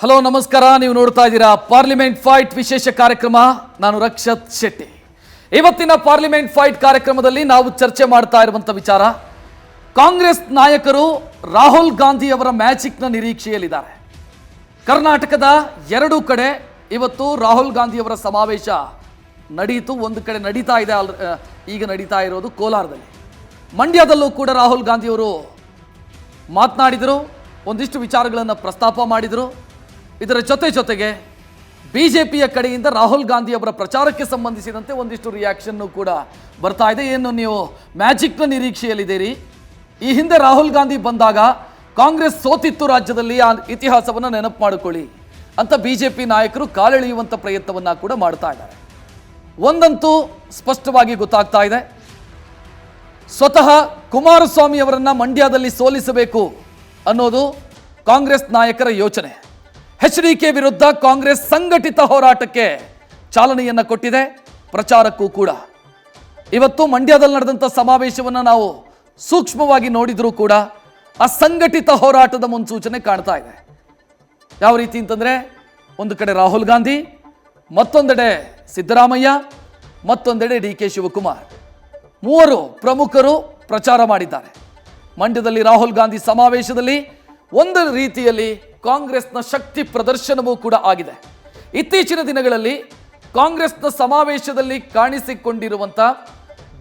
Hello ನಮಸ್ಕಾರ. ನೀವು ನೋಡ್ತಾ ಇದ್ದೀರಾ ಪಾರ್ಲಿಮೆಂಟ್ ಫೈಟ್ ವಿಶೇಷ ಕಾರ್ಯಕ್ರಮ. ನಾನು ರಕ್ಷತ್ ಶೆಟ್ಟಿ. ಇವತ್ತಿನ ಪಾರ್ಲಿಮೆಂಟ್ ಫೈಟ್ ಕಾರ್ಯಕ್ರಮದಲ್ಲಿ ನಾವು ಚರ್ಚೆ ಮಾಡ್ತಾ ಇರುವಂತ ವಿಚಾರ, ಕಾಂಗ್ರೆಸ್ ನಾಯಕರು ರಾಹುಲ್ ಗಾಂಧಿ ಅವರ ಮ್ಯಾಜಿಕ್ನ ನಿರೀಕ್ಷೆಯಲ್ಲಿದ್ದಾರೆ. ಕರ್ನಾಟಕದ ಎರಡು ಕಡೆ ಇವತ್ತು ರಾಹುಲ್ ಗಾಂಧಿ ಅವರ ಸಮಾವೇಶ ನಡೆಯಿತು. ಒಂದು ಕಡೆ ನಡೀತಾ ಇದೆ, ಈಗ ನಡೀತಾ ಇರೋದು ಕೋಲಾರದಲ್ಲಿ. ಮಂಡ್ಯದಲ್ಲೂ ಕೂಡ ರಾಹುಲ್ ಗಾಂಧಿ ಅವರು ಮಾತನಾಡಿದರು, ಒಂದಿಷ್ಟು ವಿಚಾರಗಳನ್ನು ಪ್ರಸ್ತಾಪ ಮಾಡಿದರು. ಇದರ ಜೊತೆಗೆ ಬಿಜೆಪಿಯ ಕಡೆಯಿಂದ ರಾಹುಲ್ ಗಾಂಧಿ ಅವರ ಪ್ರಚಾರಕ್ಕೆ ಸಂಬಂಧಿಸಿದಂತೆ ಒಂದಿಷ್ಟು ರಿಯಾಕ್ಷನ್ನು ಕೂಡ ಬರ್ತಾ ಇದೆ. ಏನು ನೀವು ಮ್ಯಾಜಿಕ್ನ ನಿರೀಕ್ಷೆಯಲ್ಲಿದ್ದೀರಿ? ಈ ಹಿಂದೆ ರಾಹುಲ್ ಗಾಂಧಿ ಬಂದಾಗ ಕಾಂಗ್ರೆಸ್ ಸೋತಿತ್ತು ರಾಜ್ಯದಲ್ಲಿ, ಆ ಇತಿಹಾಸವನ್ನು ನೆನಪು ಮಾಡಿಕೊಳ್ಳಿ ಅಂತ ಬಿಜೆಪಿ ನಾಯಕರು ಕಾಲೆಳೆಯುವಂಥ ಪ್ರಯತ್ನವನ್ನು ಕೂಡ ಮಾಡ್ತಾ ಇದ್ದಾರೆ. ಒಂದಂತೂ ಸ್ಪಷ್ಟವಾಗಿ ಗೊತ್ತಾಗ್ತಾ ಇದೆ, ಸ್ವತಃ ಕುಮಾರಸ್ವಾಮಿ ಅವರನ್ನು ಮಂಡ್ಯದಲ್ಲಿ ಸೋಲಿಸಬೇಕು ಅನ್ನೋದು ಕಾಂಗ್ರೆಸ್ ನಾಯಕರ ಯೋಚನೆ. ಎಚ್ಡಿಕೆ ವಿರುದ್ಧ ಕಾಂಗ್ರೆಸ್ ಸಂಘಟಿತ ಹೋರಾಟಕ್ಕೆ ಚಾಲನೆಯನ್ನು ಕೊಟ್ಟಿದೆ, ಪ್ರಚಾರಕ್ಕೂ ಕೂಡ. ಇವತ್ತು ಮಂಡ್ಯದಲ್ಲಿ ನಡೆದಂಥ ಸಮಾವೇಶವನ್ನು ನಾವು ಸೂಕ್ಷ್ಮವಾಗಿ ನೋಡಿದರೂ ಕೂಡ ಆ ಸಂಘಟಿತ ಹೋರಾಟದ ಮುನ್ಸೂಚನೆ ಕಾಣ್ತಾ ಇದೆ. ಯಾವ ರೀತಿ ಅಂತಂದರೆ, ಒಂದು ಕಡೆ ರಾಹುಲ್ ಗಾಂಧಿ, ಮತ್ತೊಂದೆಡೆ ಸಿದ್ದರಾಮಯ್ಯ, ಮತ್ತೊಂದೆಡೆ ಡಿ.ಕೆ. ಶಿವಕುಮಾರ್, ಮೂವರು ಪ್ರಮುಖರು ಪ್ರಚಾರ ಮಾಡಿದ್ದಾರೆ. ಮಂಡ್ಯದಲ್ಲಿ ರಾಹುಲ್ ಗಾಂಧಿ ಸಮಾವೇಶದಲ್ಲಿ ಒಂದು ರೀತಿಯಲ್ಲಿ ಕಾಂಗ್ರೆಸ್ನ ಶಕ್ತಿ ಪ್ರದರ್ಶನವೂ ಕೂಡ ಆಗಿದೆ. ಇತ್ತೀಚಿನ ದಿನಗಳಲ್ಲಿ ಕಾಂಗ್ರೆಸ್ನ ಸಮಾವೇಶದಲ್ಲಿ ಕಾಣಿಸಿಕೊಂಡಿರುವಂಥ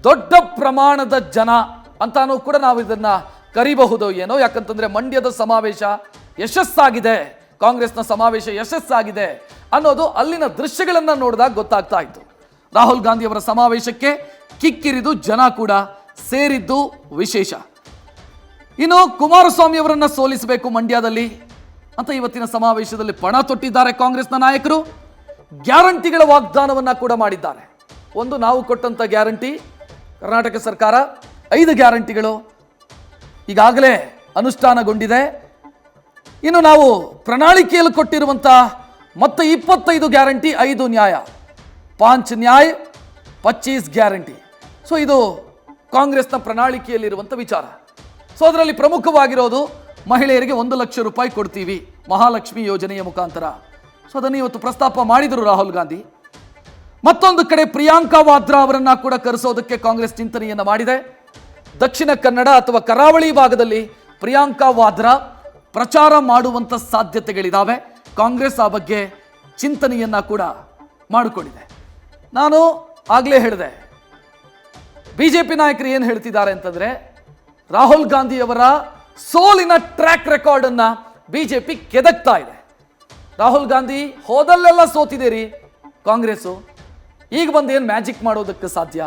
ದೊಡ್ಡ ಪ್ರಮಾಣದ ಜನ ಅಂತಾನೂ ಕೂಡ ನಾವು ಇದನ್ನು ಕರಿಬಹುದು ಏನೋ. ಯಾಕಂತಂದರೆ ಮಂಡ್ಯದ ಸಮಾವೇಶ ಯಶಸ್ಸಾಗಿದೆ, ಕಾಂಗ್ರೆಸ್ನ ಸಮಾವೇಶ ಯಶಸ್ಸಾಗಿದೆ ಅನ್ನೋದು ಅಲ್ಲಿನ ದೃಶ್ಯಗಳನ್ನು ನೋಡಿದಾಗ ಗೊತ್ತಾಗ್ತಾ ಇತ್ತು. ರಾಹುಲ್ ಗಾಂಧಿ ಅವರ ಸಮಾವೇಶಕ್ಕೆ ಕಿಕ್ಕಿರಿದು ಜನ ಕೂಡ ಸೇರಿದ್ದು ವಿಶೇಷ. ಇನ್ನು ಕುಮಾರಸ್ವಾಮಿ ಅವರನ್ನು ಸೋಲಿಸಬೇಕು ಮಂಡ್ಯದಲ್ಲಿ ಅಂತ ಇವತ್ತಿನ ಸಮಾವೇಶದಲ್ಲಿ ಪಣ ತೊಟ್ಟಿದ್ದಾರೆ ಕಾಂಗ್ರೆಸ್ನ ನಾಯಕರು. ಗ್ಯಾರಂಟಿಗಳ ವಾಗ್ದಾನವನ್ನು ಕೂಡ ಮಾಡಿದ್ದಾರೆ. ಒಂದು, ನಾವು ಕೊಟ್ಟಂಥ ಗ್ಯಾರಂಟಿ, ಕರ್ನಾಟಕ ಸರ್ಕಾರ 5 ಗ್ಯಾರಂಟಿಗಳು ಈಗಾಗಲೇ ಅನುಷ್ಠಾನಗೊಂಡಿದೆ. ಇನ್ನು ನಾವು ಪ್ರಣಾಳಿಕೆಯಲ್ಲಿ ಕೊಟ್ಟಿರುವಂಥ ಮತ್ತೆ 25 ಗ್ಯಾರಂಟಿ, 5 ನ್ಯಾಯ, 5 ನ್ಯಾಯ 25 ಗ್ಯಾರಂಟಿ. ಸೊ ಇದು ಕಾಂಗ್ರೆಸ್ನ ಪ್ರಣಾಳಿಕೆಯಲ್ಲಿರುವಂಥ ವಿಚಾರ. ಸೊ ಅದರಲ್ಲಿ ಪ್ರಮುಖವಾಗಿರೋದು ಮಹಿಳೆಯರಿಗೆ 1 ಲಕ್ಷ ರೂಪಾಯಿ ಕೊಡ್ತೀವಿ ಮಹಾಲಕ್ಷ್ಮಿ ಯೋಜನೆಯ ಮುಖಾಂತರ. ಸೊ ಅದನ್ನು ಇವತ್ತು ಪ್ರಸ್ತಾಪ ಮಾಡಿದರು ರಾಹುಲ್ ಗಾಂಧಿ. ಮತ್ತೊಂದು ಕಡೆ ಪ್ರಿಯಾಂಕಾ ವಾದ್ರಾ ಅವರನ್ನ ಕೂಡ ಕರೆಸೋದಕ್ಕೆ ಕಾಂಗ್ರೆಸ್ ಚಿಂತನೆಯನ್ನು ಮಾಡಿದೆ. ದಕ್ಷಿಣ ಕನ್ನಡ ಅಥವಾ ಕರಾವಳಿ ಭಾಗದಲ್ಲಿ ಪ್ರಿಯಾಂಕಾ ವಾದ್ರಾ ಪ್ರಚಾರ ಮಾಡುವಂಥ ಸಾಧ್ಯತೆಗಳಿದ್ದಾವೆ. ಕಾಂಗ್ರೆಸ್ ಆ ಬಗ್ಗೆ ಚಿಂತನೆಯನ್ನು ಕೂಡ ಮಾಡಿಕೊಂಡಿದೆ. ನಾನು ಆಗಲೇ ಹೇಳಿದೆ, ಬಿಜೆಪಿ ನಾಯಕರು ಏನು ಹೇಳ್ತಿದ್ದಾರೆ ಅಂತಂದರೆ, ರಾಹುಲ್ ಗಾಂಧಿ ಅವರ ಸೋಲಿನ ಟ್ರ್ಯಾಕ್ ರೆಕಾರ್ಡ್ ಅನ್ನ ಬಿಜೆಪಿ ಕೆದಕ್ತಾ ಇದೆ. ರಾಹುಲ್ ಗಾಂಧಿ ಹೋದಲ್ಲೆಲ್ಲ ಸೋತಿದ್ದೀರಿ ಕಾಂಗ್ರೆಸ್ಸು, ಈಗ ಬಂದು ಏನು ಮ್ಯಾಜಿಕ್ ಮಾಡೋದಕ್ಕೆ ಸಾಧ್ಯ?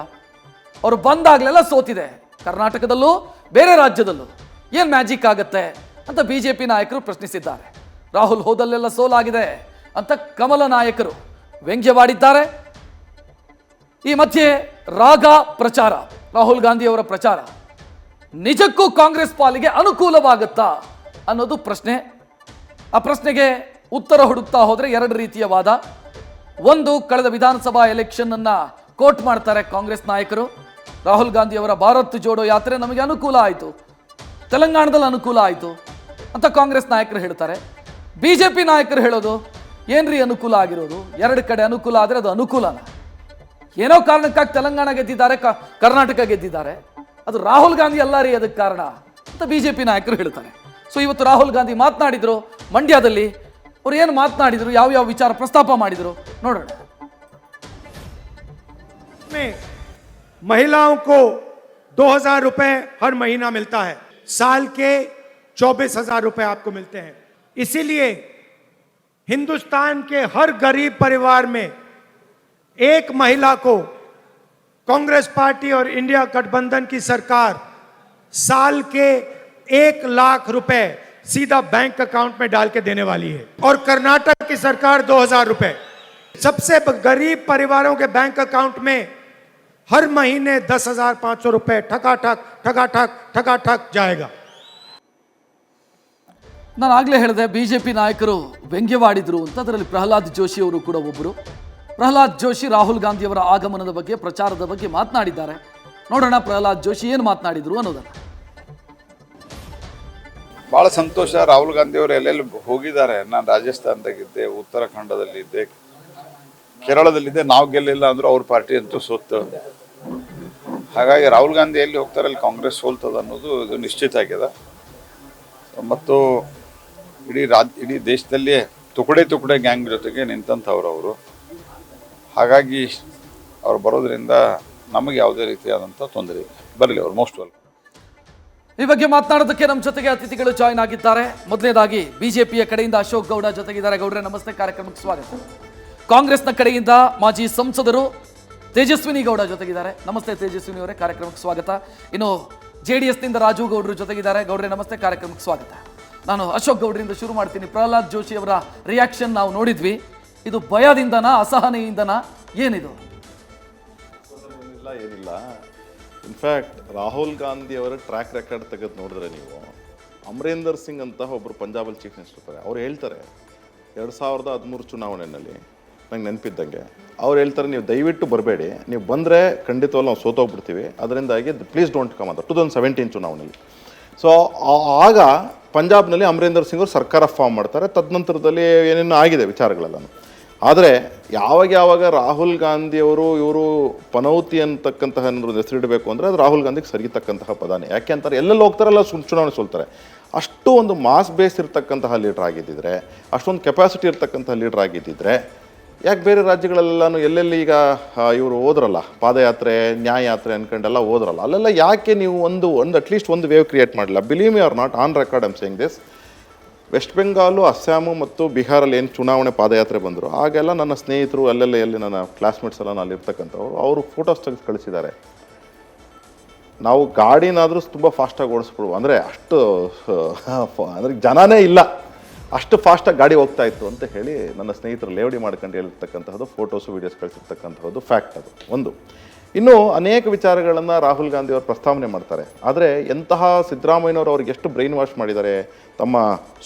ಅವರು ಬಂದಾಗಲೆಲ್ಲ ಸೋತಿದೆ, ಕರ್ನಾಟಕದಲ್ಲೂ ಬೇರೆ ರಾಜ್ಯದಲ್ಲೂ ಏನು ಮ್ಯಾಜಿಕ್ ಆಗುತ್ತೆ ಅಂತ ಬಿಜೆಪಿ ನಾಯಕರು ಪ್ರಶ್ನಿಸಿದ್ದಾರೆ. ರಾಹುಲ್ ಹೋದಲ್ಲೆಲ್ಲ ಸೋಲಾಗಿದೆ ಅಂತ ಕಮಲ ನಾಯಕರು ವ್ಯಂಗ್ಯವಾಡಿದ್ದಾರೆ. ಈ ಮಧ್ಯೆ ರಾಗ ಪ್ರಚಾರ, ರಾಹುಲ್ ಗಾಂಧಿ ಅವರ ಪ್ರಚಾರ ನಿಜಕ್ಕೂ ಕಾಂಗ್ರೆಸ್ ಪಾಲಿಗೆ ಅನುಕೂಲವಾಗುತ್ತಾ ಅನ್ನೋದು ಪ್ರಶ್ನೆ. ಆ ಪ್ರಶ್ನೆಗೆ ಉತ್ತರ ಹುಡುಕ್ತಾ ಹೋದರೆ 2 ರೀತಿಯ ವಾದ. ಒಂದು, ಕಳೆದ ವಿಧಾನಸಭಾ ಎಲೆಕ್ಷನ್ ಅನ್ನ ಕೋಟ್ ಮಾಡ್ತಾರೆ ಕಾಂಗ್ರೆಸ್ ನಾಯಕರು. ರಾಹುಲ್ ಗಾಂಧಿ ಅವರ ಭಾರತ್ ಜೋಡೋ ಯಾತ್ರೆ ನಮಗೆ ಅನುಕೂಲ ಆಯಿತು, ತೆಲಂಗಾಣದಲ್ಲಿ ಅನುಕೂಲ ಆಯಿತು ಅಂತ ಕಾಂಗ್ರೆಸ್ ನಾಯಕರು ಹೇಳ್ತಾರೆ. ಬಿಜೆಪಿ ನಾಯಕರು ಹೇಳೋದು, ಏನ್ರಿ ಅನುಕೂಲ ಆಗಿರೋದು? 2 ಕಡೆ ಅನುಕೂಲ ಆದರೆ ಅದು ಅನುಕೂಲನ? ಏನೋ ಕಾರಣಕ್ಕಾಗಿ ತೆಲಂಗಾಣ ಗೆದ್ದಿದ್ದಾರೆ, ಕರ್ನಾಟಕ ಗೆದ್ದಿದ್ದಾರೆ, ಅದು ರಾಹುಲ್ ಗಾಂಧಿ ಅಲ್ಲ ರೀ ಅದಕ್ಕೆ ಕಾರಣ ಅಂತ ಬಿಜೆಪಿ ನಾಯಕರು ಹೇಳ್ತಾರೆ. ಸೊ ಇವತ್ತು ರಾಹುಲ್ ಗಾಂಧಿ ಮಾತನಾಡಿದ್ರು ಮಂಡ್ಯದಲ್ಲಿ. ಅವ್ರು ಏನು ಮಾತನಾಡಿದ್ರು, ಯಾವ ವಿಚಾರ ಪ್ರಸ್ತಾಪ ಮಾಡಿದ್ರು ನೋಡೋಣ. महिलाओं को 2000 रुपए हर महीना मिलता है, साल के 24,000 रुपए आपको मिलते हैं. इसीलिए हिंदुस्तान के हर गरीब परिवार में एक महिला को कांग्रेस पार्टी और इंडिया गठबंधन की सरकार साल के 1 लाख रुपए सीधा बैंक अकाउंट में डाल के देने वाली है. और कर्नाटक की सरकार 2000 रुपए सबसे गरीब परिवारों के बैंक अकाउंट में हर महीने 10,500 रुपए ठकाठक जाएगा. ನಾನು ಆಗಲೇ ಹೇಳಿದೆ, ಬಿಜೆಪಿ ನಾಯಕರು ವ್ಯಂಗ್ಯವಾಡಿದ್ರು ಅಂತ. ಅದರಲ್ಲಿ ಪ್ರಹ್ಲಾದ್ ಜೋಶಿ ಅವರು ಕೂಡ ಒಬ್ಬರು. ಪ್ರಹ್ಲಾದ್ ಜೋಶಿ ರಾಹುಲ್ ಗಾಂಧಿ ಅವರ ಆಗಮನದ ಬಗ್ಗೆ, ಪ್ರಚಾರದ ಬಗ್ಗೆ ಮಾತನಾಡಿದ್ದಾರೆ. ನೋಡೋಣ ಪ್ರಹ್ಲಾದ್ ಜೋಶಿ ಏನು ಮಾತನಾಡಿದ್ರು ಅನ್ನೋದನ್ನ. ಭಾಳ ಸಂತೋಷ. ರಾಹುಲ್ ಗಾಂಧಿ ಅವರು ಎಲ್ಲೆಲ್ಲಿ ಹೋಗಿದ್ದಾರೆ. ನಾನು ರಾಜಸ್ಥಾನದಾಗಿದ್ದೆ, ಉತ್ತರಾಖಂಡದಲ್ಲಿದ್ದೆ, ಕೇರಳದಲ್ಲಿದ್ದೆ. ನಾವು ಗೆಲ್ಲಿಲ್ಲ ಅಂದರೂ ಅವ್ರ ಪಾರ್ಟಿ ಅಂತೂ ಸೋತು. ಹಾಗಾಗಿ ರಾಹುಲ್ ಗಾಂಧಿ ಎಲ್ಲಿ ಹೋಗ್ತಾರೆ ಅಲ್ಲಿ ಕಾಂಗ್ರೆಸ್ ಸೋಲ್ತದ ಅನ್ನೋದು ಇದು ನಿಶ್ಚಿತ ಆಗಿದೆ. ಮತ್ತು ಇಡೀ ದೇಶದಲ್ಲಿ ತುಕಡೆ ಗ್ಯಾಂಗ್ ಜೊತೆಗೆ ನಿಂತಂಥವ್ರು ಅವರು. ಹಾಗಾಗಿ ಅವ್ರು ಬರೋದ್ರಿಂದ ನಮಗೆ ಯಾವುದೇ ರೀತಿಯಾದಂಥ ತೊಂದರೆ ಇಲ್ಲ. ಬರಲಿ, ಅವ್ರು ಮೋಸ್ಟ್ ವೆಲ್ಕಮ್. ಈ ಬಗ್ಗೆ ಮಾತನಾಡೋದಕ್ಕೆ ನಮ್ಮ ಜೊತೆಗೆ ಅತಿಥಿಗಳು ಜಾಯ್ನ್ ಆಗಿದ್ದಾರೆ. ಮೊದಲನೇದಾಗಿ ಬಿಜೆಪಿಯ ಕಡೆಯಿಂದ ಅಶೋಕ್ ಗೌಡ ಜೊತೆಗಿದ್ದಾರೆ. ಗೌಡ್ರೆ ನಮಸ್ತೆ, ಕಾರ್ಯಕ್ರಮಕ್ಕೆ ಸ್ವಾಗತ. ಕಾಂಗ್ರೆಸ್ನ ಕಡೆಯಿಂದ ಮಾಜಿ ಸಂಸದರು ತೇಜಸ್ವಿನಿ ಗೌಡ ಜೊತೆಗಿದ್ದಾರೆ. ನಮಸ್ತೆ ತೇಜಸ್ವಿನಿ ಅವರೇ, ಕಾರ್ಯಕ್ರಮಕ್ಕೆ ಸ್ವಾಗತ. ಇನ್ನು JDSನಿಂದ ರಾಜು ಗೌಡರು ಜೊತೆಗಿದ್ದಾರೆ. ಗೌಡ್ರೆ ನಮಸ್ತೆ, ಕಾರ್ಯಕ್ರಮಕ್ಕೆ ಸ್ವಾಗತ. ನಾನು ಅಶೋಕ್ ಗೌಡ್ರಿಂದ ಶುರು ಮಾಡ್ತೀನಿ. ಪ್ರಹ್ಲಾದ್ ಜೋಶಿ ಅವರ ರಿಯಾಕ್ಷನ್ ನಾವು ನೋಡಿದ್ವಿ. ಇದು ಭಯದಿಂದನಾ, ಅಸಹನೆಯಿಂದನಾ, ಏನಿದು? ಏನಿಲ್ಲ. ಇನ್ಫ್ಯಾಕ್ಟ್ ರಾಹುಲ್ ಗಾಂಧಿ ಅವರ ಟ್ರ್ಯಾಕ್ ರೆಕಾರ್ಡ್ ತೆಗೆದು ನೋಡಿದ್ರೆ ನೀವು, ಅಮರೇಂದರ್ ಸಿಂಗ್ ಅಂತ ಒಬ್ಬರು ಪಂಜಾಬಲ್ಲಿ ಚೀಫ್ ಮಿನಿಸ್ಟರ್ ಇರ್ತಾರೆ. ಅವ್ರು ಹೇಳ್ತಾರೆ 2013 ಚುನಾವಣೆಯಲ್ಲಿ ನಂಗೆ ನೆನಪಿದ್ದಂಗೆ ಅವ್ರು ಹೇಳ್ತಾರೆ, ನೀವು ದಯವಿಟ್ಟು ಬರಬೇಡಿ, ನೀವು ಬಂದರೆ ಖಂಡಿತವಲ್ಲ ನಾವು ಸೋತೋಗ್ಬಿಡ್ತೀವಿ, ಅದರಿಂದಾಗಿ ಪ್ಲೀಸ್ ಡೋಂಟ್ ಕಮ್ ಅಂತ 2017 ಚುನಾವಣೆಯಲ್ಲಿ. ಸೊ ಆಗ ಪಂಜಾಬ್ನಲ್ಲಿ ಅಮರೇಂದರ್ ಸಿಂಗ್ ಅವರು ಸರ್ಕಾರ ಫಾರ್ಮ್ ಮಾಡ್ತಾರೆ. ತದನಂತರದಲ್ಲಿ ಏನೇನೋ ಆಗಿದೆ ವಿಚಾರಗಳೆಲ್ಲನೂ. ಆದರೆ ಯಾವಾಗ ರಾಹುಲ್ ಗಾಂಧಿಯವರು ಇವರು ಪನೌತಿ ಅಂತಕ್ಕಂತಹ ಏನಾದರೂ ಹೆಸರಿಡಬೇಕು ಅಂದರೆ ಅದು ರಾಹುಲ್ ಗಾಂಧಿಗೆ ಸರಿತಕ್ಕಂತಹ ಪದಾನೇ. ಯಾಕೆ ಅಂತಾರೆ, ಎಲ್ಲೆಲ್ಲಿ ಹೋಗ್ತಾರಲ್ಲ ಚುನಾವಣೆ ಸೋಲ್ತಾರೆ. ಅಷ್ಟು ಒಂದು ಮಾಸ್ ಬೇಸ್ ಇರ್ತಕ್ಕಂತಹ ಲೀಡ್ರ್ ಆಗಿದ್ದಿದ್ರೆ, ಅಷ್ಟೊಂದು ಕೆಪಾಸಿಟಿ ಇರ್ತಕ್ಕಂತಹ ಲೀಡ್ರ್ ಆಗಿದ್ದಿದ್ರೆ, ಯಾಕೆ ಬೇರೆ ರಾಜ್ಯಗಳೆಲ್ಲನೂ ಎಲ್ಲೆಲ್ಲಿ ಈಗ ಇವರು ಹೋದ್ರಲ್ಲ ಪಾದಯಾತ್ರೆ, ನ್ಯಾಯಯಾತ್ರೆ ಅನ್ಕೊಂಡೆಲ್ಲ ಹೋದ್ರಲ್ಲ, ಅಲ್ಲೆಲ್ಲ ಯಾಕೆ ನೀವು ಒಂದು ಅಟ್ಲೀಸ್ಟ್ ಒಂದು ವೇವ್ ಕ್ರಿಯೇಟ್ ಮಾಡಿಲ್ಲ? Believe me or not, on record I'm saying this. West Bengal, Assam ಮತ್ತು ಬಿಹಾರಲ್ಲಿ ಏನು ಚುನಾವಣೆ ಪಾದಯಾತ್ರೆ ಬಂದರು, ಆಗೆಲ್ಲ ನನ್ನ ಸ್ನೇಹಿತರು ಎಲ್ಲಿ ನನ್ನ ಕ್ಲಾಸ್ಮೇಟ್ಸ್ ಎಲ್ಲ ಅಲ್ಲಿರ್ತಕ್ಕಂಥವ್ರು ಅವರು ಫೋಟೋಸ್ ತೆಗೆದು ಕಳಿಸಿದ್ದಾರೆ. ನಾವು ಗಾಡಿನಾದರೂ ತುಂಬ ಫಾಸ್ಟಾಗಿ ಓಡಿಸ್ಬಿಡುವ, ಅಂದರೆ ಅಷ್ಟು ಅಂದರೆ ಜನನೇ ಇಲ್ಲ, ಅಷ್ಟು ಫಾಸ್ಟಾಗಿ ಗಾಡಿ ಹೋಗ್ತಾ ಇತ್ತು ಅಂತ ಹೇಳಿ ನನ್ನ ಸ್ನೇಹಿತರು ಲೇವಡಿ ಮಾಡ್ಕೊಂಡು ಹೇಳಿರ್ತಕ್ಕಂಥದ್ದು, ಫೋಟೋಸು ವೀಡಿಯೋಸ್ ಕಳಿಸಿರ್ತಕ್ಕಂಥದ್ದು ಫ್ಯಾಕ್ಟ್. ಅದು ಒಂದು. ಇನ್ನೂ ಅನೇಕ ವಿಚಾರಗಳನ್ನು ರಾಹುಲ್ ಗಾಂಧಿ ಅವರು ಪ್ರಸ್ತಾವನೆ ಮಾಡ್ತಾರೆ. ಆದರೆ ಎಂತಹ ಸಿದ್ದರಾಮಯ್ಯನವರು ಅವ್ರಿಗೆ ಎಷ್ಟು ಬ್ರೈನ್ ವಾಶ್ ಮಾಡಿದ್ದಾರೆ. ತಮ್ಮ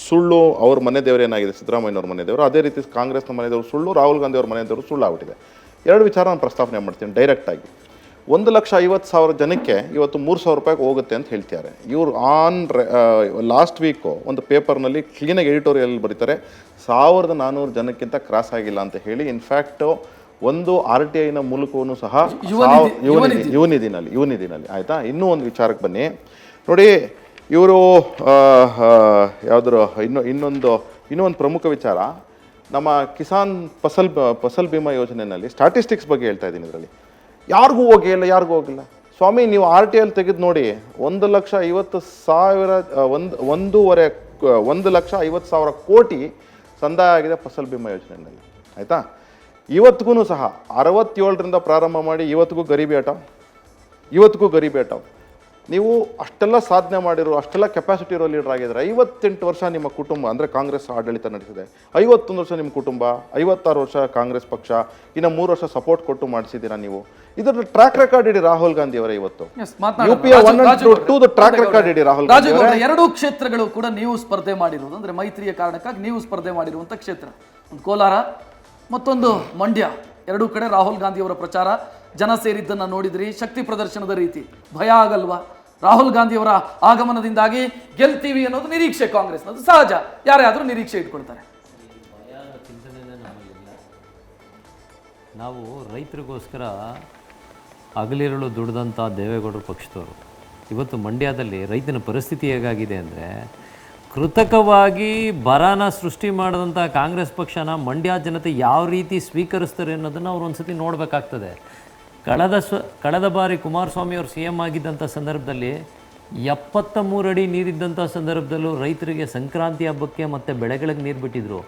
ಸುಳ್ಳು, ಅವ್ರ ಮನೆ ದೇವರು ಏನಾಗಿದೆ ಸಿದ್ದರಾಮಯ್ಯನವ್ರ ಮನೆ ದೇವರು, ಅದೇ ರೀತಿ ಕಾಂಗ್ರೆಸ್ನ ಮನೆ ದೇವರು ಸುಳ್ಳು, ರಾಹುಲ್ ಗಾಂಧಿ ಅವ್ರ ಮನೆ ದೇವರು ಸುಳ್ಳು ಆಗ್ಬಿಟ್ಟಿದೆ. ಎರಡು ವಿಚಾರ ನಾನು ಪ್ರಸ್ತಾವನೆ ಮಾಡ್ತೀನಿ ಡೈರೆಕ್ಟಾಗಿ. 1,50,000 ಜನಕ್ಕೆ ಇವತ್ತು 3,000 ರೂಪಾಯಿಗೆ ಹೋಗುತ್ತೆ ಅಂತ ಹೇಳ್ತಾರೆ ಇವರು. ಲಾಸ್ಟ್ ವೀಕು ಒಂದು ಪೇಪರ್ನಲ್ಲಿ ಕ್ಲೀನಾಗಿ ಎಡಿಟೋರಿಯಲ್ ಬರೀತಾರೆ 1,400 ಜನಕ್ಕಿಂತ ಕ್ರಾಸ್ ಆಗಿಲ್ಲ ಅಂತ ಹೇಳಿ. ಇನ್ಫ್ಯಾಕ್ಟು ಒಂದು RTIನ ಮೂಲಕವೂ ಸಹ ಯುವನಿಧಿನಲ್ಲಿ ಆಯಿತಾ. ಇನ್ನೂ ಒಂದು ವಿಚಾರಕ್ಕೆ ಬನ್ನಿ ನೋಡಿ, ಇವರು ಯಾವುದ್ರು ಇನ್ನೊಂದು ಪ್ರಮುಖ ವಿಚಾರ, ನಮ್ಮ ಕಿಸಾನ್ ಫಸಲ್ ಬಿಮಾ ಯೋಜನೆಯಲ್ಲಿ ಸ್ಟ್ಯಾಟಿಸ್ಟಿಕ್ಸ್ ಬಗ್ಗೆ ಹೇಳ್ತಾ ಇದ್ದೀನಿ. ಇದರಲ್ಲಿ ಯಾರಿಗೂ ಹೋಗಿಲ್ಲ ಸ್ವಾಮಿ. ನೀವು RTI ತೆಗೆದು ನೋಡಿ, 1,50,000 ಕೋಟಿ ಸಂದಾಯ ಆಗಿದೆ ಫಸಲ್ ಬಿಮಾ ಯೋಜನೆಯಲ್ಲಿ ಆಯಿತಾ. ಇವತ್ತಿಗೂ ಸಹ 67ರಿಂದ ಪ್ರಾರಂಭ ಮಾಡಿ ಇವತ್ತಿಗೂ ಗರೀಬಿ ಹಟಾವ್. ನೀವು ಅಷ್ಟೆಲ್ಲ ಸಾಧನೆ ಮಾಡಿರೋ, ಅಷ್ಟೆಲ್ಲ ಕೆಪಾಸಿಟಿ ಇರೋ ಲೀಡರ್ ಆಗಿದ್ದಾರೆ. 58 ವರ್ಷ ನಿಮ್ಮ ಕುಟುಂಬ ಅಂದರೆ ಕಾಂಗ್ರೆಸ್ ಆಡಳಿತ ನಡೆಸಿದೆ. 51 ವರ್ಷ ನಿಮ್ಮ ಕುಟುಂಬ, 56 ವರ್ಷ ಕಾಂಗ್ರೆಸ್ ಪಕ್ಷ, ಇನ್ನು 3 ವರ್ಷ ಸಪೋರ್ಟ್ ಕೊಟ್ಟು ಮಾಡಿಸಿದ್ದೀರಾ ನೀವು. ಇದರ ಟ್ರ್ಯಾಕ್ ರೆಕಾರ್ಡ್ ಇಡಿ ರಾಹುಲ್ ಗಾಂಧಿ ಅವರೇ. ಇವತ್ತು UP 1 and 2 ಟ್ರ್ಯಾಕ್ ರೆಕಾರ್ಡ್ ಇಡಿ ರಾಹುಲ್ ಗಾಂಧಿ ಅವರೇ. ಎರಡೂ ಕ್ಷೇತ್ರಗಳು ಕೂಡ ನೀವು ಸ್ಪರ್ಧೆ ಮಾಡಿರುವುದು, ಅಂದ್ರೆ ಮೈತ್ರಿಯ ಕಾರಣಕ್ಕಾಗಿ ನೀವು ಸ್ಪರ್ಧೆ ಮಾಡಿರುವಂತ ಕ್ಷೇತ್ರ, ಒಂದು ಕೋಲಾರ ಮತ್ತೊಂದು ಮಂಡ್ಯ. ಎರಡೂ ಕಡೆ ರಾಹುಲ್ ಗಾಂಧಿ ಅವರ ಪ್ರಚಾರ, ಜನ ಸೇರಿದ್ದನ್ನ ನೋಡಿದ್ರಿ, ಶಕ್ತಿ ಪ್ರದರ್ಶನದ ರೀತಿ. ಭಯ ಆಗಲ್ವಾ? ರಾಹುಲ್ ಗಾಂಧಿ ಅವರ ಆಗಮನದಿಂದಾಗಿ ಗೆಲ್ತೀವಿ ಅನ್ನೋದು ನಿರೀಕ್ಷೆ ಕಾಂಗ್ರೆಸ್ನದು, ಸಹಜ, ಯಾರೇ ಆದರೂ ನಿರೀಕ್ಷೆ ಇಟ್ಕೊಳ್ತಾರೆ. ನಾವು ರೈತರಿಗೋಸ್ಕರ ಹಗಲಿರುಳು ದುಡಿದಂಥ ದೇವೇಗೌಡರ ಪಕ್ಷದವರು ಇವತ್ತು ಮಂಡ್ಯದಲ್ಲಿ ರೈತನ ಪರಿಸ್ಥಿತಿ ಹೇಗಾಗಿದೆ ಅಂದರೆ, ಕೃತಕವಾಗಿ ಬರನ ಸೃಷ್ಟಿ ಮಾಡಿದಂಥ ಕಾಂಗ್ರೆಸ್ ಪಕ್ಷನ ಮಂಡ್ಯ ಜನತೆ ಯಾವ ರೀತಿ ಸ್ವೀಕರಿಸ್ತಾರೆ ಅನ್ನೋದನ್ನು ಅವ್ರು ಒಂದು ಸತಿ ನೋಡಬೇಕಾಗ್ತದೆ. ಕಳೆದ ಬಾರಿ ಕುಮಾರಸ್ವಾಮಿ ಅವರು CM ಆಗಿದ್ದಂಥ ಸಂದರ್ಭದಲ್ಲಿ 73 ಅಡಿ ನೀರಿದ್ದಂಥ ಸಂದರ್ಭದಲ್ಲೂ ರೈತರಿಗೆ ಸಂಕ್ರಾಂತಿ ಹಬ್ಬಕ್ಕೆ ಮತ್ತು ಬೆಳೆಗಳಿಗೆ ನೀರು ಬಿಟ್ಟಿದ್ರು.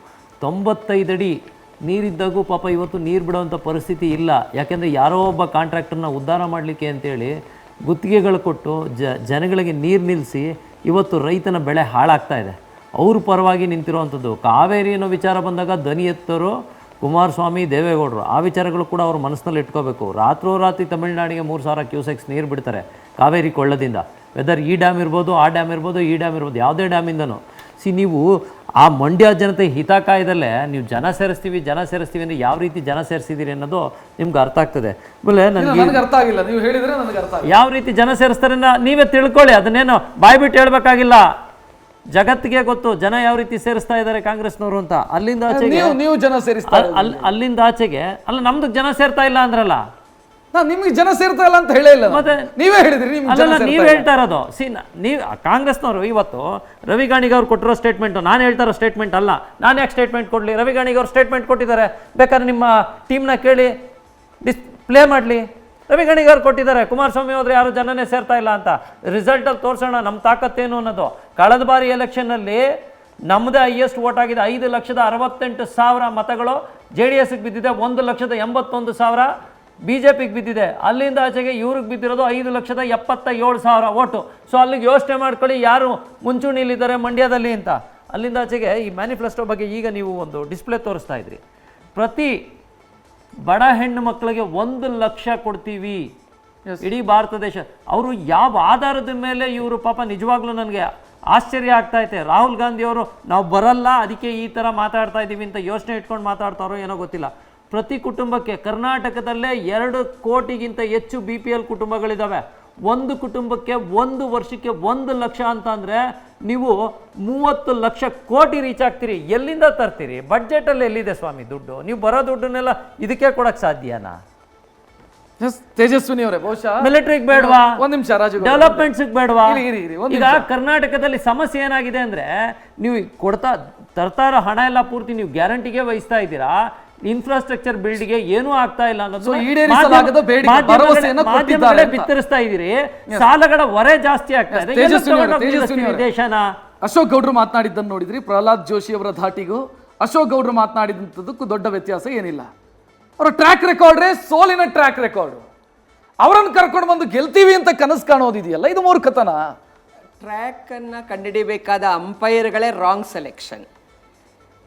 95 ಅಡಿ ನೀರಿದ್ದಾಗೂ ಪಾಪ ಇವತ್ತು ನೀರು ಬಿಡೋವಂಥ ಪರಿಸ್ಥಿತಿ ಇಲ್ಲ. ಯಾಕೆಂದರೆ ಯಾರೋ ಒಬ್ಬ ಕಾಂಟ್ರಾಕ್ಟರ್ನ ಉದ್ಧಾರ ಮಾಡಲಿಕ್ಕೆ ಅಂತೇಳಿ ಗುತ್ತಿಗೆಗಳು ಕೊಟ್ಟು ಜನಗಳಿಗೆ ನೀರು ನಿಲ್ಲಿಸಿ ಇವತ್ತು ರೈತನ ಬೆಳೆ ಹಾಳಾಗ್ತಾ ಇದೆ. ಅವ್ರ ಪರವಾಗಿ ನಿಂತಿರುವಂಥದ್ದು. ಕಾವೇರಿ ಅನ್ನೋ ವಿಚಾರ ಬಂದಾಗ ಧ್ವನಿ ಎತ್ತೋರು ಕುಮಾರಸ್ವಾಮಿ, ದೇವೇಗೌಡರು. ಆ ವಿಚಾರಗಳು ಕೂಡ ಅವ್ರ ಮನಸ್ಸಿನಲ್ಲಿ ಇಟ್ಕೋಬೇಕು. ರಾತ್ರೋರಾತ್ರಿ ತಮಿಳುನಾಡಿಗೆ 3,000 ಕ್ಯೂಸೆಕ್ಸ್ ನೀರು ಬಿಡ್ತಾರೆ ಕಾವೇರಿ ಕೊಳ್ಳದಿಂದ. ವೆದರ್ ಈ ಡ್ಯಾಮ್ ಇರ್ಬೋದು, ಆ ಡ್ಯಾಮ್ ಇರ್ಬೋದು, ಈ ಡ್ಯಾಮ್ ಇರ್ಬೋದು, ಯಾವುದೇ ಡ್ಯಾಮಿಂದನೂ. ನೀವು ಆ ಮಂಡ್ಯ ಜನತೆ ಹಿತ ಕಾಯ್ದಲ್ಲೇ ನೀವು ಜನ ಸೇರಿಸ್ತೀವಿ ಅಂದರೆ ಯಾವ ರೀತಿ ಜನ ಸೇರಿಸಿದ್ದೀರಿ ಅನ್ನೋದು ನಿಮ್ಗೆ ಅರ್ಥ ಆಗ್ತದೆ. ಆಮೇಲೆ ನನಗೆ ಅರ್ಥ ಆಗಿಲ್ಲ, ನೀವು ಹೇಳಿದ್ರೆ ನನಗೆ ಅರ್ಥ ಆಗಿಲ್ಲ. ಯಾವ ರೀತಿ ಜನ ಸೇರಿಸ್ತಾರೆ ನೀವೇ ತಿಳ್ಕೊಳ್ಳಿ, ಅದನ್ನೇನು ಬಾಯ್ಬಿಟ್ಟು ಹೇಳ್ಬೇಕಾಗಿಲ್ಲ. ಜಗತ್ತಿಗೆ ಗೊತ್ತು ಜನ ಯಾವ ರೀತಿ ಸೇರಿಸ್ತಾ ಇದ್ದಾರೆ ಕಾಂಗ್ರೆಸ್ನವರು ಅಂತ. ಅಲ್ಲಿಂದ ಆಚೆಗೆ ನೀವು ಜನ ಸೇರಿಸ್ತಾ ಅಲ್ಲಿಂದ ಆಚೆಗೆ ಅಲ್ಲ, ನಮ್ದು ಜನ ಸೇರ್ತಾ ಇಲ್ಲ ಅಂದ್ರಲ್ಲ. ನಿಮ್ಗೆ ಜನ ಸೇರ್ತಾ ಇಲ್ಲ ಅಂತ ಹೇಳೇ ಇಲ್ಲ. ಮತ್ತೆ ನೀವೇ ಹೇಳಿದ್ರಿ ನಿಮ್ಗೆ ಜನ ಅಲ್ಲ, ಸೇರ್ತಾ ನೀವ್ ಇಲ್ಲ. ಹೇಳ್ತಾ ಇರೋದು ನೀವು ಕಾಂಗ್ರೆಸ್ನವರು ಇವತ್ತು ರವಿ ಗಾಣಿಗ ಅವ್ರು ಕೊಟ್ಟಿರೋ ಸ್ಟೇಟ್ಮೆಂಟ್ ನಾನು ಹೇಳ್ತಾ ಇರೋ ಸ್ಟೇಟ್ಮೆಂಟ್ ಅಲ್ಲ. ನಾನು ಯಾಕೆ ಸ್ಟೇಟ್ಮೆಂಟ್ ಕೊಡ್ಲಿ? ರವಿ ಗಾಣಿಗ ಅವ್ರು ಸ್ಟೇಟ್ಮೆಂಟ್ ಕೊಟ್ಟಿದ್ದಾರೆ, ಬೇಕಾದ್ರೆ ನಿಮ್ಮ ಟೀಮ್ನ ಕೇಳಿ ಪ್ಲೇ ಮಾಡಲಿ. ರವಿ ಗಾಣಿಗ ಅವ್ರು ಕೊಟ್ಟಿದ್ದಾರೆ, ಕುಮಾರಸ್ವಾಮಿ ಹೋದ್ರೆ ಯಾರು ಜನನೇ ಸೇರ್ತಾ ಇಲ್ಲ ಅಂತ. ರಿಸಲ್ಟಲ್ಲಿ ತೋರಿಸೋಣ ನಮ್ಮ ತಾಕತ್ತೇನು ಅನ್ನೋದು. ಕಳೆದ ಬಾರಿ ಎಲೆಕ್ಷನ್ನಲ್ಲಿ ನಮ್ಮದೇ ಹೈಯೆಸ್ಟ್ ವೋಟ್ ಆಗಿದೆ. 5,68,000 ಮತಗಳು JDSಗೆ ಬಿದ್ದಿದೆ, 1,81,000 BJPಗೆ ಬಿದ್ದಿದೆ. ಅಲ್ಲಿಂದ ಆಚೆಗೆ ಇವ್ರಿಗೆ ಬಿದ್ದಿರೋದು 5,77,000 ವೋಟು. ಸೊ ಅಲ್ಲಿಗೆ ಯೋಚನೆ ಮಾಡ್ಕೊಳ್ಳಿ ಯಾರು ಮುಂಚೂಣಿಲಿದ್ದಾರೆ ಮಂಡ್ಯದಲ್ಲಿ ಅಂತ. ಅಲ್ಲಿಂದ ಆಚೆಗೆ ಈ ಮ್ಯಾನಿಫೆಸ್ಟೋ ಬಗ್ಗೆ ಈಗ ನೀವು ಒಂದು ಡಿಸ್ಪ್ಲೇ ತೋರಿಸ್ತಾ ಇದ್ರಿ. ಪ್ರತಿ ಬಡ ಹೆಣ್ಣು ಮಕ್ಕಳಿಗೆ 1 ಲಕ್ಷ ಕೊಡ್ತೀವಿ ಇಡೀ ಭಾರತ ದೇಶ. ಅವರು ಯಾವ ಆಧಾರದ ಮೇಲೆ ಇವರು ಪಾಪ ನಿಜವಾಗ್ಲೂ ನನಗೆ ಆಶ್ಚರ್ಯ ಆಗ್ತಾ ಐತೆ. ರಾಹುಲ್ ಗಾಂಧಿ ಅವರು ನಾವು ಬರಲ್ಲ ಅದಕ್ಕೆ ಈ ಥರ ಮಾತಾಡ್ತಾ ಇದ್ದೀವಿ ಅಂತ ಯೋಚನೆ ಇಟ್ಕೊಂಡು ಮಾತಾಡ್ತಾರೋ ಏನೋ ಗೊತ್ತಿಲ್ಲ. ಪ್ರತಿ ಕುಟುಂಬಕ್ಕೆ ಕರ್ನಾಟಕದಲ್ಲೇ 2 ಕೋಟಿಗಿಂತ ಹೆಚ್ಚು BPL ಕುಟುಂಬಗಳಿದ್ದಾವೆ. ಒಂದು ಕುಟುಂಬಕ್ಕೆ 1 ವರ್ಷಕ್ಕೆ 1 ಲಕ್ಷ ಅಂತ ಅಂದರೆ ನೀವು 30 ಲಕ್ಷ ಕೋಟಿ ರೀಚ್ ಆಗ್ತೀರಿ. ಎಲ್ಲಿಂದ ತರ್ತೀರಿ? ಬಡ್ಜೆಟಲ್ಲಿ ಎಲ್ಲಿದೆ ಸ್ವಾಮಿ ದುಡ್ಡು? ನೀವು ಬರೋ ದುಡ್ಡನ್ನೆಲ್ಲ ಇದಕ್ಕೆ ಕೊಡಕ್ಕೆ ಸಾಧ್ಯನಾ? ತೇಜಸ್ವಿನಿ ಅವರೇ, ಬಹುಶಃ ಮಿಲಿಟರಿಗೆ ಬೇಡವಾ? ಒಂದ್ ನಿಮಿಷ ರಾಜು, ಡೆವಲಪ್ಮೆಂಟ್ಸ್ ಬೇಡವಾ? ಒಂದ್ ಈಗ ಕರ್ನಾಟಕದಲ್ಲಿ ಸಮಸ್ಯೆ ಏನಾಗಿದೆ ಅಂದ್ರೆ, ನೀವು ತರ್ತಾ ಇರೋ ಹಣ ಎಲ್ಲ ಪೂರ್ತಿ ನೀವು ಗ್ಯಾರಂಟಿಗೆ ವಹಿಸ್ತಾ ಇದ್ದೀರಾ. ಇನ್ಫ್ರಾಸ್ಟ್ರಕ್ಚರ್ ಬಿಲ್ಡ್ಗೆ ಏನೂ ಆಗ್ತಾ ಇಲ್ಲ ಅನ್ನೋದು ಮಾಧ್ಯಮಗಳೇ ಬಿತ್ತರಿಸ್ತಾ ಇದೀರಿ. ಸಾಲಗಳ ಹೊರೆ ಜಾಸ್ತಿ ಆಗ್ತಾ ಇದೆ. ದೇಶನ ಅಶೋಕ್ ಗೌಡ್ರು ಮಾತನಾಡಿದ್ದನ್ನು ನೋಡಿದ್ರಿ. ಪ್ರಹ್ಲಾದ್ ಜೋಶಿ ಅವರ ಧಾಟಿಗೂ ಅಶೋಕ್ ಗೌಡ್ರು ಮಾತನಾಡಿದಂಥದ್ದಕ್ಕೂ ದೊಡ್ಡ ವ್ಯತ್ಯಾಸ ಏನಿಲ್ಲ. ಅವರ ಟ್ರ್ಯಾಕ್ ರೆಕಾರ್ಡ್ರೇ ಸೋಲಿನ ಟ್ರ್ಯಾಕ್ ರೆಕಾರ್ಡ್. ಅವರನ್ನು ಕರ್ಕೊಂಡು ಬಂದು ಗೆಲ್ತೀವಿ ಅಂತ ಕನಸು ಕಾಣೋದಿದೆಯಲ್ಲ, ಇದು ಮೂರ್ಖತನ. ಟ್ರ್ಯಾಕ್ ಅನ್ನ ಕಂಡುಹಿಡಿಯಬೇಕಾದ ಅಂಪೈರ್ಗಳೇ ರಾಂಗ್ ಸೆಲೆಕ್ಷನ್.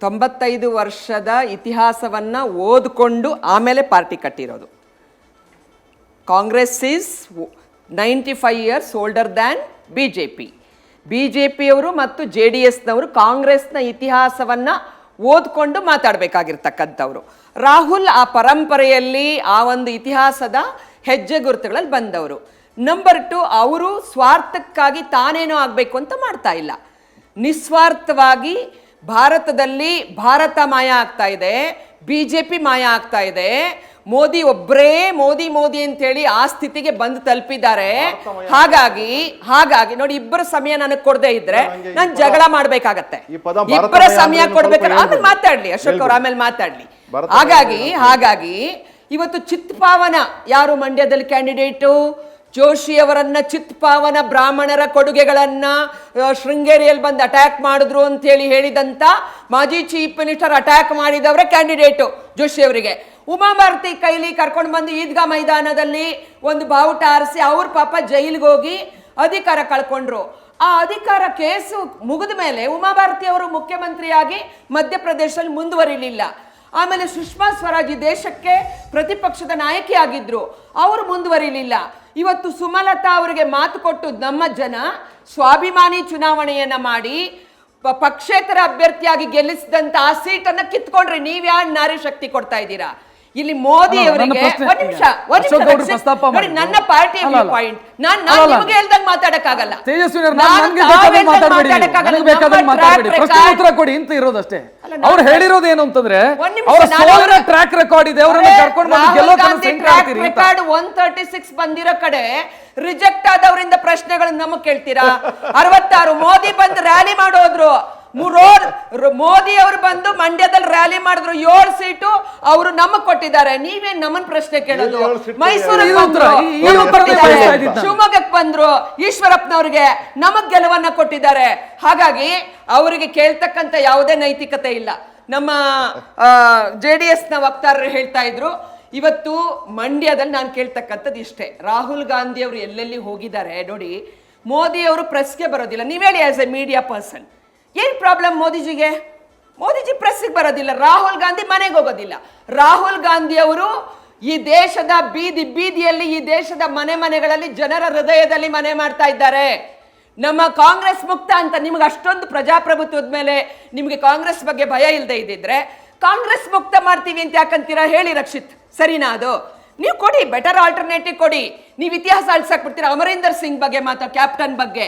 95 ವರ್ಷದ ಇತಿಹಾಸವನ್ನ ಓದ್ಕೊಂಡು ಆಮೇಲೆ ಪಾರ್ಟಿ ಕಟ್ಟಿರೋದು. Congress is 95 years older than ಬಿಜೆಪಿಯವರು ಮತ್ತು JDSನವರು ಕಾಂಗ್ರೆಸ್ನ ಇತಿಹಾಸವನ್ನ ಓದ್ಕೊಂಡು ಮಾತಾಡಬೇಕಾಗಿರ್ತಕ್ಕಂಥವ್ರು. ರಾಹುಲ್ ಆ ಪರಂಪರೆಯಲ್ಲಿ ಆ ಒಂದು ಇತಿಹಾಸದ ಹೆಜ್ಜೆ ಗುರುತುಗಳಲ್ಲಿ ಬಂದವರು. ನಂಬರ್ 2, ಅವರು ಸ್ವಾರ್ಥಕ್ಕಾಗಿ ತಾನೇನೋ ಆಗಬೇಕು ಅಂತ ಮಾಡ್ತಾ ಇಲ್ಲ. ನಿಸ್ವಾರ್ಥವಾಗಿ ಭಾರತದಲ್ಲಿ ಭಾರತ ಮಾಯ ಆಗ್ತಾ ಇದೆ, BJP ಮಾಯ ಆಗ್ತಾ ಇದೆ. ಮೋದಿ ಒಬ್ಬರೇ ಮೋದಿ ಅಂತೇಳಿ ಆ ಸ್ಥಿತಿಗೆ ಬಂದು ತಲುಪಿದ್ದಾರೆ. ಹಾಗಾಗಿ ನೋಡಿ, ಇಬ್ಬರ ಸಮಯ ನನಗೆ ಕೊಡದೇ ಇದ್ರೆ ನಾನು ಜಗಳ ಮಾಡ್ಬೇಕಾಗತ್ತೆ. ಇಬ್ಬರ ಸಮಯ ಕೊಡ್ಬೇಕಾದ್ರೆ ಆಮೇಲೆ ಮಾತಾಡ್ಲಿ ಅಶೋಕ್ ಅವ್ರು, ಆಮೇಲೆ ಮಾತಾಡ್ಲಿ. ಹಾಗಾಗಿ ಇವತ್ತು ಚಿತ್ಪಾವನ ಯಾರು ಮಂಡ್ಯದಲ್ಲಿ ಕ್ಯಾಂಡಿಡೇಟು? ಜೋಶಿ ಅವರನ್ನ ಚಿತ್ಪಾವನ ಬ್ರಾಹ್ಮಣರ ಕೊಡುಗೆಗಳನ್ನ ಶೃಂಗೇರಿಯಲ್ಲಿ ಬಂದು ಅಟ್ಯಾಕ್ ಮಾಡಿದ್ರು ಅಂತ ಹೇಳಿದಂತ ಮಾಜಿ ಚೀಫ್ ಮಿನಿಸ್ಟರ್ ಅಟ್ಯಾಕ್ ಮಾಡಿದವರೇ ಕ್ಯಾಂಡಿಡೇಟು ಜೋಶಿ ಅವರಿಗೆ. ಉಮಾಭಾರತಿ ಕೈಲಿ ಕರ್ಕೊಂಡು ಬಂದು ಈದ್ಗಾ ಮೈದಾನದಲ್ಲಿ ಒಂದು ಬಾವುಟ ಆರಿಸಿ ಅವ್ರ ಪಾಪ ಜೈಲಿಗೆ ಹೋಗಿ ಅಧಿಕಾರ ಕಳ್ಕೊಂಡ್ರು. ಆ ಅಧಿಕಾರ ಕೇಸು ಮುಗಿದ ಮೇಲೆ ಉಮಾಭಾರತಿ ಅವರು ಮುಖ್ಯಮಂತ್ರಿಯಾಗಿ ಮಧ್ಯಪ್ರದೇಶದಲ್ಲಿ ಮುಂದುವರಿಲಿಲ್ಲ. ಆಮೇಲೆ ಸುಷ್ಮಾ ಸ್ವರಾಜ್ ದೇಶಕ್ಕೆ ಪ್ರತಿಪಕ್ಷದ ನಾಯಕಿ ಆಗಿದ್ರು, ಅವರು ಮುಂದುವರಿಲಿಲ್ಲ. ಇವತ್ತು ಸುಮಲತಾ ಅವರಿಗೆ ಮಾತು ಕೊಟ್ಟು ನಮ್ಮ ಜನ ಸ್ವಾಭಿಮಾನಿ ಚುನಾವಣೆಯನ್ನ ಮಾಡಿ ಪಕ್ಷೇತರ ಅಭ್ಯರ್ಥಿಯಾಗಿ ಗೆಲ್ಲಿಸಿದಂತ ಆ ಸೀಟನ್ನ ಕಿತ್ಕೊಂಡ್ರೆ ನೀವ್ಯಾ ನಾರಿ ಶಕ್ತಿ ಕೊಡ್ತಾ ಇದ್ದೀರಾ? ಇಲ್ಲಿ ಮೋದಿ ಅವರಿಗೆ ನನ್ನ ಪಾರ್ಟಿ ಪಾಯಿಂಟ್ ನಾನು ನಿಮಗೆ ಹೇಳ್ದಂಗೆ ಮಾತಾಡಕ್ಕಾಗಲ್ಲ. ಕೊಡಿ ಅಂತ ಇರೋದಷ್ಟೇ. ಅವ್ರು ಹೇಳಿರೋದು ಏನು ಅಂತಂದ್ರೆ ಟ್ರ್ಯಾಕ್ ರೆಕಾರ್ಡ್ ಇದೆ, ಅವರನ್ನ ಕರ್ಕೊಂಡು ಬಂದು ಗೆಲ್ಲೋ ರೆಕಾರ್ಡ್ 136 ಬಂದಿರೋ ಕಡೆ ರಿಜೆಕ್ಟ್ ಆದವರಿಂದ ಪ್ರಶ್ನೆಗಳನ್ನ ನಮಗ್ ಕೇಳ್ತೀರಾ? 66 ಮೋದಿ ಬಂದು ರ್ಯಾಲಿ ಮಾಡೋದ್ರು. ಮೋದಿ ಅವರು ಬಂದು ಮಂಡ್ಯದಲ್ಲಿ ರ್ಯಾಲಿ ಮಾಡಿದ್ರು, 7 ಸೀಟು ಅವರು ನಮಗ್ ಕೊಟ್ಟಿದ್ದಾರೆ. ನೀವೇನ್ ನಮ್ಮನ್ ಪ್ರಶ್ನೆ ಕೇಳೋದು? ಮೈಸೂರಿಗೆ ಬಂದ್ರು, ಶಿವಮೊಗ್ಗಕ್ಕೆ ಬಂದ್ರು, ಈಶ್ವರಪ್ಪನವ್ರಿಗೆ ನಮಗ್ ಗೆಲುವನ್ನ ಕೊಟ್ಟಿದ್ದಾರೆ. ಹಾಗಾಗಿ ಅವರಿಗೆ ಕೇಳ್ತಕ್ಕಂಥ ಯಾವುದೇ ನೈತಿಕತೆ ಇಲ್ಲ. ನಮ್ಮ JDSನ ವಕ್ತಾರರು ಹೇಳ್ತಾ ಇದ್ರು. ಇವತ್ತು ಮಂಡ್ಯದಲ್ಲಿ ನಾನು ಕೇಳ್ತಕ್ಕಂಥದ್ದು ಇಷ್ಟೇ, ರಾಹುಲ್ ಗಾಂಧಿ ಅವರು ಎಲ್ಲೆಲ್ಲಿ ಹೋಗಿದ್ದಾರೆ ನೋಡಿ. ಮೋದಿ ಅವರು ಪ್ರೆಸ್ಗೆ ಬರೋದಿಲ್ಲ. ನೀವೇಳಿ ಆಸ್ ಎ ಮೀಡಿಯಾ ಪರ್ಸನ್, ಏನ್ ಪ್ರಾಬ್ಲಮ್ ಮೋದಿಜಿಗೆ? ಮೋದಿಜಿ ಪ್ರೆಸ್ಗೆ ಬರೋದಿಲ್ಲ, ರಾಹುಲ್ ಗಾಂಧಿ ಮನೆಗೆ ಹೋಗೋದಿಲ್ಲ. ರಾಹುಲ್ ಗಾಂಧಿ ಅವರು ಈ ದೇಶದ ಬೀದಿಯಲ್ಲಿ, ಈ ದೇಶದ ಮನೆಗಳಲ್ಲಿ, ಜನರ ಹೃದಯದಲ್ಲಿ ಮನೆ ಮಾಡ್ತಾ ಇದ್ದಾರೆ. ನಮ್ಮ ಕಾಂಗ್ರೆಸ್ ಮುಕ್ತ ಅಂತ ನಿಮ್ಗೆ ಅಷ್ಟೊಂದು ಪ್ರಜಾಪ್ರಭುತ್ವದ ಮೇಲೆ ನಿಮ್ಗೆ ಕಾಂಗ್ರೆಸ್ ಬಗ್ಗೆ ಭಯ ಇಲ್ಲದೆ ಇದ್ದಿದ್ರೆ ಕಾಂಗ್ರೆಸ್ ಮುಕ್ತ ಮಾಡ್ತೀವಿ ಅಂತ ಯಾಕಂತೀರಾ ಹೇಳಿ ರಕ್ಷಿತ್? ಸರಿನಾ ಅದು? ನೀವು ಕೊಡಿ, ಬೆಟರ್ ಆಲ್ಟರ್ನೇಟಿವ್ ಕೊಡಿ. ನೀವು ಇತಿಹಾಸ ಅಳ್ಸಕ್ ಬಿಡ್ತೀರಾ. ಅಮರೀಂದರ್ ಸಿಂಗ್ ಬಗ್ಗೆ ಕ್ಯಾಪ್ಟನ್ ಬಗ್ಗೆ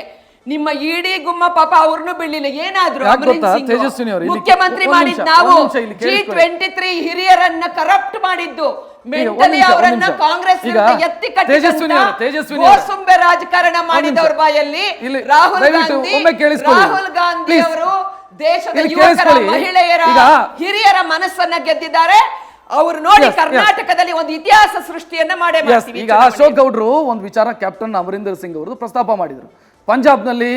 ನಿಮ್ಮ ಇಡೀ ಗುಮ್ಮ ಪಾಪ ಅವ್ರನ್ನು ಬೀಳಿಲ್ಲ. ಏನಾದ್ರು ಯಾಕ್ ಅಮರೀಂದ್ರ ಗೊತ್ತಾ, ಸಿಂಗ್ ತೇಜಸ್ವಿನಿ ಅವರು ಇಲ್ಲಿ ಮುಖ್ಯಮಂತ್ರಿ ಒಂದ್ ಮಾಡಿದ್ ನಿಮಿಷ, ನಾವು ಒಂದ್ ನಿಮಿಷ ಇಲ್ಲಿ ಕೇಳಿಸ್ಕೊಳ್ಳಿ. G23 ಹಿರಿಯರನ್ನ ಕರಪ್ಟ್ ಮಾಡಿದ್ದು, ಮೆಂಟಲಿ ಒಂದ್ ನಿಮಿಷ, ಅವರನ್ನ ಒಂದ್ ನಿಮಿಷ. ಕಾಂಗ್ರೆಸ್ ಈಗ ವಿರುದ್ಧ ಎತ್ತಿ ತೇಜಸ್ವಿನಿ ಅವರು, ತೇಜಸ್ವಿನಿ ಅವರು. ಗೋಸುಂಬೆ ರಾಜಕಾರಣ ಮಾಡಿದವ್ರ ಬಾಯಲ್ಲಿ ಇಲ್ಲಿ ರಾಹುಲ್ ದಯವಿಟ್ಟು ಗಾಂಧಿ ಒಮ್ಮೆ ಕೇಳಿಸ್ಕೊಳ್ಳಿ. ರಾಹುಲ್ ಗಾಂಧಿ Please. ಅವರು ದೇಶದ ಇಲ್ಲಿ ಯುವಕರ, ಕೇಳಿಸ್ಕೊಳ್ಳಿ. ಮಹಿಳೆಯರ, ಈಗ ಹಿರಿಯರ ಮನಸ್ಸನ್ನ ಗೆದ್ದಿದ್ದಾರೆ. ಅವರು ನೋಡಿ Yes, yes. ಕರ್ನಾಟಕದಲ್ಲಿ ಒಂದು ಇತಿಹಾಸ ಸೃಷ್ಟಿಯನ್ನ ಮಾಡೇ Yes, ಮಾಡ್ತೀವಿ. ಈಗ ಅಶೋಕ್ ಗೌಡ್ರು ಒಂದು ವಿಚಾರ ಕ್ಯಾಪ್ಟನ್ ಅಮರೀಂದರ್ ಸಿಂಗ್ ಅವರು ಪ್ರಸ್ತಾಪ ಮಾಡಿದ್ರು. ಪಂಜಾಬ್ನಲ್ಲಿ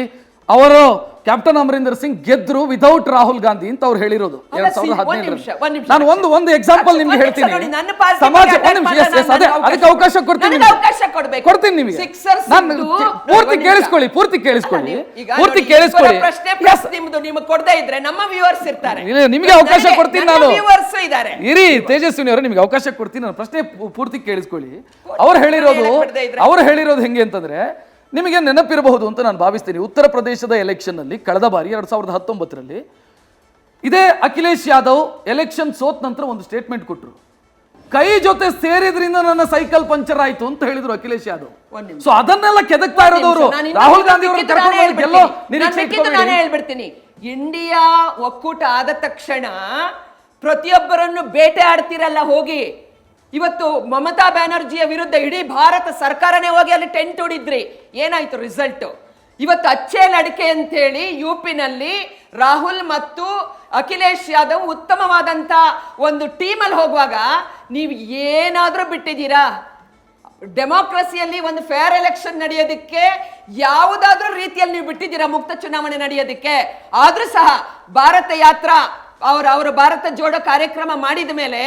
ಅವರು ಕ್ಯಾಪ್ಟನ್ ಅಮರೀಂದರ್ ಸಿಂಗ್ ಗೆದ್ರು ವಿಥೌಟ್ ರಾಹುಲ್ ಗಾಂಧಿ ಅಂತ ಅವ್ರು ಹೇಳಿರೋದು ಅಲ್ಲ, 2015 ಒಂದ್ ನಿಮಿಷ. ನಾನು ಒಂದು ಎಕ್ಸಾಂಪಲ್ ನಿಮ್ಗೆ ಒಂದ್ ನಿಮಿಷ ಹೇಳ್ತೀನಿ. ನೋಡಿ, ನನ್ನ ಪಾರ್ಟಿ ಸಮಾಜ ಬಗ್ಗೆ ಒಂದ್ ನಿಮಿಷ, ಅಟ್ಯಾಕ್ yes, ಅದೇ ಮಾಡಲ್ಲ, ಅದಕ್ಕೆ ಅವಕಾಶ ಕೊಡ್ತೀನಿ ನನಗೆ ನಿಮ್ಗೆ. ಅವಕಾಶ ಕೊಡ್ಬೇಕು. ಕೊಡ್ತೀನಿ ನಿಮಗೆ. Sixers ನಾನು ಇದ್ದು, ಪೂರ್ತಿ ಒಂದ್ ನಿಮಿಷ. ಕೇಳಿಸ್ಕೊಳ್ಳಿ, ಪೂರ್ತಿ ಕೇಳಿಸ್ಕೊಳ್ಳಿ, ಈಗ ಪೂರ್ತಿ ನೋಡಿ, ಕೇಳಿಸ್ಕೊಳ್ಳಿ. ಇಬ್ಬರ ಪ್ರಶ್ನೆ ಪ್ಲಸ್ ನಿಮ್ದು ನಿಮಗೆ ಕೊಡದೇ ಇದ್ರೆ ನಮ್ಮ ವ್ಯೂವರ್ಸ್ ಇರ್ತಾರೆ. ಇಲ್ಲ, ನಿಮಗೆ ಅವಕಾಶ ನನಗೆ- ಕೊಡ್ತೀನಿ ನನ್ನ ನಾನು. viewers ಇದ್ದಾರೆ. ಇರಿ ತೇಜಸ್ವಿನಿ ಅವರು, ನಿಮ್ಗೆ ಅವಕಾಶ ಕೊಡ್ತೀನಿ. ನಾನು ಪ್ರಶ್ನೆ ಪೂರ್ತಿ ಕೇಳಿಸ್ಕೊಳ್ಳಿ. ಅವ್ರು ಹೇಳಿರೋದು ಹೆಂಗೆ ಅಂತಂದ್ರೆ, ನಿಮಗೆ ನೆನಪಿರಬಹುದು ಅಂತ ನಾನು ಭಾವಿಸ್ತೀನಿ. ಉತ್ತರ ಪ್ರದೇಶದ ಎಲೆಕ್ಷನ್ ನಲ್ಲಿ ಕಳೆದ ಬಾರಿ 2019ರಲ್ಲಿ ಇದೇ ಅಖಿಲೇಶ್ ಯಾದವ್ ಎಲೆಕ್ಷನ್ ಸೋತ್ ನಂತರ ಒಂದು ಸ್ಟೇಟ್ಮೆಂಟ್ ಕೊಟ್ಟರು. ಕೈ ಜೊತೆ ಸೇರಿದ್ರಿಂದ ನನ್ನ ಸೈಕಲ್ ಪಂಚರ್ ಆಯ್ತು ಅಂತ ಹೇಳಿದ್ರು ಅಖಿಲೇಶ್ ಯಾದವ್. ಸೊ ಅದನ್ನೆಲ್ಲ ಕೆದಕ್ತಾ ಇರೋದವರು ರಾಹುಲ್ ಗಾಂಧಿ ಅವರು ನಾನು ಹೇಳ್ಬಿಡ್ತೀನಿ. ಇಂಡಿಯಾ ಒಕ್ಕೂಟ ಆದ ತಕ್ಷಣ ಪ್ರತಿಯೊಬ್ಬರನ್ನು ಬೇಟೆ ಆಡ್ತಿರಲ್ಲ ಹೋಗಿ. ಇವತ್ತು ಮಮತಾ ಬ್ಯಾನರ್ಜಿಯ ವಿರುದ್ಧ ಇಡೀ ಭಾರತ ಸರ್ಕಾರನೇ ಹೋಗಿ ಅಲ್ಲಿ ಟೆಂಟ್ ಹೊಡಿದ್ರಿ. ಏನಾಯ್ತು ರಿಸಲ್ಟ್? ಇವತ್ತು ಅಚ್ಚೆ ಲಡಿಕೆ ಅಂತ ಹೇಳಿ ಯುಪಿನಲ್ಲಿ ರಾಹುಲ್ ಮತ್ತು ಅಖಿಲೇಶ್ ಯಾದವ್ ಉತ್ತಮವಾದಂತ ಒಂದು ಟೀಮಲ್ಲಿ ಹೋಗುವಾಗ ನೀವು ಏನಾದ್ರೂ ಬಿಟ್ಟಿದ್ದೀರಾ? ಡೆಮೋಕ್ರಸಿಯಲ್ಲಿ ಒಂದು ಫೇರ್ ಎಲೆಕ್ಷನ್ ನಡೆಯೋದಕ್ಕೆ ಯಾವುದಾದ್ರೂ ರೀತಿಯಲ್ಲಿ ನೀವು ಬಿಟ್ಟಿದ್ದೀರಾ? ಮುಕ್ತ ಚುನಾವಣೆ ನಡೆಯೋದಕ್ಕೆ? ಆದ್ರೂ ಸಹ ಭಾರತ ಯಾತ್ರಾ ಅವರ ಭಾರತ ಜೋಡೋ ಕಾರ್ಯಕ್ರಮ ಮಾಡಿದ ಮೇಲೆ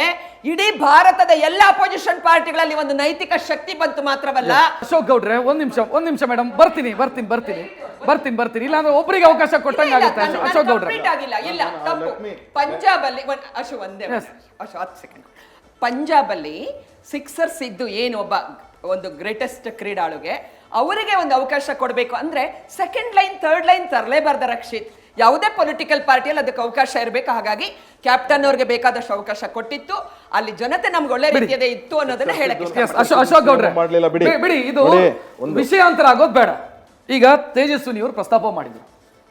ಇಡೀ ಭಾರತದ ಎಲ್ಲ ಅಪೋಸಿಷನ್ ಪಾರ್ಟಿಗಳಲ್ಲಿ ಒಂದು ನೈತಿಕ ಶಕ್ತಿ ಬಂತು. ಮಾತ್ರವಲ್ಲ, ಅಶೋಕ್ ಗೌಡ್ರೆ ಒಂದ್ ನಿಮಿಷ ಮೇಡಮ್, ಬರ್ತೀನಿ. ಇಲ್ಲ ಅಂದ್ರೆ ಒಬ್ಬರಿಗೆ ಅವಕಾಶ ಕೊಟ್ಟಂಗೆ ಆಗುತ್ತೆ. ಅಶೋಕ್ ಗೌಡ್ರೆ ಆಗಿಲ್ಲ, ಇಲ್ಲ ತಪ್ಪು. ಪಂಜಾಬ್ ಅಲ್ಲಿ ಅಶು ಒಂದೇ ಅಶು 10 ಸೆಕೆಂಡ್. ಪಂಜಾಬ್ ಅಲ್ಲಿ ಸಿಕ್ಸರ್ಸ್ ಇದ್ದು ಏನು ಒಂದು ಗ್ರೇಟೆಸ್ಟ್ ಕ್ರೀಡಾಳುಗೆ ಅವರಿಗೆ ಒಂದು ಅವಕಾಶ ಕೊಡಬೇಕು ಅಂದ್ರೆ ಸೆಕೆಂಡ್ ಲೈನ್ ಥರ್ಡ್ ಲೈನ್ ತರಲೇಬಾರ್ದ ರಕ್ಷಿತ್. ಯಾವುದೇ ಪೊಲಿಟಿಕಲ್ ಪಾರ್ಟಿಯಲ್ಲಿ ಅದಕ್ಕೆ ಅವಕಾಶ ಇರಬೇಕು. ಹಾಗಾಗಿ ಕ್ಯಾಪ್ಟನ್ ಅವ್ರಿಗೆ ಬೇಕಾದಷ್ಟು ಅವಕಾಶ ಕೊಟ್ಟಿತ್ತು. ಅಲ್ಲಿ ಜನತೆ ನಮ್ಗೆ ಒಳ್ಳೆ ರೀತಿಯದೇ ಇತ್ತು ಅನ್ನೋದನ್ನ ಹೇಳಕ್ಕೆ ಅಶೋಕ್ ಗೌಡ್ರೆ ಮಾಡ್ಲಿಲ್ಲ ಬಿಡಿ. ಬಿಡಿ, ಇದು ವಿಷಯಾಂತರ ಆಗೋದು ಬೇಡ. ಈಗ ತೇಜಸ್ವಿನಿ ಅವರು ಪ್ರಸ್ತಾಪ ಮಾಡಿದ್ರು,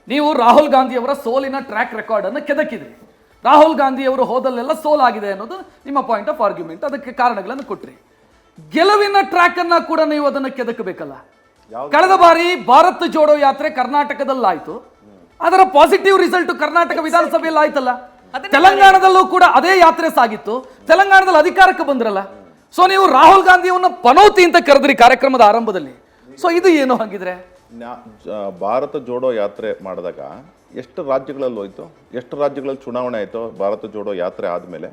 ನೀವು ರಾಹುಲ್ ಗಾಂಧಿ ಅವರ ಸೋಲಿನ ಟ್ರ್ಯಾಕ್ ರೆಕಾರ್ಡ್ ಅನ್ನು ಕೆದಕಿದ್ರಿ. ರಾಹುಲ್ ಗಾಂಧಿ ಅವರು ಹೋದಲ್ಲೆಲ್ಲ ಸೋಲಾಗಿದೆ ಅನ್ನೋದು ನಿಮ್ಮ ಪಾಯಿಂಟ್ ಆಫ್ ಆರ್ಗ್ಯುಮೆಂಟ್. ಅದಕ್ಕೆ ಕಾರಣಗಳನ್ನು ಕೊಟ್ರಿ. ಗೆಲುವಿನ ಟ್ರ್ಯಾಕ್ ಅನ್ನ ಕೂಡ ನೀವು ಅದನ್ನು ಕೆದಕಬೇಕಲ್ಲ. ಕಳೆದ ಬಾರಿ ಭಾರತ್ ಜೋಡೋ ಯಾತ್ರೆ ಕರ್ನಾಟಕದಲ್ಲಾಯ್ತು, ಅದರ ಪಾಸಿಟಿವ್ ರಿಸಲ್ಟ್ ಕರ್ನಾಟಕ ವಿಧಾನಸಭೆಯಲ್ಲಿ ಆಯ್ತಲ್ಲ. ತೆಲಂಗಾಣದಲ್ಲೂ ಕೂಡ ಅದೇ ಯಾತ್ರೆ ಸಾಗಿತ್ತು, ತೆಲಂಗಾಣದಲ್ಲಿ ಅಧಿಕಾರಕ್ಕೆ ಬಂದ್ರಲ್ಲ. ಸೊ ನೀವು ರಾಹುಲ್ ಗಾಂಧಿಯವನ್ನ ಪನೋತಿ ಅಂತ ಕರೆದ್ರಿ ಕಾರ್ಯಕ್ರಮದ ಆರಂಭದಲ್ಲಿ. ಸೊ ಇದು ಏನು ಹಾಗಿದ್ರೆ? ಭಾರತ ಜೋಡೋ ಯಾತ್ರೆ ಮಾಡಿದಾಗ ಎಷ್ಟು ರಾಜ್ಯಗಳಲ್ಲಿ ಹೋಯ್ತು, ಎಷ್ಟು ರಾಜ್ಯಗಳಲ್ಲಿ ಚುನಾವಣೆ ಆಯಿತು ಭಾರತ ಜೋಡೋ ಯಾತ್ರೆ ಆದಮೇಲೆ?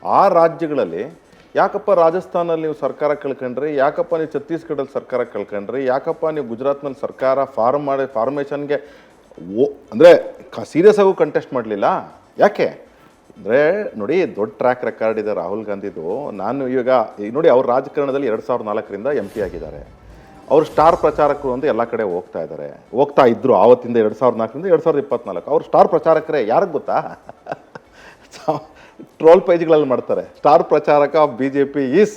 ಆ ರಾಜ್ಯಗಳಲ್ಲಿ ಯಾಕಪ್ಪ ರಾಜಸ್ಥಾನಲ್ಲಿ ನೀವು ಸರ್ಕಾರ ಕಳ್ಕೊಂಡ್ರಿ, ಯಾಕಪ್ಪ ನೀವು ಛತ್ತೀಸ್ಗಢಲ್ಲಿ ಸರ್ಕಾರ ಕಳ್ಕೊಂಡ್ರಿ, ಯಾಕಪ್ಪ ನೀವು ಗುಜರಾತ್ನಲ್ಲಿ ಸರ್ಕಾರ ಫಾರ್ಮೇಷನ್ಗೆ ಅಂದರೆ ಸೀರಿಯಸ್ ಆಗೂ ಕಂಟೆಸ್ಟ್ ಮಾಡಲಿಲ್ಲ? ಯಾಕೆ ಅಂದರೆ ನೋಡಿ, ದೊಡ್ಡ ಟ್ರ್ಯಾಕ್ ರೆಕಾರ್ಡ್ ಇದೆ ರಾಹುಲ್ ಗಾಂಧಿದು. ನಾನು ಈಗ ನೋಡಿ, ಅವ್ರ ರಾಜಕಾರಣದಲ್ಲಿ 2004ರಿಂದ MP ಆಗಿದ್ದಾರೆ. ಅವರು ಸ್ಟಾರ್ ಪ್ರಚಾರಕರು ಅಂತ ಎಲ್ಲ ಕಡೆ ಹೋಗ್ತಾ ಇದ್ರು ಆವತ್ತಿಂದ. 2004ರಿಂದ 2024 ಅವ್ರು ಸ್ಟಾರ್ ಪ್ರಚಾರಕರೇ. ಯಾರಿಗೆ ಗೊತ್ತಾ? ಟ್ರೋಲ್ ಪೇಜ್ಗಳಲ್ಲಿ ಮಾಡ್ತಾರೆ, ಸ್ಟಾರ್ ಪ್ರಚಾರಕ BJP ಈಸ್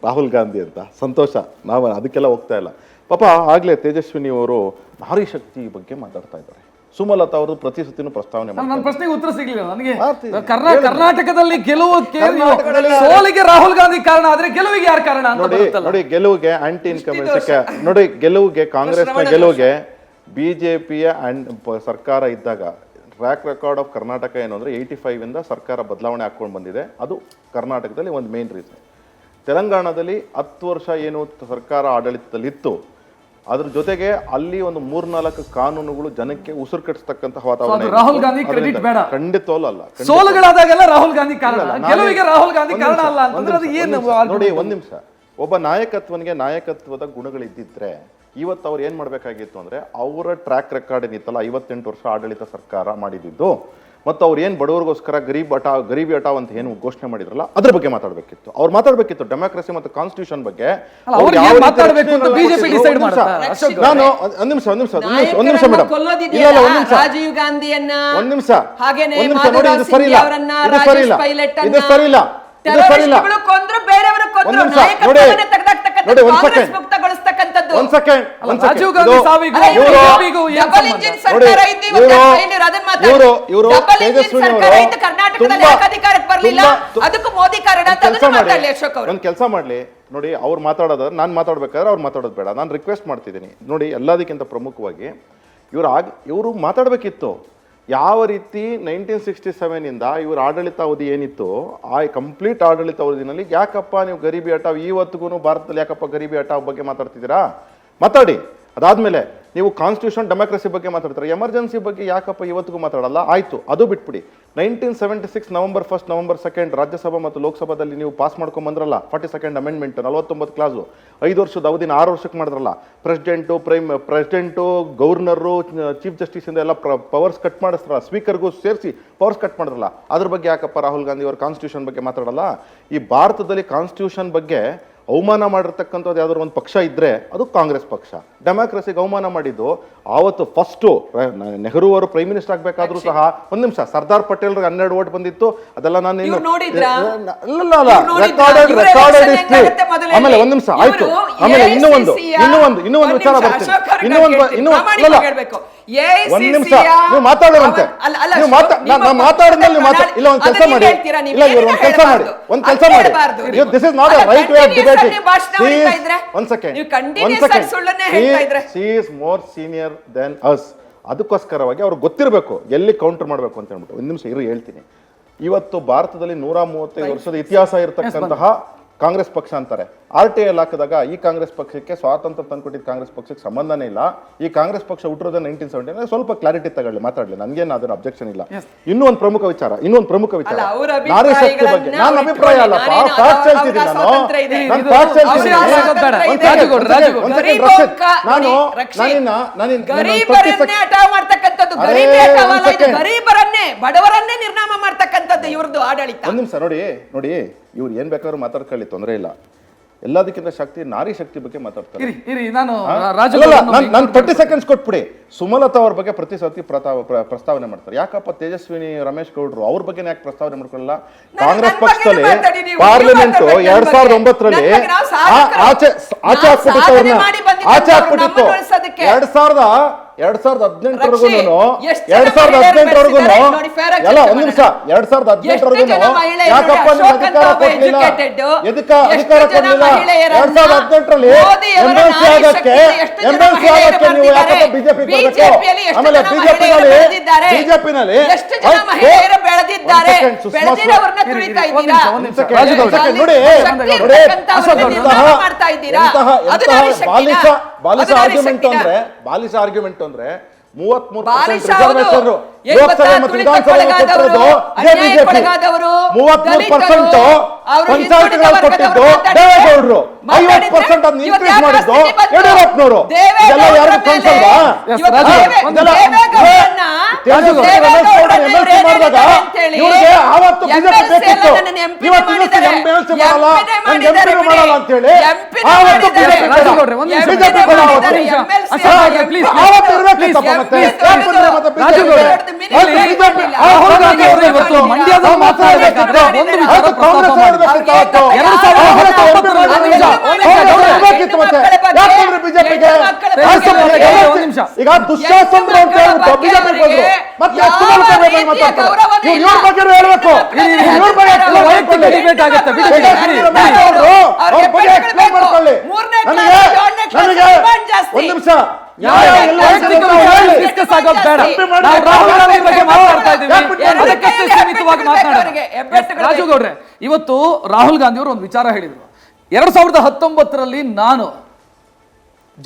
ರಾಹುಲ್ ಗಾಂಧಿ ಅಂತ. ಸಂತೋಷ, ನಾವು ಅದಕ್ಕೆಲ್ಲ ಹೋಗ್ತಾ ಇಲ್ಲ. ಪಾಪ ಆಗಲೇ ತೇಜಸ್ವಿನಿ ಅವರು ನಾರಿ ಶಕ್ತಿ ಬಗ್ಗೆ ಮಾತಾಡ್ತಾ ಇದ್ದಾರೆ. ಸುಮಲತಾ ಅವರು ಪ್ರತಿ ಸತಿನೂ ಪ್ರಸ್ತಾವನೆ ನನ್ನ ಪ್ರಶ್ನೆಗೆ ಉತ್ತರ ಸಿಗ್ಲಿಲ್ಲ ನನಗೆ. ಮಾಡ್ತೀನಿ. ಕರ್ನಾಟಕದಲ್ಲಿ ಸೋಲಿಗೆ ರಾಹುಲ್ ಗಾಂಧಿ ಕಾರಣ ಆದ್ರೆ ಗೆಲುವಿಗೆ ಯಾರು ಕಾರಣ ಅಂತ ನೋಡಿ, ಗೆಲುವಿಗೆ ಆಂಟಿ ಇನ್ಕಮೆನ್ಸಿ ನೋಡಿ, ಗೆಲುವಿಗೆ ಕಾಂಗ್ರೆಸ್ನ ಗೆಲುವಿಗೆ BJPಯ ಸರ್ಕಾರ ಇದ್ದಾಗ ಟ್ರ್ಯಾಕ್ ರೆಕಾರ್ಡ್ ಆಫ್ ಕರ್ನಾಟಕ ಏನು ಅಂದರೆ 85ಇಂದ ಸರ್ಕಾರ ಬದಲಾವಣೆ ಹಾಕೊಂಡು ಬಂದಿದೆ. ಅದು ಕರ್ನಾಟಕದಲ್ಲಿ ಒಂದು ಮೇನ್ ರೀಸನ್. ತೆಲಂಗಾಣದಲ್ಲಿ 10 ವರ್ಷ ಏನು ಸರ್ಕಾರ ಆಡಳಿತದಲ್ಲಿ ಇತ್ತು, ಅದ್ರ ಜೊತೆಗೆ ಅಲ್ಲಿ ಒಂದು 3-4 ಕಾನೂನುಗಳು ಜನಕ್ಕೆ ಉಸಿರು ಕಟ್ಟಿಸ್ತಕ್ಕಂಥ ವಾತಾವರಣ. ರಾಹುಲ್ ಗಾಂಧಿ ಕ್ರೆಡಿಟ್ ಬೇಡ, ಖಂಡಿತವಲ್ಲ ಅಲ್ಲ. ಸೋಲುಗಳಾದಾಗೆಲ್ಲ ರಾಹುಲ್ ಗಾಂಧಿ ಕಾರಣ, ಗೆಲುವಿಗೆ ರಾಹುಲ್ ಗಾಂಧಿ ಕಾರಣ ಅಲ್ಲ ಅಂತಂದ್ರೆ ಅದು ಏನು? ನೋಡಿ, ಒಂದ್ ನಿಮಿಷ. ಒಬ್ಬ ನಾಯಕತ್ವದ ಗುಣಗಳಿದ್ದಿದ್ರೆ ಇವತ್ತು ಅವ್ರು ಏನ್ ಮಾಡ್ಬೇಕಾಗಿತ್ತು ಅಂದ್ರೆ, ಅವರ ಟ್ರ್ಯಾಕ್ ರೆಕಾರ್ಡ್ ಏನಿತ್ತಲ್ಲ, 58 ವರ್ಷ ಆಡಳಿತ ಸರ್ಕಾರ ಮಾಡಿದ್ದು, ಮತ್ತು ಅವ್ರು ಏನು ಬಡವರಿಗೋಸ್ಕರ ಗರೀಬಿ ಹಟಾವ್ ಅಂತ ಏನು ಘೋಷಣೆ ಮಾಡಿದ್ರಲ್ಲ, ಅದ್ರ ಬಗ್ಗೆ ಮಾತಾಡಬೇಕಿತ್ತು. ಅವ್ರು ಮಾತಾಡಬೇಕಿತ್ತು ಡೆಮೋಕ್ರಸಿ ಮತ್ತು ಕಾನ್ಸ್ಟಿಟ್ಯೂಷನ್ ಬಗ್ಗೆ. ನಾನು ಒಂದ್ ನಿಮಿಷ ಮೇಡಮ್, ರಾಜೀವ್ ಗಾಂಧಿಯನ್ನ, ಒಂದ್ ನಿಮಿಷ ಹಾಗೇನೇ ನೋಡಿ, ಇದು ಸರಿ ಇಲ್ಲ, ಇದು ಸರಿ ಇಲ್ಲ, ಇದು ಸರಿ ಇಲ್ಲ, ಇದು ಸರಿ ಇಲ್ಲ. ಕೊಂದ್ರು, ಬೇರೆಯವರು ಕೊಂದ್ರು, ನೋಡಿ, ಒಂದ್ ಸೆಕೆಂಡ್ ಮಾಡ್ತಕ್ಕಂಥದ್ದು. ಒಂದ್ ಸೆಕೆಂಡ್ ರಾಜೀವ್ ಗಾಂಧಿ ಸಾವಿಗೂ ಅಲ್ಲ, ಇವ್ರು ಬಿಜೆಪಿಗೂ ಏನ್ ಡಬಲ್ ಸಂಬಂಧ? ಇಂಜಿನ್ ಸರ್ಕಾರ ಇದ್ದು ಇವತ್ತು ಫೈನರ್ ಅದನ್ನ ಮಾತಾಡಿ. ಡಬಲ್ ಇಂಜಿನ್ ಸರ್ಕಾರ ಇದ್ದು ಕರ್ನಾಟಕದಲ್ಲಿ ಯಾಕೆ ಅಧಿಕಾರಕ್ಕೆ ಬರಲಿಲ್ಲ? ಅದಕ್ಕೂ ಮೋದಿ ಕಾರಣ ಅಂತ ಅದನ್ನ ಮಾತಾಡಲಿ ಅಶೋಕ್ ಅವರು. ಒಂದ್ ಕೆಲಸ ಮಾಡ್ಲಿ ನೋಡಿ, ಅವ್ರು ಮಾತಾಡೋದು ನಾನು ಮಾತಾಡ್ಬೇಕಾದ್ರೆ ಅವ್ರು ಮಾತಾಡೋದು ಬೇಡ. ನಾನು ರಿಕ್ವೆಸ್ಟ್ ಮಾಡ್ತಿದ್ದೀನಿ ನೋಡಿ, ಎಲ್ಲದಕ್ಕಿಂತ ಪ್ರಮುಖವಾಗಿ ಇವರು ಮಾತಾಡಬೇಕಿತ್ತು. ಯಾವ ರೀತಿ 1967 ಇಂದ ಇವ್ರ ಆಡಳಿತ ಅವಧಿ ಏನಿತ್ತು, ಆ ಕಂಪ್ಲೀಟ್ ಆಡಳಿತ ಅವಧಿನಲ್ಲಿ ಯಾಕಪ್ಪ ನೀವು ಗರೀಬಿ ಹಠಾವ್ ಇವತ್ತಿಗೂ ಭಾರತದಲ್ಲಿ ಯಾಕಪ್ಪ ಗರೀಬಿ ಹಠಾವ್ ಬಗ್ಗೆ ಮಾತಾಡ್ತಿದ್ದೀರಾ? ಮಾತಾಡಿ. ಅದಾದ್ಮೇಲೆ ನೀವು ಕಾನ್ಸ್ಟಿಟ್ಯೂಷನ್ ಡೆಮೋಕ್ರಸಿ ಬಗ್ಗೆ ಮಾತಾಡ್ತಾರೆ, ಎಮರ್ಜೆನ್ಸಿ ಬಗ್ಗೆ ಯಾಕಪ್ಪ ಇವತ್ತಿಗೂ ಮಾತಾಡಲ್ಲ? ಆಯ್ತು, ಅದು ಬಿಟ್ಬಿಡಿ. 1976 ನವೆಂಬರ್ 1 ನವೆಂಬರ್ 2 ರಾಜ್ಯಸಭಾ ಮತ್ತು ಲೋಕಸಭಾದಲ್ಲಿ ನೀವು ಪಾಸ್ ಮಾಡ್ಕೊಂಡ್ ಬಂದ್ರಲ್ಲ 42nd ಅಮೆಂಡ್ಮೆಂಟ್, 49 ಕ್ಲಾಸು, 5 ವರ್ಷದ ಅವಧಿನ 6 ವರ್ಷಕ್ಕೆ ಮಾಡಿದ್ರಲ್ಲ. ಪ್ರೆಸಿಡೆಂಟು ಗವರ್ನರು ಚೀಫ್ ಜಸ್ಟಿಸ್ ಇಂದ ಎಲ್ಲ ಪವರ್ಸ್ ಕಟ್ ಮಾಡಿಸ್ತಾರಲ್ಲ, ಸ್ಪೀಕರ್ಗೂ ಸೇರಿಸಿ ಪವರ್ಸ್ ಕಟ್ ಮಾಡಿದ್ರಲ್ಲ. ಅದ್ರ ಬಗ್ಗೆ ಯಾಕಪ್ಪ ರಾಹುಲ್ ಗಾಂಧಿ ಅವರು ಕಾನ್ಸ್ಟಿಟ್ಯೂಷನ್ ಬಗ್ಗೆ ಮಾತಾಡಲ್ಲ? ಈ ಭಾರತದಲ್ಲಿ ಕಾನ್ಸ್ಟಿಟ್ಯೂಷನ್ ಬಗ್ಗೆ ಅವಮಾನ ಮಾಡಿರ್ತಕ್ಕಂಥದ್ದು ಯಾವ್ದಾದ್ರು ಒಂದು ಪಕ್ಷ ಇದ್ರೆ ಅದು ಕಾಂಗ್ರೆಸ್ ಪಕ್ಷ. ಡೆಮಾಕ್ರಸಿಗೆ ಅವಮಾನ ಮಾಡಿದ್ದು ಆವತ್ತು ಫಸ್ಟು ನೆಹರು ಅವರು ಪ್ರೈಮ್ ಮಿನಿಸ್ಟರ್ ಆಗ್ಬೇಕಾದ್ರೂ ಸಹ, ಒಂದ್ ನಿಮಿಷ, ಸರ್ದಾರ್ ಪಟೇಲ್ 12 ವೋಟ್ ಬಂದಿತ್ತು, ಅದೆಲ್ಲ ನಾನು ಆಮೇಲೆ ಒಂದ್ ನಿಮಿಷ ಆಯ್ತು. ಆಮೇಲೆ ಇನ್ನೂ ಒಂದು ವಿಚಾರ ಬರ್ತೀನಿ. ಒಂದ್ ನಿಮಿಷ ನೀವು ಮಾತಾಡೋರಂತೆ, ಮಾತಾಡಿದ್ಮೇಲೆ ಇಲ್ಲ ಒಂದ್ ಕೆಲಸ ಮಾಡಿ, ಇಲ್ಲ ಇವ್ರು ಒಂದ್ ಕೆಲಸ ಮಾಡಿ, this is not a right way of debating. ಒಂದ್ second, she is more senior than us. ಅದಕ್ಕೋಸ್ಕರವಾಗಿ ಅವ್ರಿಗೆ ಗೊತ್ತಿರಬೇಕು ಎಲ್ಲಿ ಕೌಂಟರ್ ಮಾಡಬೇಕು ಅಂತ ಹೇಳ್ಬಿಟ್ಟು. ಒಂದ್ ನಿಮಿಷ ಇರು, ಹೇಳ್ತೀನಿ. ಇವತ್ತು ಭಾರತದಲ್ಲಿ 135 ವರ್ಷದ ಇತಿಹಾಸ ಇರತಕ್ಕಂತಹ ಕಾಂಗ್ರೆಸ್ ಪಕ್ಷ ಅಂತಾರೆ. RTI ಹಾಕಿದಾಗ ಈ ಕಾಂಗ್ರೆಸ್ ಪಕ್ಷಕ್ಕೆ ಸ್ವಾತಂತ್ರ್ಯ ತಂದ್ಕೊಟ್ಟಿದ್ದ ಕಾಂಗ್ರೆಸ್ ಪಕ್ಷಕ್ಕೆ ಸಂಬಂಧನೇ ಇಲ್ಲ. ಈ ಕಾಂಗ್ರೆಸ್ ಪಕ್ಷ ಹುಟ್ಟಿರೋದೇ 1970. ಸ್ವಲ್ಪ ಕ್ಲಾರಿಟಿ ತಗೊಳ್ಳಿ, ಮಾತಾಡ್ಲಿ, ನನ್ಗೇನು ಅದನ್ನ ಅಬ್ಜೆಕ್ಷನ್ ಇಲ್ಲ. ಇನ್ನೂ ಒಂದು ಪ್ರಮುಖ ವಿಚಾರ, ನಾರಿ ಶಕ್ತಿ ಬಗ್ಗೆ ನಾನು ಅಭಿಪ್ರಾಯ ಅಲ್ಲಪ್ಪ, ಫ್ಯಾಕ್ಟ್ ಹೇಳ್ತಿದ್ದೀನಿ ನಾನು ಫ್ಯಾಕ್ಟ್ ಹೇಳ್ತಿದ್ದೀನಿ. ಬಡವರನ್ನೇ ನಿರ್ನಾಮ ಮಾಡ್ತಕ್ಕಂಥದ್ದು ಇವ್ರದ್ದು ಆಡಳಿತ. ಒಂದ್ ನಿಮಿಷ ನೋಡಿ, ಇವ್ರು ಏನ್ ಬೇಕಾದ್ರೂ ಮಾತಾಡ್ಕೊಳ್ಳಿ, ತೊಂದರೆ ಇಲ್ಲ. ಎಲ್ಲದಕ್ಕಿಂತ ಶಕ್ತಿ ನಾರಿ ಶಕ್ತಿ ಬಗ್ಗೆ ಮಾತಾಡ್ತಾರೆ. ನಾನು 30 ಸೆಕೆಂಡ್ಸ್ ಕೊಟ್ಬಿಡಿ. ಸುಮಲತಾ ಅವ್ರ ಬಗ್ಗೆ ಪ್ರತಿ ಸತಿ ಪ್ರಸ್ತಾವನೆ ಮಾಡ್ತಾರೆ. ಯಾಕಪ್ಪ ತೇಜಸ್ವಿನಿ ರಮೇಶ್ ಗೌಡ್ರು ಅವ್ರ ಬಗ್ಗೆ ಯಾಕೆ ಪ್ರಸ್ತಾವನೆ ಮಾಡ್ಕೊಳ್ಳಲ್ಲ? ಕಾಂಗ್ರೆಸ್ ಪಕ್ಷದಲ್ಲಿ ಪಾರ್ಲಿಮೆಂಟ್ 2009ರಲ್ಲಿ ಆಚೆ ಹಾಕ್ಬಿಟ್ಟಿತ್ತು, ಅವ್ರನ್ನ ಆಚೆ ಹಾಕ್ಬಿಟ್ಟಿತ್ತು. 2018ವರೆಗೂ ಎಲ್ಲ ಒಂದ್ ನಿಮಿಷ, 2018ವರೆಗೂ ಯಾಕಪ್ಪ ನೀವು ಅಧಿಕಾರ ಕೊಡ್ಲಿಲ್ಲ? ಅಧಿಕಾರ ಕೊಡ್ಲಿಲ್ಲ 2018ರಲ್ಲಿ MLC ಆಗಕ್ಕೆ ನೀವು ಯಾಕಪ್ಪ ಬಿಜೆಪಿ ಕೊಡ್ಬೇಕು? ಆಮೇಲೆ ಬಿಜೆಪಿನಲ್ಲಿ ಬಾಲಿಶ ಆರ್ಗ್ಯುಮೆಂಟ್ ಅಂದ್ರೆ 33% ರಿಸರ್ವೇಶನ್ ಲೋಕಸಭೆ ಮತ್ತು ವಿಧಾನಸಭೆ ಕೊಟ್ಟಿರೋದು ಬಿಜೆಪಿ, 33% ಪಂಚಾಯತ್ಗಳಲ್ಲಿ ಕೊಟ್ಟಿದ್ದು ದೇವೇಗೌಡರು, 50% ಅದನ್ನ ಇನ್ಕ್ರೀಸ್ ಮಾಡಿದ್ದು ಯಡಿಯೂರಪ್ಪನವರು. ಇದೆಲ್ಲ ಯಾರಿಗೂ ಕನ್ಸಲ್ವಾ? ಮಾಡಿದಾಗ ಇವ್ರಿಗೆ ಆವತ್ತು ಬಿಜೆಪಿ ಬೇಕಿತ್ತು, ಇವತ್ತು MLC ಮಾಡಲ್ಲ, MP ಮಾಡಲ್ಲ ಅಂತ ಹೇಳಿ ಆವತ್ತು ಬಿಜೆಪಿ ಆವತ್ತು ಇರ್ಬೇಕಿತ್ತಪ್ಪ. ಮತ್ತೆ ಈಗ ದುಶ್ಯಾಸನ ಅಂತ ಹೇಳ್ಬಿಟ್ಟು ಬಿಜೆಪಿ ಬಂದ್ರು, ಮತ್ತೆ ಒಂದ್ ನಿಮಿಷ ರಾಜು ಗೌಡ್ರೆ, ಇವತ್ತು ರಾಹುಲ್ ಗಾಂಧಿ ಅವರು ಒಂದು ವಿಚಾರ ಹೇಳಿದ್ರು. 2019ರಲ್ಲಿ ನಾನು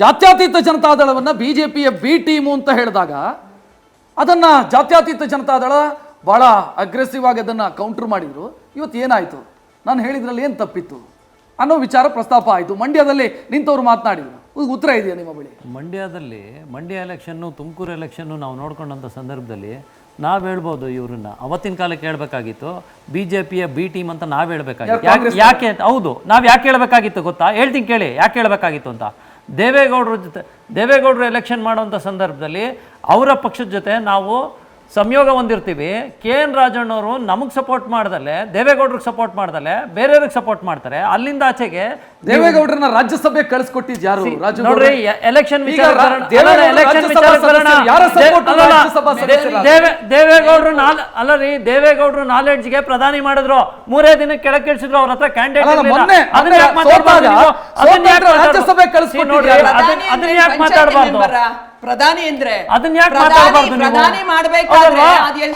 ಜಾತ್ಯತೀತ ಜನತಾದಳವನ್ನ ಬಿಜೆಪಿಯ ಬಿ ಟೀಮು ಅಂತ ಹೇಳಿದಾಗ ಅದನ್ನ ಜಾತ್ಯತೀತ ಜನತಾದಳ ಬಹಳ ಅಗ್ರೆಸಿವ್ ಆಗಿ ಅದನ್ನ ಕೌಂಟರ್ ಮಾಡಿದ್ರು. ಇವತ್ತು ಏನಾಯ್ತು? ನಾನು ಹೇಳಿದ್ರಲ್ಲಿ ಏನು ತಪ್ಪಿತ್ತು ಅನ್ನೋ ವಿಚಾರ ಪ್ರಸ್ತಾಪ ಆಯಿತು. ಮಂಡ್ಯದಲ್ಲಿ ನಿಂತವ್ರು ಮಾತನಾಡಿದ್ರು. ಉತ್ತರ ಇದೆಯಾ ನಿಮ್ಮ ಬಳಿ? ಮಂಡ್ಯ ಎಲೆಕ್ಷನ್ನು, ತುಮಕೂರು ಎಲೆಕ್ಷನ್ನು ನಾವು ನೋಡ್ಕೊಂಡಂಥ ಸಂದರ್ಭದಲ್ಲಿ ನಾವು ಹೇಳ್ಬೋದು, ಇವ್ರನ್ನ ಅವತ್ತಿನ ಕಾಲಕ್ಕೆ ಹೇಳ್ಬೇಕಾಗಿತ್ತು ಬಿಜೆಪಿಯ ಬಿ ಟೀಮ್ ಅಂತ ನಾವು ಹೇಳ್ಬೇಕಾಗಿತ್ತು. ಯಾಕೆ ಅಂತ, ಹೌದು, ನಾವು ಯಾಕೆ ಹೇಳ್ಬೇಕಾಗಿತ್ತು ಗೊತ್ತಾ? ಹೇಳ್ತೀನಿ ಕೇಳಿ, ಯಾಕೆ ಹೇಳ್ಬೇಕಾಗಿತ್ತು ಅಂತ. ದೇವೇಗೌಡರು ಎಲೆಕ್ಷನ್ ಮಾಡೋಂಥ ಸಂದರ್ಭದಲ್ಲಿ ಅವರ ಪಕ್ಷದ ಜೊತೆ ನಾವು ಸಂಯೋಗ ಹೊಂದಿರ್ತೀವಿ. KN ರಾಜಣ್ಣವರು ನಮಗೆ ಸಪೋರ್ಟ್ ಮಾಡ್ದಲೆ, ದೇವೇಗೌಡರಿಗೆ ಸಪೋರ್ಟ್ ಮಾಡ್ದಲೆ ಬೇರೆಯವ್ರಿಗೆ ಸಪೋರ್ಟ್ ಮಾಡ್ತಾರೆ. ಅಲ್ಲಿಂದ ಆಚೆಗೆ ದೇವೇಗೌಡರನ್ನ ರಾಜ್ಯಸಭೆ ಕಳಿಸ್ಕೊಟ್ಟಿದ್ ಯಾರು? ರಾಜು ನೋಡ್ರಿ, ಎಲೆಕ್ಷನ್ ದೇವೇಗೌಡರು ನಾಲೆಡ್ಜ್ಗೆ ಪ್ರಧಾನಿ ಮಾಡಿದ್ರು, 3 ದಿನಕ್ಕೆ ಕೆಳಗೆ ಇಳಿಸಿದ್ರು. ಅವ್ರ ಹತ್ರ ಕ್ಯಾಂಡಿಡೇಟ್ ಅದನ್ನ ಯಾಕೆ ಮಾತಾಡಬಾರ್ದು? ಪ್ರಧಾನಿ ಅಂದ್ರೆ ಅದನ್ನ ಯಾಕೆ ಮಾತಾಡಬಾರ್ದು?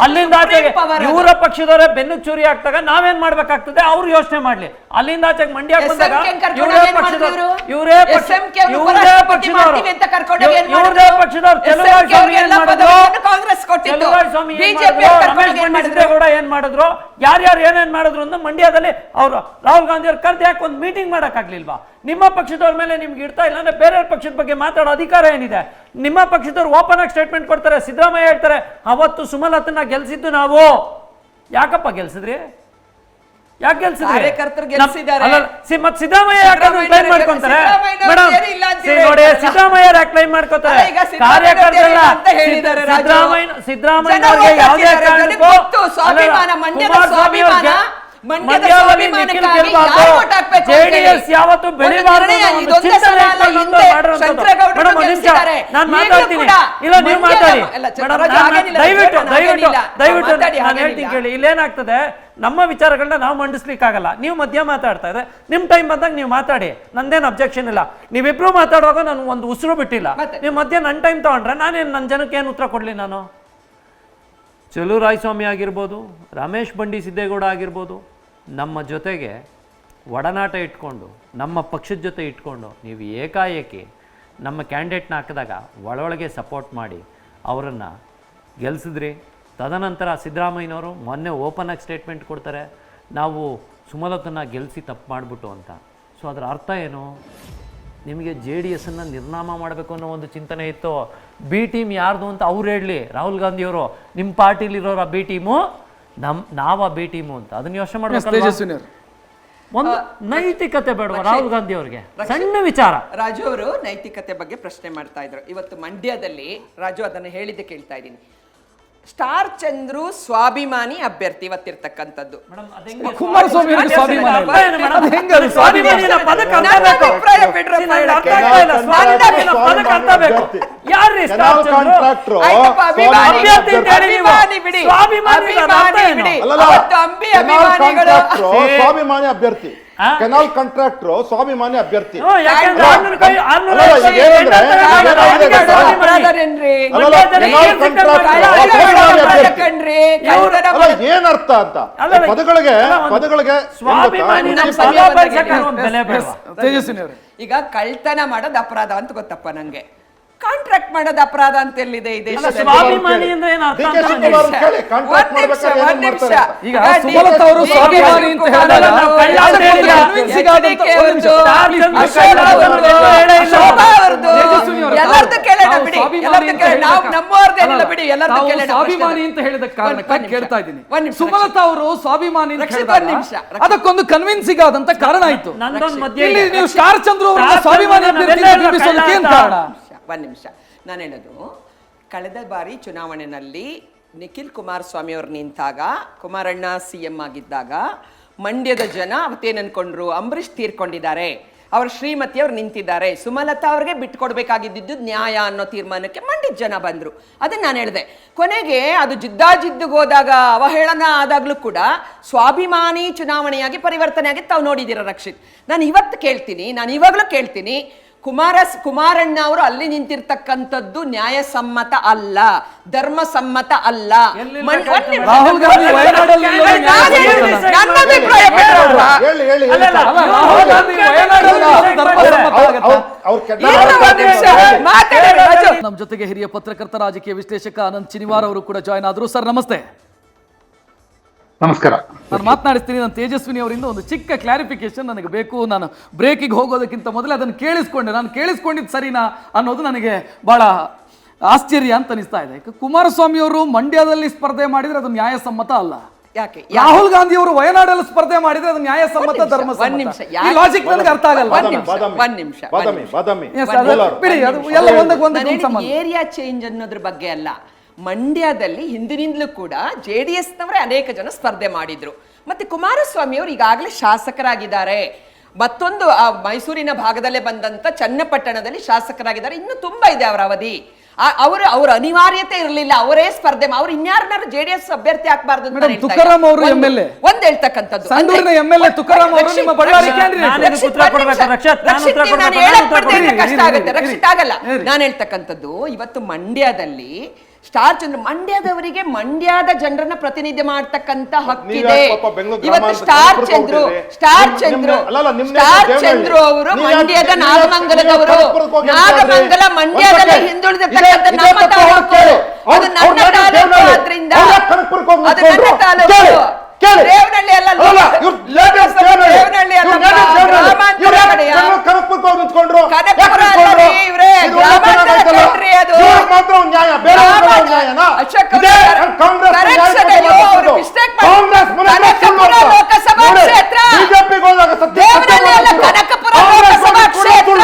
ಅಲ್ಲಿಂದ ಆಚೆಗೆ ಇವರ ಪಕ್ಷದವರೇ ಬೆನ್ನು ಚೂರಿ ಆಗ್ತಾಗ ನಾವೇನ್ ಮಾಡ್ಬೇಕಾಗ್ತದೆ ಅವ್ರು ಯೋಚನೆ ಮಾಡ್ಲಿ. ಅಲ್ಲಿಂದ ಆಚೆಗೆ ಮಂಡ್ಯ ಬಂದಾಗ ಇವರೇ ಪಕ್ಷದವ್ರು ಕಾಂಗ್ರೆಸ್ ಕೊಟ್ಟಿದ್ದು, ಕೂಡ ಏನ್ ಮಾಡಿದ್ರು, ಯಾರ್ಯಾರು ಏನೇನ್ ಮಾಡಿದ್ರು ಅಂತ ಮಂಡ್ಯದಲ್ಲಿ ಅವರು ರಾಹುಲ್ ಗಾಂಧಿ ಅವ್ರು ಕರೆದು ಯಾಕೆ ಒಂದು ಮೀಟಿಂಗ್ ಮಾಡಕ್ ಆಗ್ಲಿಲ್ವಾ? ನಿಮ್ಮ ಪಕ್ಷದವ್ರ ಮೇಲೆ ನಿಮ್ಗೆ ಇಡ್ತಾ ಇಲ್ಲ ಅಂದ್ರೆ ಬೇರೆ ಪಕ್ಷದ ಬಗ್ಗೆ ಮಾತಾಡೋ ಅಧಿಕಾರ ಏನಿದೆ? ನಿಮ್ಮ ಪಕ್ಷದವ್ರು ಓಪನ್ ಆಗಿ ಸ್ಟೇಟ್ಮೆಂಟ್ ಕೊಡ್ತಾರೆ. ಸಿದ್ದರಾಮಯ್ಯ ಹೇಳ್ತಾರೆ, ಅವತ್ತು ಸುಮಲತನ್ನ ಗೆಲ್ಸಿದ್ದು ನಾವು. ಯಾಕಪ್ಪ ಗೆಲ್ಸಿದ್ರಿ? ಯಾಕೆ ಗೆಲ್ಸಿದ್ರಿ? ಮತ್ತೆ ಸಿದ್ದರಾಮಯ್ಯ ಯಾಕೆ ಕ್ಲೈಮ್ ಮಾಡ್ಕೊಂತಾರೆ? ಮೇಡಮ್ ನೋಡಿ, ಸಿದ್ದರಾಮಯ್ಯ ಯಾಕೆ ಕ್ಲೈಮ್ ಮಾಡ್ಕೊತಾರೆ? ಕಾರ್ಯಕರ್ತರಲ್ಲ, ಸಿದ್ದರಾಮಯ್ಯ ಯಾವುದೇ ಕಾರಣಕ್ಕೂ ಜೆಡಿಎಸ್ ಯಾವತ್ತು ಬೆಳಿಬಾರದು ನಾನು ಮಾತಾಡ್ತೀನಿ. ಇಲ್ಲ, ನೀವು ಮಾತಾಡಿ ದಯವಿಟ್ಟು ನಾನು ಹೇಳ್ತೀನಿ ಕೇಳಿ. ಇಲ್ಲೇನಾಗ್ತದೆ, ನಮ್ಮ ವಿಚಾರಗಳನ್ನ ನಾವು ಮಂಡಿಸ್ಲಿಕ್ಕಾಗಲ್ಲ. ನೀವು ಮಧ್ಯ ಮಾತಾಡ್ತಾ ಇದ್ರೆ ನಿಮ್ ಟೈಮ್ ಬಂದಾಗ ನೀವು ಮಾತಾಡಿ, ನಂದೇನು ಅಬ್ಜೆಕ್ಷನ್ ಇಲ್ಲ. ನೀವಿಬ್ರು ಮಾತಾಡುವಾಗ ನಾನು ಒಂದು ಉಸಿರು ಬಿಟ್ಟಿಲ್ಲ. ನೀವು ಮಧ್ಯ ನನ್ನ ಟೈಮ್ ತಗೊಂಡ್ರೆ ನಾನೇನು ನನ್ನ ಜನಕ್ಕೆ ಏನು ಉತ್ತರ ಕೊಡ್ಲಿ? ನಾನು ಚಲುವರಾಯಸ್ವಾಮಿ ಆಗಿರ್ಬೋದು, ರಮೇಶ್ ಬಂಡಿ ಸಿದ್ದೇಗೌಡ ಆಗಿರ್ಬೋದು, ನಮ್ಮ ಜೊತೆಗೆ ಒಡನಾಟ ಇಟ್ಕೊಂಡು, ನಮ್ಮ ಪಕ್ಷದ ಜೊತೆ ಇಟ್ಕೊಂಡು ನೀವು ಏಕಾಏಕಿ ನಮ್ಮ ಕ್ಯಾಂಡಿಡೇಟ್ನ ಹಾಕಿದಾಗ ಒಳೊಳಗೆ ಸಪೋರ್ಟ್ ಮಾಡಿ ಅವರನ್ನು ಗೆಲ್ಲಿಸಿದ್ರಿ. ತದನಂತರ ಸಿದ್ದರಾಮಯ್ಯನವರು ಮೊನ್ನೆ ಓಪನ್ ಆಗಿ ಸ್ಟೇಟ್ಮೆಂಟ್ ಕೊಡ್ತಾರೆ, ನಾವು ಸುಮಲತನ್ನ ಗೆಲ್ಲಿಸಿ ತಪ್ಪು ಮಾಡಿಬಿಟ್ಟು ಅಂತ. ಸೊ ಅದರ ಅರ್ಥ ಏನು? ನಿಮಗೆ JDS ನಿರ್ನಾಮ ಮಾಡಬೇಕು ಅನ್ನೋ ಒಂದು ಚಿಂತನೆ ಇತ್ತು. ಬಿ ಟೀಮ್ ಯಾರ್ದು ಅಂತ ಅವ್ರು ಹೇಳಲಿ. ರಾಹುಲ್ ಗಾಂಧಿಯವರು ನಿಮ್ಮ ಪಾರ್ಟಿಲಿರೋರು ಆ ಬಿ ಟೀಮು, ನಾವು ಆ ಬಿ ಟೀಮು ಅಂತ. ಅದನ್ನ ಯೋಚನೆ ಮಾಡಬೇಕು. ಒಂದು ನೈತಿಕತೆ ಬೇಡವಾ ರಾಹುಲ್ ಗಾಂಧಿ ಅವರಿಗೆ? ಸಣ್ಣ ವಿಚಾರ. ರಾಜು ಅವರು ನೈತಿಕತೆ ಬಗ್ಗೆ ಪ್ರಶ್ನೆ ಮಾಡ್ತಾ ಇದ್ರು. ಇವತ್ತು ಮಂಡ್ಯದಲ್ಲಿ ರಾಜು ಅದನ್ನು ಹೇಳಿದ್ದೆ ಕೇಳ್ತಾ ಇದ್ದೀನಿ. ಸ್ಟಾರ್ ಚಂದ್ರು ಸ್ವಾಭಿಮಾನಿ ಅಭ್ಯರ್ಥಿ ಇವತ್ತಿರ್ತಕ್ಕಂಥದ್ದು. ಕುಮಾರಸ್ವಾಮಿ ಸ್ವಾಭಿಮಾನಿ ಅಭ್ಯರ್ಥಿ, ಕೆನಾಲ್ ಕಾಂಟ್ರಾಕ್ಟರ್ ಸ್ವಾಭಿಮಾನಿ ಅಭ್ಯರ್ಥಿ. ಏನರ್ಥ ಅಂತ ಪದಗಳಿಗೆ ಈಗ ಕಳ್ತನ ಮಾಡೋದು ಅಪರಾಧ ಅಂತ ಗೊತ್ತಪ್ಪ ನಂಗೆ. ಕಾಂಟ್ರಾಕ್ಟ್ ಮಾಡೋದು ಅಪರಾಧ ಅಂತ ಎಲ್ಲಿದೆ ಈ ದೇಶದಲ್ಲಿ? ಸ್ವಾಭಿಮಾನಿ ಅಂದ್ರೆ ಏನು ಅರ್ಥ? ಈಗ ಸುಮಲತಾ ಅವರು ಸ್ವಾಭಿಮಾನಿ ಅಂತ ಸ್ವಾಭಿಮಾನಿ ಅಂತ ಹೇಳಿದ ಕಾರಣಕ್ಕಾಗಿ ಕೇಳ್ತಾ ಇದ್ದೀನಿ. ಸುಮಲತಾ ಅವರು ಸ್ವಾಭಿಮಾನಿ ಅದಕ್ಕೊಂದು ಕನ್ವಿನ್ಸಿಂಗ್ ಆದಂತ ಕಾರಣ ಆಯ್ತು. ಇಲ್ಲಿ ನೀವು ಸ್ಟಾರ್ ಚಂದ್ರು ಅವರನ್ನ ಸ್ವಾಭಿಮಾನಿ ಬಿಂಬಿಸೋದಕ್ಕೆ ಏನ್ ಕಾರಣ? ಒಂದ್ ನಿಮಿಷ, ನಾನು ಹೇಳೋದು, ಕಳೆದ ಬಾರಿ ಚುನಾವಣೆಯಲ್ಲಿ ನಿಖಿಲ್ ಕುಮಾರಸ್ವಾಮಿ ಅವರು ನಿಂತಾಗ, ಕುಮಾರಣ್ಣ CM ಆಗಿದ್ದಾಗ ಮಂಡ್ಯದ ಜನ ಅವತ್ತೇನು ಅನ್ಕೊಂಡ್ರು? ಅಂಬರೀಷ್ ತೀರ್ಕೊಂಡಿದ್ದಾರೆ, ಅವ್ರ ಶ್ರೀಮತಿ ಅವ್ರು ನಿಂತಿದ್ದಾರೆ, ಸುಮಲತಾ ಅವ್ರಿಗೆ ಬಿಟ್ಕೊಡ್ಬೇಕಾಗಿದ್ದು ನ್ಯಾಯ ಅನ್ನೋ ತೀರ್ಮಾನಕ್ಕೆ ಮಂಡ್ಯದ ಜನ ಬಂದ್ರು. ಅದನ್ನ ನಾನು ಹೇಳಿದೆ. ಕೊನೆಗೆ ಅದು ಜಿದ್ದಾಜಿದ್ದಿಗೆ ಹೋದಾಗ, ಅವಹೇಳನ ಆದಾಗ್ಲೂ ಕೂಡ ಸ್ವಾಭಿಮಾನಿ ಚುನಾವಣೆಯಾಗಿ ಪರಿವರ್ತನೆ ಆಗಿ ತಾವು ನೋಡಿದ್ದೀರ ರಕ್ಷಿತ್. ನಾನು ಇವಾಗಲೂ ಕೇಳ್ತೀನಿ, ಕುಮಾರಣ್ಣ ಅವರು ಅಲ್ಲಿ ನಿಂತಿರ್ತಕ್ಕಂಥದ್ದು ನ್ಯಾಯಸಮ್ಮತ ಅಲ್ಲ, ಧರ್ಮಸಮ್ಮತ ಅಲ್ಲ. ರಾಹುಲ್ ಗಾಂಧಿ ವಯನಾಡಲ್ಲಿ ನಮ್ಮ ಜೊತೆಗೆ ಹಿರಿಯ ಪತ್ರಕರ್ತ, ರಾಜಕೀಯ ವಿಶ್ಲೇಷಕ ಅನಂತ್ ಚಿನಿವಾರ್ ಅವರು ಕೂಡ ಜಾಯ್ನ್ ಆದ್ರು. ಸರ್ ನಮಸ್ತೆ. ನಮಸ್ಕಾರ. ನಾನು ಮಾತನಾಡಿಸ್ತೀನಿ. ನಾನು ತೇಜಸ್ವಿನಿ ಅವರಿಂದ ಒಂದು ಚಿಕ್ಕ ಕ್ಲಾರಿಫಿಕೇಶನ್ ನನಗೆ ಬೇಕು. ನಾನು ಬ್ರೇಕಿಗೆ ಹೋಗೋದಕ್ಕಿಂತ ಮೊದಲೇ ಅದನ್ನು ಕೇಳಿಸ್ಕೊಂಡೆ. ನಾನು ಕೇಳಿಸ್ಕೊಂಡಿದ್ದು ಸರಿನಾ ಅನ್ನೋದು ನನಗೆ ಬಹಳ ಆಶ್ಚರ್ಯ ಅಂತ ಅನಿಸ್ತಾ ಇದೆ. ಕುಮಾರಸ್ವಾಮಿ ಅವರು ಮಂಡ್ಯದಲ್ಲಿ ಸ್ಪರ್ಧೆ ಮಾಡಿದ್ರೆ ಅದು ನ್ಯಾಯಸಮ್ಮತ ಅಲ್ಲ. ಯಾಕೆ? ರಾಹುಲ್ ಗಾಂಧಿ ಅವರು ವಯನಾಡಲ್ಲಿ ಸ್ಪರ್ಧೆ ಮಾಡಿದ್ರೆ ಅದು ನ್ಯಾಯಸಮ್ಮತ, ಧರ್ಮಸಮ್ಮತ. ಈ ಲಾಜಿಕ್ ನನಗೆ ಅರ್ಥ ಆಗಲ್ಲ. ಏರಿಯಾ ಚೇಂಜ್ ಅನ್ನೋದ್ರ ಬಗ್ಗೆ ಅಲ್ಲ. ಮಂಡ್ಯದಲ್ಲಿ ಹಿಂದಿನಿಂದಲೂ ಕೂಡ JDS ನವರೇ ಅನೇಕ ಜನ ಸ್ಪರ್ಧೆ ಮಾಡಿದ್ರು. ಮತ್ತೆ ಕುಮಾರಸ್ವಾಮಿ ಅವರು ಈಗಾಗಲೇ ಶಾಸಕರಾಗಿದ್ದಾರೆ. ಮತ್ತೊಂದು ಮೈಸೂರಿನ ಭಾಗದಲ್ಲೇ ಬಂದಂತ ಚನ್ನಪಟ್ಟಣದಲ್ಲಿ ಶಾಸಕರಾಗಿದ್ದಾರೆ. ಇನ್ನು ತುಂಬಾ ಇದೆ ಅವರ ಅವಧಿ. ಅವ್ರ ಅನಿವಾರ್ಯತೆ ಇರಲಿಲ್ಲ, ಅವರೇ ಸ್ಪರ್ಧೆ ಅವ್ರು ಇನ್ಯಾರನ್ನಾರು JDS ಅಭ್ಯರ್ಥಿ ಹಾಕಬಾರ್ದು ಅಂತ ತುಕಾರಾಂ ಅವರು MLA ಒಂದ್ ಹೇಳ್ತಕ್ಕಂಥದ್ದು. ಸಂಡೂರಿನ MLA ತುಕಾರಾಂ ಅವರು ನಿಮ್ಮ ಬಳ್ಳಾರಿ ಕಷ್ಟ ಆಗುತ್ತೆ, ರಕ್ಷಿತ್ ಆಗಲ್ಲ. ನಾನು ಹೇಳ್ತಕ್ಕಂಥದ್ದು ಇವತ್ತು ಮಂಡ್ಯದಲ್ಲಿ ಮಂಡ್ಯದವರಿಗೆ ಮಂಡ್ಯದ ಜನರನ್ನ ಪ್ರತಿನಿಧಿ ಮಾಡ್ತಕ್ಕಂತ ಹಕ್ಕಿದೆ. ಇವತ್ತು ಸ್ಟಾರ್ ಚಂದ್ರು ಅವರು ಮಂಡ್ಯದ ನಾಗಮಂಗಲದವರು. ನಾಗಮಂಗಲ ಮಂಡ್ಯದಲ್ಲಿ ಹಿಂದುಳಿದಿರ್ತಕ್ಕಂಥ ನಮ್ಮ ತಾಲೂಕು, ಅದು ನನ್ನ ತಾಲೂಕು. ಆದ್ರಿಂದ ಅದು ನನ್ನ ತಾಲೂಕು. ದೇವನಹಳ್ಳಿ ಅಲ್ಲ, ದೇವನಹಳ್ಳಿ ಅಲ್ಲ, ಗ್ರಾಮಾಂತರ ಕಡೆಯ ಕನಕಪುರ ಅಲ್ಲರಿ ಇವ್ರೆ, ಗ್ರಾಮಾಂತರ ಕಣ್ರಿ ಅದು. ಕನಕಪುರ ಲೋಕಸಭಾ ಕ್ಷೇತ್ರ, ದೇವನಹಳ್ಳಿ ಅಲ್ಲ, ಕನಕಪುರ ಲೋಕಸಭಾ ಕ್ಷೇತ್ರ.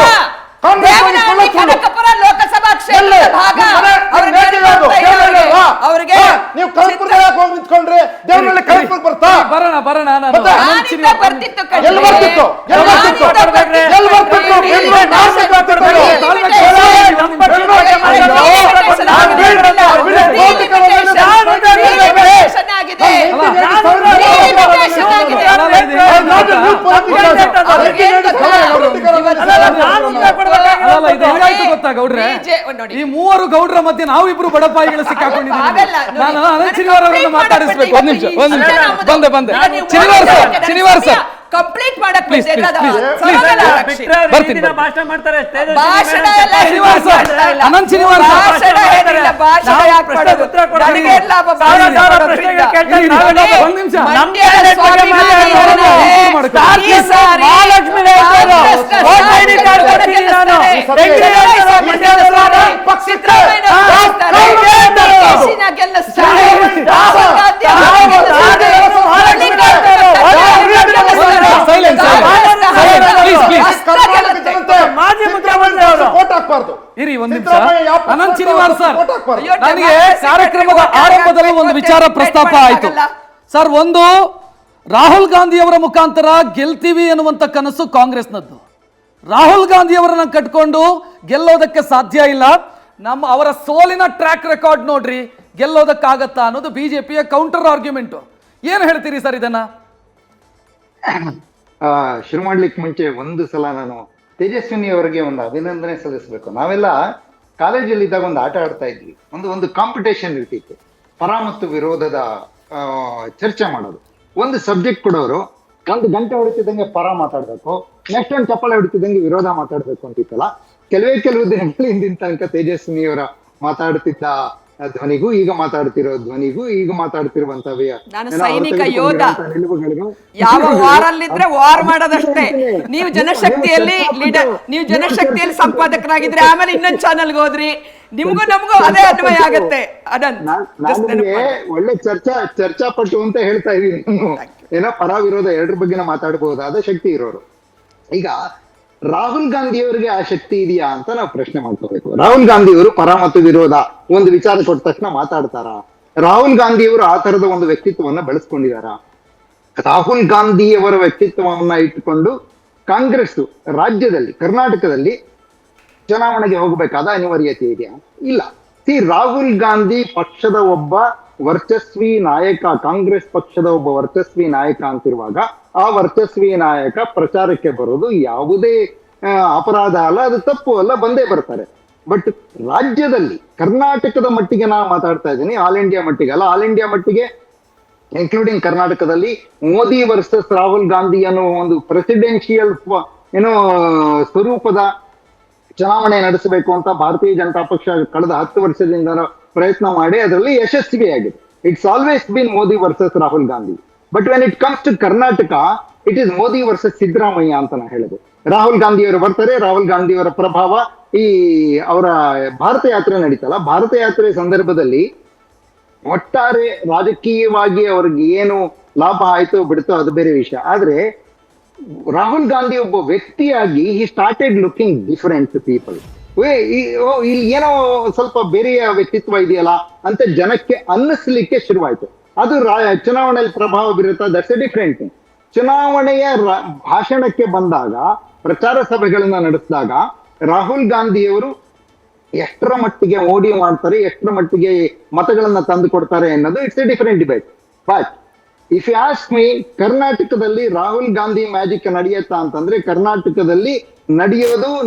ದೇವನಹಳ್ಳಿ ಕನಕಪುರ ಲೋಕಸಭಾ ಕ್ಷೇತ್ರದ ಭಾಗ. ಅವರಿಗೆ ಬರೋಣ ಬರ್ತಿತ್ತು. ಗೊತ್ತಾ ಗೌಡ್ರೆ, ಈ ಮೂವರು ಗೌಡ್ರ ಮಧ್ಯೆ ನಾವಿಬ್ರು ಬಡಪಾಯಿಗಳು ಸಿಕ್ಕಾಕೊಂಡಿದ್ದೀವಿ. ನಾನು ಅನಂತ್ ಶನಿವಾರ ಅವರನ್ನು ಮಾತಾಡಿಸ್ಬೇಕು. ಒಂದ್ ನಿಮಿಷ ಬಂದೆ ಶನಿವಾರ ಸರ್ ಕಂಪ್ಲೀಟ್ ಮಾಡಕ್ ಅನಂತ್ ಶನಿವಾರ ಇರಿ ಒಂದ್ ನಿಮಿಷ. ಅನಂತ್ ಶನಿವಾರ್ ಸರ್, ನನಗೆ ಕಾರ್ಯಕ್ರಮದ ಆರಂಭದಲ್ಲಿ ಒಂದು ವಿಚಾರ ಪ್ರಸ್ತಾಪ ಆಯ್ತು ಸರ್. ಒಂದು, ರಾಹುಲ್ ಗಾಂಧಿ ಅವರ ಮುಖಾಂತರ ಗೆಲ್ತೀವಿ ಎನ್ನುವಂತ ಕನಸು ಕಾಂಗ್ರೆಸ್ನದ್ದು. ರಾಹುಲ್ ಗಾಂಧಿ ಅವರನ್ನ ಕಟ್ಕೊಂಡು ಗೆಲ್ಲೋದಕ್ಕೆ ಸಾಧ್ಯ ಇಲ್ಲ. ಅವರ ಸೋಲಿನ ಟ್ರ್ಯಾಕ್ ರೆಕಾರ್ಡ್ ನೋಡ್ರಿ, ಗೆಲ್ಲೋದಕ್ಕಾಗತ್ತಾ ಅನ್ನೋದು ಬಿಜೆಪಿಯ ಕೌಂಟರ್ ಆರ್ಗ್ಯುಮೆಂಟ್. ಏನು ಹೇಳ್ತೀರಿ ಸರ್ ಇದನ್ನ? ಶುರು ಮಾಡ್ಲಿಕ್ಕೆ ಮುಂಚೆ ಒಂದು ಸಲ ನಾನು ತೇಜಸ್ವಿನಿ ಅವರಿಗೆ ಒಂದು ಅಭಿನಂದನೆ ಸಲ್ಲಿಸಬೇಕು. ನಾವೆಲ್ಲ ಕಾಲೇಜಲ್ಲಿ ಇದ್ದಾಗ ಒಂದು ಆಟ ಆಡ್ತಾ ಇದ್ವಿ. ಒಂದು ಕಾಂಪಿಟೇಷನ್ ಇರ್ತಿತ್ತು, ಪರ ಮತ್ತು ವಿರೋಧದ ಚರ್ಚೆ ಮಾಡೋದು. ಒಂದು ಸಬ್ಜೆಕ್ಟ್ ಕೊಡೋರು ಒಂದು ಗಂಟೆ ಹೊಡಿತಿದ್ದಂಗೆ ಪರ ಮಾತಾಡ್ಬೇಕು, ನೆಕ್ಸ್ಟ್ ಒಂದು ಚಪ್ಪಾಳೆ ಹೊಡಿತಿದ್ದಂಗೆ ವಿರೋಧ ಮಾತಾಡ್ಬೇಕು ಅಂತಿತ್ತಲ್ಲ. ಕೆಲವು ದಿನಗಳು ಹಿಂದಿನ ತನಕ ತೇಜಸ್ವಿನಿ ಅವರ ಮಾತಾಡ್ತಿದ್ದ ಧ್ವನಿಗೂ ಈಗ ಮಾತಾಡ್ತಿರೋ ಧ್ವನಿಗೂ ಈಗ ಮಾತಾಡ್ತಿರುವಂತ ಸೈನಿಕ ಯೋಧ ಯಾವ ವಾರಲ್ಲಿದ್ರೆ ವಾರ್ ಮಾಡೋದಷ್ಟೇ. ನೀವು ಜನಶಕ್ತಿಯಲ್ಲಿ ಲೀಡರ್, ನೀವು ಜನಶಕ್ತಿಯಲ್ಲಿ ಸಂಪಾದಕರಾಗಿದ್ರೆ ಆಮೇಲೆ ಇನ್ನೊಂದು ಚಾನಲ್ಗೆ ಹೋದ್ರಿ, ನಿಮ್ಗೂ ನಮಗೂ ಅದೇ ಅನ್ವಯ ಆಗತ್ತೆ. ಒಳ್ಳೆ ಚರ್ಚಾಪಟು ಅಂತ ಹೇಳ್ತಾ ಇದೀನಿ. ಏನೋ ಪರ ವಿರೋಧ ಎರಡರ ಬಗ್ಗೆ ಮಾತಾಡಬಹುದಾದ ಶಕ್ತಿ ಇರೋರು. ಈಗ ರಾಹುಲ್ ಗಾಂಧಿ ಅವರಿಗೆ ಆ ಶಕ್ತಿ ಇದೆಯಾ ಅಂತ ನಾವು ಪ್ರಶ್ನೆ ಮಾಡ್ಕೋಬೇಕು. ರಾಹುಲ್ ಗಾಂಧಿ ಅವರು ಪರ ಮತ್ತು ವಿರೋಧ ಒಂದು ವಿಚಾರ ಕೊಟ್ಟ ತಕ್ಷಣ ಮಾತಾಡ್ತಾರ? ರಾಹುಲ್ ಗಾಂಧಿ ಅವರು ಆ ತರದ ಒಂದು ವ್ಯಕ್ತಿತ್ವವನ್ನ ಬೆಳೆಸ್ಕೊಂಡಿದಾರ? ರಾಹುಲ್ ಗಾಂಧಿ ಅವರ ವ್ಯಕ್ತಿತ್ವವನ್ನ ಇಟ್ಟುಕೊಂಡು ಕಾಂಗ್ರೆಸ್ ರಾಜ್ಯದಲ್ಲಿ, ಕರ್ನಾಟಕದಲ್ಲಿ ಚುನಾವಣೆಗೆ ಹೋಗಬೇಕಾದ ಅನಿವಾರ್ಯತೆ ಇದೆಯಾ? ಇಲ್ಲ. ರಾಹುಲ್ ಗಾಂಧಿ ಪಕ್ಷದ ಒಬ್ಬ ವರ್ಚಸ್ವಿ ನಾಯಕ, ಕಾಂಗ್ರೆಸ್ ಪಕ್ಷದ ಒಬ್ಬ ವರ್ಚಸ್ವಿ ನಾಯಕ ಅಂತಿರುವಾಗ ಆ ವರ್ಚಸ್ವಿ ನಾಯಕ ಪ್ರಚಾರಕ್ಕೆ ಬರೋದು ಯಾವುದೇ ಅಪರಾಧ ಅಲ್ಲ, ಅದು ತಪ್ಪು ಅಲ್ಲ, ಬಂದೇ ಬರ್ತಾರೆ. ಬಟ್ ರಾಜ್ಯದಲ್ಲಿ, ಕರ್ನಾಟಕದ ಮಟ್ಟಿಗೆ ನಾ ಮಾತಾಡ್ತಾ ಇದ್ದೀನಿ, ಆಲ್ ಇಂಡಿಯಾ ಮಟ್ಟಿಗೆ ಅಲ್ಲ, ಆಲ್ ಇಂಡಿಯಾ ಮಟ್ಟಿಗೆ ಇನ್ಕ್ಲೂಡಿಂಗ್ ಕರ್ನಾಟಕದಲ್ಲಿ ಮೋದಿ ವರ್ಸಸ್ ರಾಹುಲ್ ಗಾಂಧಿ ಅನ್ನೋ ಒಂದು ಪ್ರೆಸಿಡೆನ್ಷಿಯಲ್ ಸ್ವರೂಪದ ಚುನಾವಣೆ ನಡೆಸಬೇಕು ಅಂತ ಭಾರತೀಯ ಜನತಾ ಪಕ್ಷ ಕಳೆದ 10 ವರ್ಷದಿಂದ ಪ್ರಯತ್ನ ಮಾಡಿ ಅದರಲ್ಲಿ ಯಶಸ್ವಿಯಾಗಿದೆ. It's always been Modi versus Rahul Gandhi. But when it comes to Karnataka, it is Modi versus Siddaramaiah ಅಂತ ನಾ ಹೇಳುದು. ರಾಹುಲ್ ಗಾಂಧಿ ಅವರು ಬರ್ತಾರೆ, ರಾಹುಲ್ ಗಾಂಧಿ ಅವರ ಪ್ರಭಾವ, ಈ ಅವರ ಭಾರತ ಯಾತ್ರೆ ನಡೀತಲ್ಲ, ಭಾರತ ಯಾತ್ರೆ ಸಂದರ್ಭದಲ್ಲಿ ಒಟ್ಟಾರೆ ರಾಜಕೀಯವಾಗಿ ಅವ್ರಿಗೆ ಏನು ಲಾಭ ಆಯ್ತು ಬಿಡ್ತೋ ಅದು ಬೇರೆ ವಿಷಯ. ಆದ್ರೆ ರಾಹುಲ್ ಗಾಂಧಿ ಒಬ್ಬ ವ್ಯಕ್ತಿಯಾಗಿ he started looking different to people. ಇಲ್ಲಿ ಏನೋ ಸ್ವಲ್ಪ ಬೇರೆಯ ವ್ಯಕ್ತಿತ್ವ ಇದೆಯಲ್ಲ ಅಂತ ಜನಕ್ಕೆ ಅನ್ನಿಸ್ಲಿಕ್ಕೆ ಶುರುವಾಯ್ತು. ಅದು ಚುನಾವಣೆಯಲ್ಲಿ ಪ್ರಭಾವ ಬೀರುತ್ತಾ, ದಟ್ಸ್ ಎ ಡಿಫ್ರೆಂಟ್ ಥಿಂಗ್. ಚುನಾವಣೆಯ ಭಾಷಣಕ್ಕೆ ಬಂದಾಗ, ಪ್ರಚಾರ ಸಭೆಗಳನ್ನ ನಡೆಸಿದಾಗ ರಾಹುಲ್ ಗಾಂಧಿಯವರು ಎಷ್ಟರ ಮಟ್ಟಿಗೆ ಮೋಡಿ ಮಾಡ್ತಾರೆ, ಎಷ್ಟರ ಮಟ್ಟಿಗೆ ಮತಗಳನ್ನ ತಂದು ಕೊಡ್ತಾರೆ ಅನ್ನೋದು it's a different debate. But if you ask me, ಕರ್ನಾಟಕದಲ್ಲಿ ರಾಹುಲ್ ಗಾಂಧಿ ಮ್ಯಾಜಿಕ್ ನಡೆಯುತ್ತಾ ಅಂತಂದ್ರೆ, ಕರ್ನಾಟಕದಲ್ಲಿ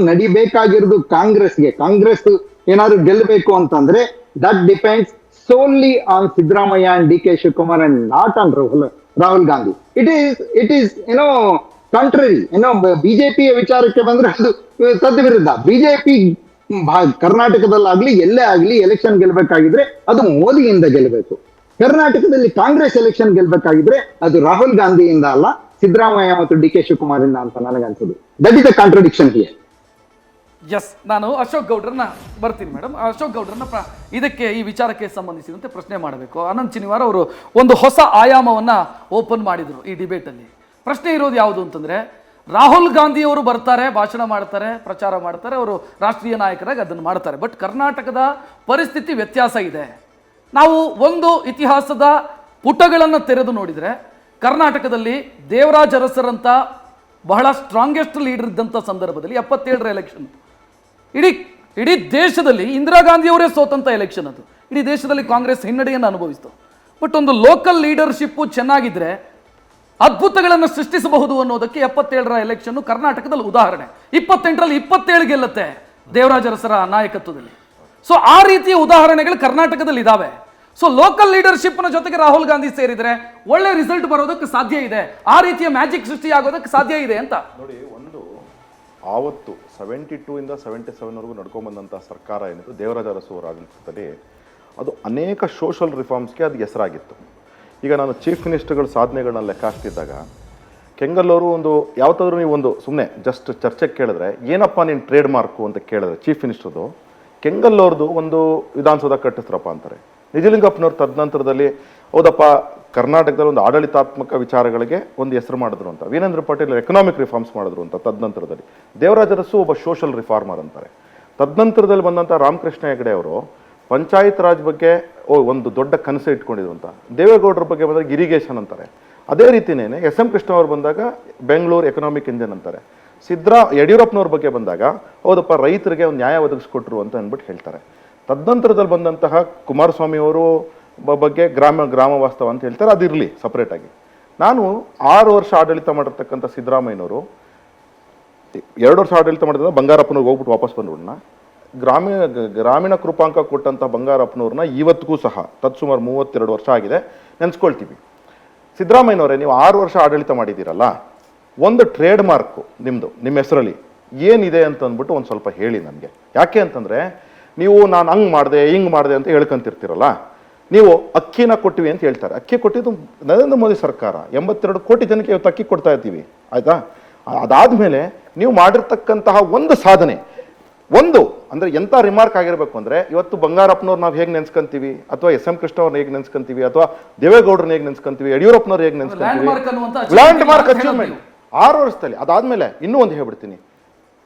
ನಡಿಬೇಕಾಗಿರೋದು ಕಾಂಗ್ರೆಸ್ಗೆ. ಕಾಂಗ್ರೆಸ್ ಏನಾದ್ರು ಗೆಲ್ಲಬೇಕು ಅಂತಂದ್ರೆ that depends solely on Siddaramaiah and D.K. Shivakumar and not on Rahul Gandhi. It is contrary. ಬಿಜೆಪಿಯ ವಿಚಾರಕ್ಕೆ ಬಂದ್ರೆ ಅದು ತದ್ವಿರುದ್ಧ. ಬಿಜೆಪಿ ಕರ್ನಾಟಕದಲ್ಲಾಗ್ಲಿ ಎಲ್ಲೇ ಆಗ್ಲಿ ಎಲೆಕ್ಷನ್ ಗೆಲ್ಬೇಕಾಗಿದ್ರೆ ಅದು ಮೋದಿಯಿಂದ ಗೆಲ್ಲಬೇಕು. ಕರ್ನಾಟಕದಲ್ಲಿ ಕಾಂಗ್ರೆಸ್ ಎಲೆಕ್ಷನ್ ಗೆಲ್ಬೇಕಾಗಿದ್ರೆ ಅದು ರಾಹುಲ್ ಗಾಂಧಿಯಿಂದ ಅಲ್ಲ, ಸಿದ್ದರಾಮಯ್ಯ ಮತ್ತು ಡಿ ಕೆ ಶಿವಕುಮಾರ್ ಇಂದ ಅಂತ ನನಗನ್ಸುದು. That is the contradiction here. Yes, ನಾನು ಅಶೋಕ್ ಗೌಡ್ರನ್ನ ಬರ್ತೀನಿ ಮೇಡಮ್. ಅಶೋಕ್ ಗೌಡ್ರನ್ನ ಇದಕ್ಕೆ, ಈ ವಿಚಾರಕ್ಕೆ ಸಂಬಂಧಿಸಿದಂತೆ ಪ್ರಶ್ನೆ ಮಾಡಬೇಕು. ಅನಂತ್ ಶನಿವಾರ ಅವರು ಒಂದು ಹೊಸ ಆಯಾಮವನ್ನು ಓಪನ್ ಮಾಡಿದರು ಈ ಡಿಬೇಟಲ್ಲಿ. ಪ್ರಶ್ನೆ ಇರೋದು ಯಾವುದು ಅಂತಂದರೆ, ರಾಹುಲ್ ಗಾಂಧಿಯವರು ಬರ್ತಾರೆ, ಭಾಷಣ ಮಾಡ್ತಾರೆ, ಪ್ರಚಾರ ಮಾಡ್ತಾರೆ, ಅವರು ರಾಷ್ಟ್ರೀಯ ನಾಯಕರಾಗಿ ಅದನ್ನು ಮಾಡ್ತಾರೆ. ಬಟ್ ಕರ್ನಾಟಕದ ಪರಿಸ್ಥಿತಿ ವ್ಯತ್ಯಾಸ ಇದೆ. ನಾವು ಒಂದು ಇತಿಹಾಸದ ಪುಟಗಳನ್ನು ತೆರೆದು ನೋಡಿದರೆ, ಕರ್ನಾಟಕದಲ್ಲಿ ದೇವರಾಜ್ ಅರಸರಂತ ಬಹಳ ಸ್ಟ್ರಾಂಗೆಸ್ಟ್ ಲೀಡರ್ ಇದ್ದಂಥ ಸಂದರ್ಭದಲ್ಲಿ 77ರ ಎಲೆಕ್ಷನ್, ಇಡೀ ದೇಶದಲ್ಲಿ ಇಂದಿರಾ ಗಾಂಧಿಯವರೇ ಸೋತಂಥ ಎಲೆಕ್ಷನ್ ಅದು. ಇಡೀ ದೇಶದಲ್ಲಿ ಕಾಂಗ್ರೆಸ್ ಹಿನ್ನಡೆಯನ್ನು ಅನುಭವಿಸಿತು. ಬಟ್ ಒಂದು ಲೋಕಲ್ ಲೀಡರ್ಶಿಪ್ಪು ಚೆನ್ನಾಗಿದ್ರೆ ಅದ್ಭುತಗಳನ್ನು ಸೃಷ್ಟಿಸಬಹುದು ಅನ್ನೋದಕ್ಕೆ 77ರ ಎಲೆಕ್ಷನ್ ಕರ್ನಾಟಕದಲ್ಲಿ ಉದಾಹರಣೆ. 28ರಲ್ಲಿ 27 ಗೆಲ್ಲುತ್ತೆ ದೇವರಾಜ ಅರಸರ ನಾಯಕತ್ವದಲ್ಲಿ. ಸೊ ಆ ರೀತಿಯ ಉದಾಹರಣೆಗಳು ಕರ್ನಾಟಕದಲ್ಲಿ ಇದಾವೆ. ಸೊ ಲೋಕಲ್ ಲೀಡರ್ಶಿಪ್ನ ಜೊತೆಗೆ ರಾಹುಲ್ ಗಾಂಧಿ ಸೇರಿದ್ರೆ ಒಳ್ಳೆ ರಿಸಲ್ಟ್ ಬರೋದಕ್ಕೆ ಸಾಧ್ಯ ಇದೆ, ಆ ರೀತಿಯ ಮ್ಯಾಜಿಕ್ ಸೃಷ್ಟಿ ಆಗೋದಕ್ಕೆ ಸಾಧ್ಯ ಇದೆ ಅಂತ. ನೋಡಿ, ಒಂದು ಆವತ್ತು 72 ಇಂದ 77ವರೆಗೂ ನಡ್ಕೊಂಡ್ಬಂದಂಥ ಸರ್ಕಾರ ಏನಿತ್ತು ದೇವರಾಜ ಅರಸು ಅವರ ಆಡಳಿತದಲ್ಲಿ, ಅದು ಅನೇಕ ಸೋಷಲ್ ರಿಫಾರ್ಮ್ಸ್ಗೆ ಅದು ಹೆಸರಾಗಿತ್ತು. ಈಗ ನಾನು ಚೀಫ್ ಮಿನಿಸ್ಟರ್ಗಳ ಸಾಧನೆಗಳನ್ನ ಲೆಕ್ಕ ಹಾಕ್ತಿದ್ದಾಗ, ಕೆಂಗಲ್ಲವರು ಒಂದು ಯಾವತ್ತಾದ್ರೂ ನೀವು ಒಂದು ಸುಮ್ಮನೆ ಜಸ್ಟ್ ಚರ್ಚೆಗೆ ಕೇಳಿದ್ರೆ, ಏನಪ್ಪ ನೀನು ಟ್ರೇಡ್ ಮಾರ್ಕು ಅಂತ ಕೇಳಿದ್ರೆ ಚೀಫ್ ಮಿನಿಸ್ಟರ್ದು, ಕೆಂಗಲ್ಲವ್ರದ್ದು ಒಂದು ವಿಧಾನಸೌಧ ಕಟ್ಟಿಸ್ರಪ್ಪ ಅಂತಾರೆ. ನಿಜಲಿಂಗಪ್ಪನವ್ರು ತದನಂತರದಲ್ಲಿ ಹೌದಪ್ಪ ಕರ್ನಾಟಕದಲ್ಲಿ ಒಂದು ಆಡಳಿತಾತ್ಮಕ ವಿಚಾರಗಳಿಗೆ ಒಂದು ಹೆಸರು ಮಾಡಿದ್ರು ಅಂತ. ವೀರೇಂದ್ರ ಪಾಟೀಲ್ ಎಕನಾಮಿಕ್ ರಿಫಾರ್ಮ್ಸ್ ಮಾಡಿದ್ರು ಅಂತ. ತದನಂತರದಲ್ಲಿ ದೇವರಾಜ ಅರಸು ಒಬ್ಬ ಸೋಷಲ್ ರಿಫಾರ್ಮರ್ ಅಂತಾರೆ. ತದನಂತರದಲ್ಲಿ ಬಂದಂಥ ರಾಮಕೃಷ್ಣ ಹೆಗಡೆ ಅವರು ಪಂಚಾಯತ್ ರಾಜ್ ಬಗ್ಗೆ ಒಂದು ದೊಡ್ಡ ಕನಸು ಇಟ್ಕೊಂಡಿದ್ರು ಅಂತ. ದೇವೇಗೌಡರ ಬಗ್ಗೆ ಬಂದಾಗ ಇರಿಗೇಷನ್ ಅಂತಾರೆ. ಅದೇ ರೀತಿಯೇ ಎಸ್.ಎಂ. ಕೃಷ್ಣ ಅವರು ಬಂದಾಗ ಬೆಂಗಳೂರು ಎಕನಾಮಿಕ್ ಇಂಜಿನ್ ಅಂತಾರೆ. ಯಡಿಯೂರಪ್ಪನವ್ರ ಬಗ್ಗೆ ಬಂದಾಗ ಹೌದಪ್ಪ ರೈತರಿಗೆ ಒಂದು ನ್ಯಾಯ ಒದಗಿಸ್ಕೊಟ್ರು ಅಂತ ಅಂದ್ಬಿಟ್ಟು ಹೇಳ್ತಾರೆ. ತದನಂತರದಲ್ಲಿ ಬಂದಂತಹ ಕುಮಾರಸ್ವಾಮಿ ಅವರು ಬಗ್ಗೆ ಗ್ರಾಮ ವಾಸ್ತವ ಅಂತ ಹೇಳ್ತಾರೆ. ಅದಿರಲಿ ಸಪ್ರೇಟಾಗಿ. ನಾನು 6 ವರ್ಷ ಆಡಳಿತ ಮಾಡಿರ್ತಕ್ಕಂಥ ಸಿದ್ದರಾಮಯ್ಯನವರು 2 ವರ್ಷ ಆಡಳಿತ ಮಾಡಿದ್ರೆ ಬಂಗಾರಪ್ಪನವ್ರಿಗೆ ಹೋಗ್ಬಿಟ್ಟು ವಾಪಸ್ ಬಂದ್ಬಿಡೋಣ. ಗ್ರಾಮೀಣ ಕೃಪಾಂಕ ಕೊಟ್ಟಂಥ ಬಂಗಾರಪ್ಪನವ್ರನ್ನ ಇವತ್ತಿಗೂ ಸಹ ತತ್ಸುಮಾರು 32 ವರ್ಷ ಆಗಿದೆ ನೆನೆಸ್ಕೊಳ್ತೀವಿ. ಸಿದ್ದರಾಮಯ್ಯನವರೇ, ನೀವು 6 ವರ್ಷ ಆಡಳಿತ ಮಾಡಿದ್ದೀರಲ್ಲ, ಒಂದು ಟ್ರೇಡ್ ಮಾರ್ಕು ನಿಮ್ಮ ಹೆಸರಲ್ಲಿ ಏನಿದೆ ಅಂತ ಅಂದ್ಬಿಟ್ಟು ಒಂದು ಸ್ವಲ್ಪ ಹೇಳಿ ನನಗೆ. ಯಾಕೆ ಅಂತಂದರೆ, ನೀವು ನಾನು ಹಂಗೆ ಮಾಡಿದೆ ಹಿಂಗೆ ಮಾಡಿದೆ ಅಂತ ಹೇಳ್ಕೊಂತಿರ್ತೀರಲ್ಲ. ನೀವು ಅಕ್ಕಿನ ಕೊಟ್ಟಿವಿ ಅಂತ ಹೇಳ್ತಾರೆ. ಅಕ್ಕಿ ಕೊಟ್ಟಿದ್ದು ನರೇಂದ್ರ ಮೋದಿ ಸರ್ಕಾರ. 82 ಕೋಟಿ ಜನಕ್ಕೆ ಇವತ್ತು ಅಕ್ಕಿ ಕೊಡ್ತಾ ಇರ್ತೀವಿ, ಆಯಿತಾ? ಅದಾದಮೇಲೆ ನೀವು ಮಾಡಿರ್ತಕ್ಕಂತಹ ಒಂದು ಸಾಧನೆ, ಒಂದು ಅಂದರೆ ಎಂಥ ರಿಮಾರ್ಕ್ ಆಗಿರಬೇಕು ಅಂದರೆ, ಇವತ್ತು ಬಂಗಾರಪ್ಪನವ್ರು ನಾವು ಹೇಗೆ ನೆನ್ಸ್ಕೊಂತೀವಿ, ಅಥವಾ ಎಸ್.ಎಂ. ಕೃಷ್ಣ ಅವ್ರನ್ನ ಹೇಗೆ ನೆನ್ಸ್ಕೊಂತೀವಿ, ಅಥವಾ ದೇವೇಗೌಡರನ್ನ ಹೇಗೆ ನೆನ್ಸ್ಕೊಂತೀವಿ, ಯಡಿಯೂರಪ್ಪನವ್ರು ಹೇಗೆ ನೆನ್ಸ್ಕೊಂತೀವಿ, ಲ್ಯಾಂಡ್ ಮಾರ್ಕ್ ಅಚೀವ್ಮೆಂಟ್ 6 ವರ್ಷದಲ್ಲಿ. ಅದಾದಮೇಲೆ ಇನ್ನೂ ಒಂದು ಹೇಳ್ಬಿಡ್ತೀನಿ.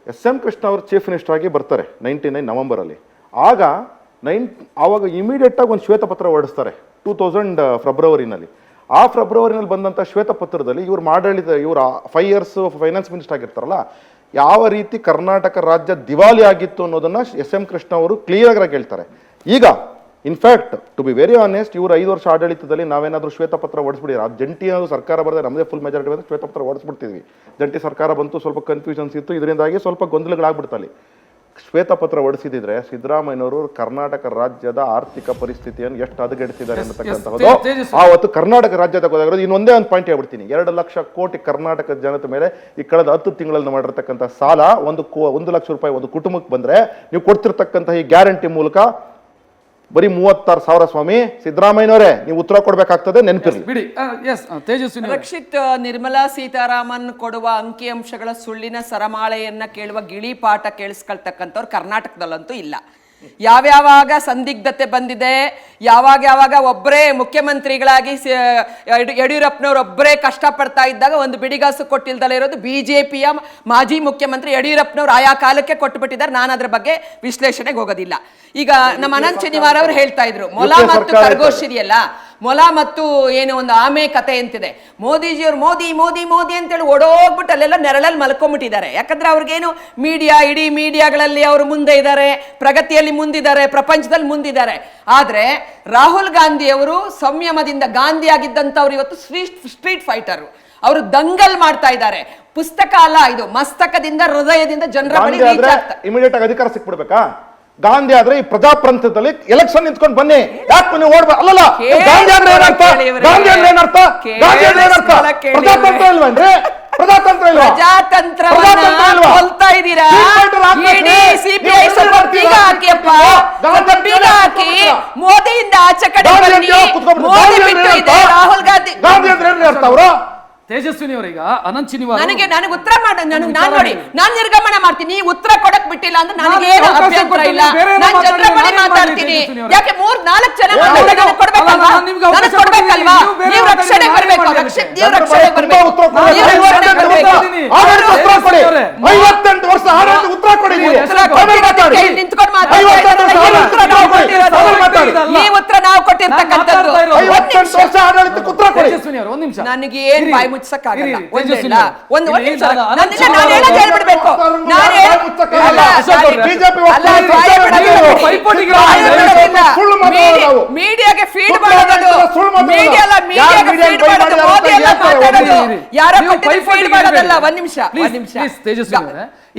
ಎಸ್.ಎಂ. ಕೃಷ್ಣ ಅವರು ಚೀಫ್ ಮಿನಿಸ್ಟರ್ ಆಗಿ ಬರ್ತಾರೆ 99 ನವೆಂಬರಲ್ಲಿ. ಆವಾಗ ಇಮಿಡಿಯೇಟಾಗಿ ಒಂದು ಶ್ವೇತಪತ್ರ ಹೊರಡಿಸ್ತಾರೆ 2000 ಫೆಬ್ರವರಿನಲ್ಲಿ. ಆ ಫೆಬ್ರವರಿನಲ್ಲಿ ಬಂದಂಥ ಶ್ವೇತಪತ್ರದಲ್ಲಿ ಇವ್ರು 5 ಇಯರ್ಸ್ ಫೈನಾನ್ಸ್ ಮಿನಿಸ್ಟರ್ ಆಗಿರ್ತಾರಲ್ಲ, ಯಾವ ರೀತಿ ಕರ್ನಾಟಕ ರಾಜ್ಯ ದಿವಾಲಿ ಆಗಿತ್ತು ಅನ್ನೋದನ್ನ ಎಸ್.ಎಂ. ಕೃಷ್ಣ ಅವರು ಕ್ಲಿಯರ್ ಆಗಿ ಹೇಳ್ತಾರೆ. ಈಗ in fact to be very honest, ಇವರು 5 ವರ್ಷ ಆಡಳಿತದಲ್ಲಿ ನಾವೇನಾದರೂ ಶ್ವೇತಪತ್ರ ಹೊಡಿಸ್ಬಿಟ್ಟಿದ್ರೆ, ಅದು ಜಂಟಿ ಸರ್ಕಾರ ಬರೆದ್ರೆ ನಮ್ಮದೇ ಫುಲ್ ಮೆಜಾರಿಟಿ ಬಂದರೆ ಶ್ವೇತಪತ್ರ ಹೊಡಿಸ್ಬಿಡ್ತಿದ್ವಿ. ಜಂಟಿ ಸರ್ಕಾರ ಬಂತು, ಸ್ವಲ್ಪ ಕನ್ಫ್ಯೂಷನ್ಸ್ ಇತ್ತು, ಇದರಿಂದಾಗಿ ಸ್ವಲ್ಪ ಗೊಂದಲಗಳಾಗ್ಬಿಡ್ತಲ್ಲಿ. ಶ್ವೇತಪತ್ರ ಹೊಡಿಸಿದ್ರೆ ಸಿದ್ದರಾಮಯ್ಯನವರು ಕರ್ನಾಟಕ ರಾಜ್ಯದ ಆರ್ಥಿಕ ಪರಿಸ್ಥಿತಿಯನ್ನು ಎಷ್ಟು ಹದಗೆಡಿಸಿದ್ದಾರೆ ಅನ್ನತಕ್ಕಂಥದ್ದು ಆವತ್ತು ಕರ್ನಾಟಕ ರಾಜ್ಯದ ಗೊತ್ತಾಗಿರೋದು. ಇನ್ನೊಂದೇ ಒಂದು ಪಾಯಿಂಟ್ ಹೇಳ್ಬಿಡ್ತೀನಿ. 2 ಲಕ್ಷ ಕೋಟಿ ಕರ್ನಾಟಕದ ಜನತೆ ಮೇಲೆ ಈ ಕಳೆದ 10 ತಿಂಗಳಲ್ಲಿ ಮಾಡಿರ್ತಕ್ಕಂಥ ಸಾಲ 1 ಲಕ್ಷ ರೂಪಾಯಿ ಒಂದು ಕುಟುಂಬಕ್ಕೆ ಬಂದ್ರೆ, ನೀವು ಕೊಡ್ತಿರ್ತಕ್ಕಂಥ ಈ ಗ್ಯಾರಂಟಿ ಮೂಲಕ ಬರೀ 36,000. ಸ್ವಾಮಿ ಸಿದ್ದರಾಮಯ್ಯನವರೇ, ನೀವು ಉತ್ತರ ಕೊಡ್ಬೇಕಾಗ್ತದೆ, ನೆನಪಿರ್ಲಿ. ರಕ್ಷಿತ್, ನಿರ್ಮಲಾ ಸೀತಾರಾಮನ್ ಕೊಡುವ ಅಂಕಿಅಂಶಗಳ ಸುಳ್ಳಿನ ಸರಮಾಳೆಯನ್ನ ಕೇಳುವ ಗಿಳಿ ಪಾಠ ಕೇಳಿಸ್ಕೊಳ್ತಕ್ಕಂಥವ್ರು ಕರ್ನಾಟಕದಲ್ಲಂತೂ ಇಲ್ಲ. ಯಾವ್ಯಾವಾಗ ಸಂದಿಗ್ಧತೆ ಬಂದಿದೆ, ಯಾವಾಗ ಒಬ್ಬರೇ ಮುಖ್ಯಮಂತ್ರಿಗಳಾಗಿ ಯಡಿಯೂರಪ್ಪನವ್ರು ಒಬ್ಬರೇ ಕಷ್ಟಪಡ್ತಾ ಇದ್ದಾಗ ಒಂದು ಬಿಡಿಗಾಸು ಕೊಟ್ಟಿಲ್ದಲೇ ಇರೋದು ಬಿಜೆಪಿಯ ಮಾಜಿ ಮುಖ್ಯಮಂತ್ರಿ ಯಡಿಯೂರಪ್ಪನವ್ರು ಆಯಾ ಕಾಲಕ್ಕೆ ಕೊಟ್ಟುಬಿಟ್ಟಿದ್ದಾರೆ. ನಾನು ಅದ್ರ ಬಗ್ಗೆ ವಿಶ್ಲೇಷಣೆಗೆ ಹೋಗೋದಿಲ್ಲ. ಈಗ ನಮ್ಮ ಅನಂತ್ ಶನಿವಾರ ಅವರು ಹೇಳ್ತಾ ಇದ್ರು, ಮೊಲ ಮತ್ತು ಖರ್ಗೋಶ್ ಇದೆಯಲ್ಲ, ಮೊಲ ಮತ್ತು ಏನು ಒಂದು ಆಮೆ ಕತೆ ಅಂತಿದೆ. ಮೋದಿಜಿಯವ್ರು ಮೋದಿ ಮೋದಿ ಮೋದಿ ಅಂತೇಳಿ ಓಡೋಗ್ಬಿಟ್ಟು ಅಲ್ಲೆಲ್ಲ ನೆರಳಲ್ಲಿ ಮಲ್ಕೊಂಡ್ಬಿಟ್ಟಿದ್ದಾರೆ. ಯಾಕಂದ್ರೆ ಅವ್ರಿಗೇನು ಇಡೀ ಮೀಡಿಯಾಗಳಲ್ಲಿ ಅವರು ಮುಂದೆ ಇದ್ದಾರೆ, ಪ್ರಗತಿಯಲ್ಲಿ ಮುಂದಿದ್ದಾರೆ, ಪ್ರಪಂಚದಲ್ಲಿ ಮುಂದಿದ್ದಾರೆ. ಆದ್ರೆ ರಾಹುಲ್ ಗಾಂಧಿ ಅವರು ಸಂಯಮದಿಂದ ಗಾಂಧಿ ಆಗಿದ್ದಂಥವ್ರು ಇವತ್ತು ಸ್ಟ್ರೀಟ್ ಫೈಟರ್. ಅವರು ದಂಗಲ್ ಮಾಡ್ತಾ ಇದ್ದಾರೆ. ಪುಸ್ತಕ ಅಲ್ಲ ಇದು, ಮಸ್ತಕದಿಂದ ಹೃದಯದಿಂದ ಜನರ ಬಳಿ ರೀಚ್ ಆಗ್ತಾರೆ. ಇಮಿಡಿಯೇಟ್ ಆಗಿ ಅಧಿಕಾರ ಸಿಕ್ಬಿಡ್ಬೇಕಾ? ಗಾಂಧಿ ಆದ್ರೆ ಈ ಪ್ರಜಾಪ್ರಂಥದಲ್ಲಿ ಎಲೆಕ್ಷನ್ ನಿಂತ್ಕೊಂಡು ಬನ್ನಿ, ಯಾಕೆ ನೀವು ಓಡ್ಬ ಅಲ್ಲಲ್ಲ. ಗಾಂಧಿ ಅಂದ್ರೆ ಏನರ್ಥ? ಗಾಂಧಿ ಅಂದ್ರೆ ಏನರ್ಥ? ಗಾಂಧಿ ಅಂದ್ರೆ ಏನರ್ಥ? ಪ್ರಜಾತಂತ್ರ ಇಲ್ವೇನ್ರಿ? ಪ್ರಜಾತಂತ್ರ ಇಲ್ವಾ? ಪ್ರಜಾತಂತ್ರವನ್ನ ಕೊಲ್ತಾ ಇದ್ದೀರಾ. ಇಡೀ ಸಿಪಿಐ ಸ್ವಲ್ಪ ಬೀಗ ಹಾಕಿಯಪ್ಪ, ಬೀಗ ಹಾಕಿ ಮೋದಿಯಿಂದ ಆಚೆ ಕಡೆ ಬನ್ನಿ. ಮೋದಿ ಬಿಟ್ಟು ಇದೆ ರಾಹುಲ್ ಗಾಂಧಿ. ಗಾಂಧಿ ಅಂದ್ರೆ ಏನ್ ಅರ್ಥ ಅವರು? ತೇಜಸ್ವಿನಿ ಅವರೀಗ ಅನಂತ್ ಶನಿವಾರ ನನಗೆ ಉತ್ತರ ಮಾಡಿ, ನಾನು ನೋಡಿ ನಾನು ನಿರ್ಗಮನ ಮಾಡ್ತೀನಿ. ನೀವು ಉತ್ತರ ಕೊಡಕ್ ಬಿಟ್ಟಿಲ್ಲ ಅಂದ್ರೆ ನನಗೇನು ಅಭ್ಯಂತರ ಇಲ್ಲ. ನಾನು ಜನರ ಬಳಿ ಮಾತಾಡ್ತೀನಿ. ಯಾಕೆ 3-4 ಜನ ಮಾತಾಡೋದಕ್ಕೆ ಕೊಡ್ಬೇಕಲ್ವಾ? ನನಗೆ ಕೊಡ್ಬೇಕಲ್ವಾ? ನೀವು ರಕ್ಷಣೆ ಬರ್ಬೇಕು, ನೀವು ರಕ್ಷಣೆ ಬರ್ಬೇಕು. 58 ವರ್ಷ ಆಡಳಿತ ಉತ್ತರ ಕೊಡಿ. ನಿಂತ್ಕೊಂಡು ಮಾತಾಡಿ. ಈ ಉತ್ತರ ನಾವು ಕೊಟ್ಟಿರ್ತಕ್ಕಂಥದ್ದು. 58 ವರ್ಷ ಆಡಳಿತಕ್ಕೆ ಉತ್ತರ ಕೊಡಿ. ಒಂದ್ ನಿಮಿಷ, ನನಗೆ ಏನ್ ಬಾಯಿ ಮುಚ್ಚಕ್ಕಾಗಲ್ಲ. ಮೀಡಿಯಾಗೆ ಫೀಡ್ ಮಾಡೋದು, ಒಂದ್ ನಿಮಿಷ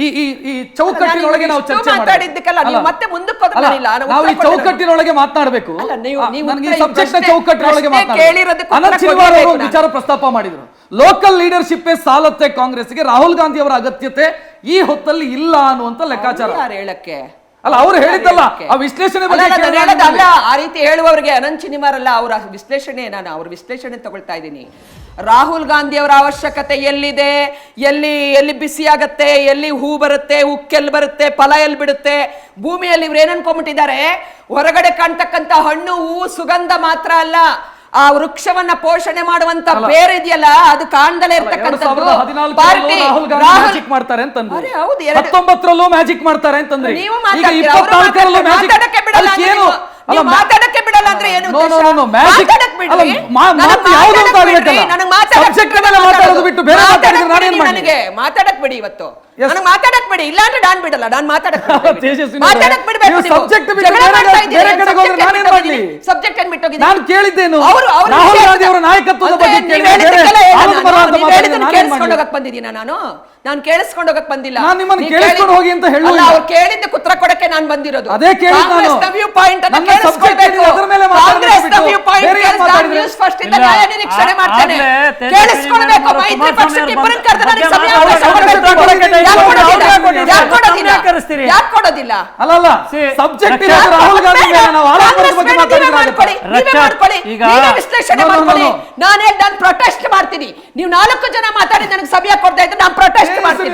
ಈ ಚೌಕಟ್ಟಿನೊಳಗೆ ನಾವು ಚರ್ಚೆ ಮಾತಾಡಿದ್ದಕ್ಕಲ್ಲ, ನೀವು ಮತ್ತೆ ಮುಂದಕ್ಕೆ ಹೋದ್ರಲ್ಲ. ನಾವು ಈ ಚೌಕಟ್ಟಿನೊಳಗೆ ಮಾತನಾಡಬೇಕು. ನನಗೆ ಸಬ್ಜೆಕ್ಟ್ ಚೌಕಟ್ಟಿನೊಳಗೆ ಕೇಳಿರೋದಕ್ಕೆ ಅನಂತ್ ಶನಿವಾರ ಅವರು ವಿಚಾರ ಪ್ರಸ್ತಾಪ ಮಾಡಿದ್ರು. ಲೋಕಲ್ ಲೀಡರ್ಶಿಪ್ ಸಾಲತ್ತೆ ಕಾಂಗ್ರೆಸ್ಗೆ, ರಾಹುಲ್ ಗಾಂಧಿ ಅವರ ಅಗತ್ಯತೆ ಈ ಹೊತ್ತಲ್ಲಿ ಇಲ್ಲ ಅನ್ನುವಂತ ಲೆಕ್ಕಾಚಾರ ಹೇಳಕ್ಕೆ ಅಲ್ಲ, ಅವರು ಹೇಳಿದ್ದಲ್ಲ, ಆ ವಿಶ್ಲೇಷಣೆ ಅಲ್ಲ. ಆ ರೀತಿ ಹೇಳುವವರಿಗೆ ಅನಂತ್ ಶನಿವಾರ ಅಲ್ಲ, ಅವರ ವಿಶ್ಲೇಷಣೆ, ನಾನು ಅವ್ರ ವಿಶ್ಲೇಷಣೆ ತಗೊಳ್ತಾ ಇದ್ದೀನಿ. ರಾಹುಲ್ ಗಾಂಧಿ ಅವರ ಅವಶ್ಯಕತೆ ಎಲ್ಲಿದೆ, ಎಲ್ಲಿ ಬಿಸಿ ಆಗತ್ತೆ, ಎಲ್ಲಿ ಹೂ ಬರುತ್ತೆ, ಉಕ್ಕೆಲ್ಲಿ ಬರುತ್ತೆ, ಫಲ ಎಲ್ಲಿ ಬಿಡುತ್ತೆ, ಭೂಮಿಯಲ್ಲಿ ಇವ್ರು ಏನ್ ಅನ್ಕೊಂಡ್ಬಿಟ್ಟಿದ್ದಾರೆ, ಹೊರಗಡೆ ಕಾಣ್ತಕ್ಕಂಥ ಹಣ್ಣು ಹೂವು ಸುಗಂಧ ಮಾತ್ರ ಅಲ್ಲ, ಆ ವೃಕ್ಷವನ್ನ ಪೋಷಣೆ ಮಾಡುವಂತ ಬೇರೆ ಇದೆಯಲ್ಲ, ಅದು ಕಾಣ್ದಲೇ ಇರ್ತಕ್ಕಂಥದ್ದು. ಮ್ಯಾಜಿಕ್ ಮಾಡ್ತಾರೆ ಅಂತಂದ್ರೆ 19ರಲ್ಲೂ ಮ್ಯಾಜಿಕ್ ಮಾಡ್ತಾರೆ ಅಂತಂದ್ರೆ ನೀವು ಮಾತಾಡಕ್ಕೆ ಬಿಡಲ್ಲ ಅಂದ್ರೆ ಏನು? ಮಾತಾಡಕ್ ಬಿಡಿ ಇವತ್ತು, ನನಗೆ ಮಾತಾಡಕ್ ಬಿಡಿ. ಇಲ್ಲ ಅಂದ್ರೆ ನಾನ್ ಬಿಡಲ್ಲ, ನಾನ್ ಮಾತಾಡಕ್ ಬಿಡ್ಬೇಕು. ಸಬ್ಜೆಕ್ಟ್ ಏನ್ ಬಿಟ್ಟೋಗಿದೆ? ನಾನು ಕೇಳಿದ್ದೇನು ರಾಹುಲ್ ಗಾಂಧಿ ಅವರ ನಾಯಕತ್ವದ ಬಗ್ಗೆ ಕೇಳಿಸ್ಕೊಂಡು ಹೋಗಕ್ ಬಂದಿದ್ದೀನ ನಾನು ಕೇಳಿಸ್ಕೊಂಡು ಹೋಗಕ್ ಬಂದಿಲ್ಲ. ಕೇಳಿಸ್ಕೊಂಡು ಹೋಗಿ ಅಂತ ಹೇಳಿ ಅವ್ರು ಕೇಳಿದ್ದಕ್ಕೆ ಉತ್ತರ ಕೊಡಕ್ಕೆ ನಾನು ಬಂದಿರೋದು. ಅದೇ ಕಾಂಗ್ರೆಸ್ನ ವ್ಯೂ ಪಾಯಿಂಟ್ ಅನ್ನ ಕೇಳಿಸ್ಕೊಳ್ಬೇಕು. ಕಾಂಗ್ರೆಸ್ನ ವ್ಯೂ ಪಾಯಿಂಟ್ ನಾನು ನ್ಯೂಸ್ ಫಸ್ಟ್ ಇಂದ ನ್ಯಾಯ ನಿರೀಕ್ಷಣೆ ಮಾಡ್ತೇನೆ. ಕೇಳಿಸ್ಕೊಳ್ಬೇಕು. ಮೈತ್ರಿ ಪಕ್ಷಕ್ಕೆ ಇಬ್ಬರನ್ನ ಕರೆದು ನನಗೆ ಸಮಯ ಅವಕಾಶ ಕೊಡಬೇಕು. ಯಾಕೆ ಕೊಡೋದಿಲ್ಲ? ಅಲ್ಲ ಸಬ್ಜೆಕ್ಟ್ ರಾಹುಲ್ ಗಾಂಧಿ ವಿಶ್ಲೇಷಣೆ ಮಾಡ್ಕೊಳ್ಳಿ. ನಾನು ಪ್ರೊಟೆಸ್ಟ್ ಮಾಡ್ತೀನಿ. ನೀವು 4 ಜನ ಮಾತಾಡಿ ನನಗೆ ಸಮಯ ಕೊಡ್ತಾ ಇದ್ರೆ ನಾನು ಪ್ರೊಟೆಸ್ಟ್ ಮಾಡ್ತೀನಿ.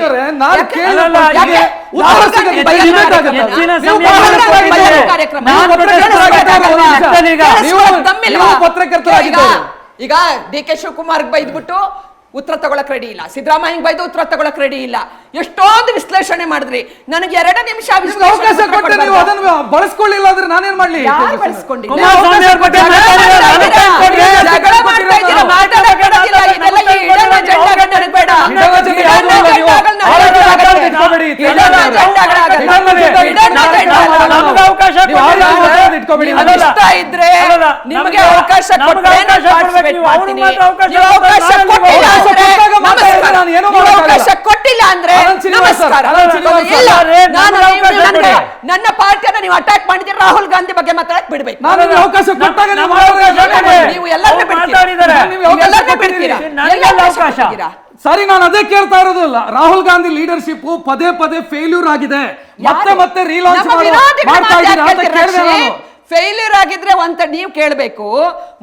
ಈಗ ಡಿ ಕೆ ಶಿವಕುಮಾರ್ ಬೈದ್ಬಿಟ್ಟು ಉತ್ತರ ತಗೊಳಕ್ ರೆಡಿ ಇಲ್ಲ, ಸಿದ್ದರಾಮಯ್ಯ ಬೈದು ಉತ್ತರ ತಗೊಳಕ್ ರೆಡಿ ಇಲ್ಲ. ಎಷ್ಟೊಂದು ವಿಶ್ಲೇಷಣೆ ಮಾಡಿದ್ರಿ, ನನಗೆ 2 ನಿಮಿಷ ಅವಕಾಶ ಕೊಟ್ಟೆ, ನೀವು ಅದನ್ನು ಬಳಸ್ಕೊಳ್ಳಿಲ್ಲ ಅಂದ್ರೆ ನಾನೇನ್ ಮಾಡ್ಲಿ? ಬಳಸ್ಕೊಂಡಿಲ್ಲ. ಇದ್ರೆ ನಿಮಗೆ ಅವಕಾಶ ಕೊಟ್ಟಿಲ್ಲ ಅಂದ್ರೆ ನನ್ನ ಪಾರ್ಟಿಯನ್ನ ನೀವು ಅಟ್ಯಾಕ್ ಮಾಡಿದ್ರೆ ರಾಹುಲ್ ಗಾಂಧಿ ಬಗ್ಗೆ ಮಾತಾಡಕ್ ಬಿಡ್ಬೇಕು. ನೀವು ಎಲ್ಲರನ್ನೂ ಬಿಡ್ತೀರಾ? ಸರಿ, ನಾನು ಅದೇ ಕೇಳ್ತಾ ಇರೋದಿಲ್ಲ. ರಾಹುಲ್ ಗಾಂಧಿ ಲೀಡರ್ಶಿಪ್ ಪದೇ ಫೇಲ್ಯೂರ್ ಆಗಿದೆ, ಮತ್ತೆ ರೀಲಾಂಚ್ ಮಾಡ್ತಾ ಇದ್ದೀರಾ ಅಂತ ಕೇಳಿದೆ ನಾನು. ಫೇಲ್ಯೂರ್ ಆಗಿದ್ರೆ ಅಂತ ನೀವು ಕೇಳಬೇಕು.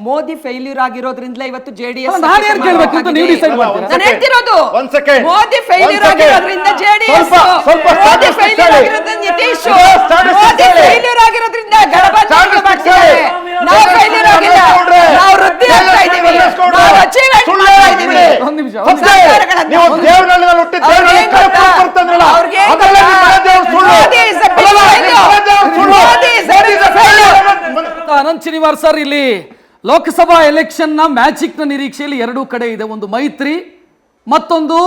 ಮೋದಿ ಫೇಲ್ಯೂರ್ ಆಗಿರೋದ್ರಿಂದಲೇ ಇವತ್ತು ಜೆಡಿಎಸ್ ನಾನೇನ್ ಕೇಳ್ಬೇಕು ಅಂತ ನೀವು ಡಿಸೈಡ್ ಮಾಡ್ತೀರಾ? ನಾನು ಹೇಳ್ತಿರೋದು One second. ಮೋದಿ ಫೇಲ್ಯೂರ್ ಆಗಿರೋದ್ರಿಂದ ಜೆಡಿಎಸ್, ಸ್ವಲ್ಪ ಮೋದಿ statistics ಫೇಲ್ಯೂರ್ ಹೇಳಿ. ಆಗಿರೋದ್ರಿಂದ ನಿತೀಶ್, statistics ಮೋದಿ ಹೇಳಿ. ಫೇಲ್ಯೂರ್ ಆಗಿರೋದ್ರಿಂದ ಗಣಪತಿ statistics ಮಾಡ್ತಿದ್ದಾರೆ. ಹೇಳಿ. ನಾವು ಫೇಲ್ಯೂರ್ ಆಗಿಲ್ಲ, ನಾವು ವೃದ್ಧಿ ಆಗ್ತಾ ಇದೀವಿ, ನಾವು ಅಚೀವ್ಮೆಂಟ್ ಮಾಡ್ತಾ ಇದೀವಿ. ಒಂದ್ ನಿಮಿಷ ನೀವು ದೇವನಹಳ್ಳಿಯಲ್ಲಿ ಹುಟ್ಟಿ ದೇವನಹಳ್ಳಿ ಕಡೆ ಬರ್ತಂದ್ರಲ್ಲ, ಅದರಲ್ಲಿ ನಿಮ್ಮ ಮನೆ ದೇವ್ರು ಸುಳ್ಳು. Modi is a big failure. ಮನೆ ದೇವ್ರು ಸುಳ್ಳು. Modi is a big failure. Anant Shanivar sir, ಇಲ್ಲಿ ಲೋಕಸಭಾ ಎಲೆಕ್ಷನ್ ನ ಮ್ಯಾಜಿಕ್ ನ ನಿರೀಕ್ಷೆಯಲ್ಲಿ ಎರಡೂ ಕಡೆ ಇದೆ. ಒಂದು ಮೈತ್ರಿ, ಮತ್ತೊಂದು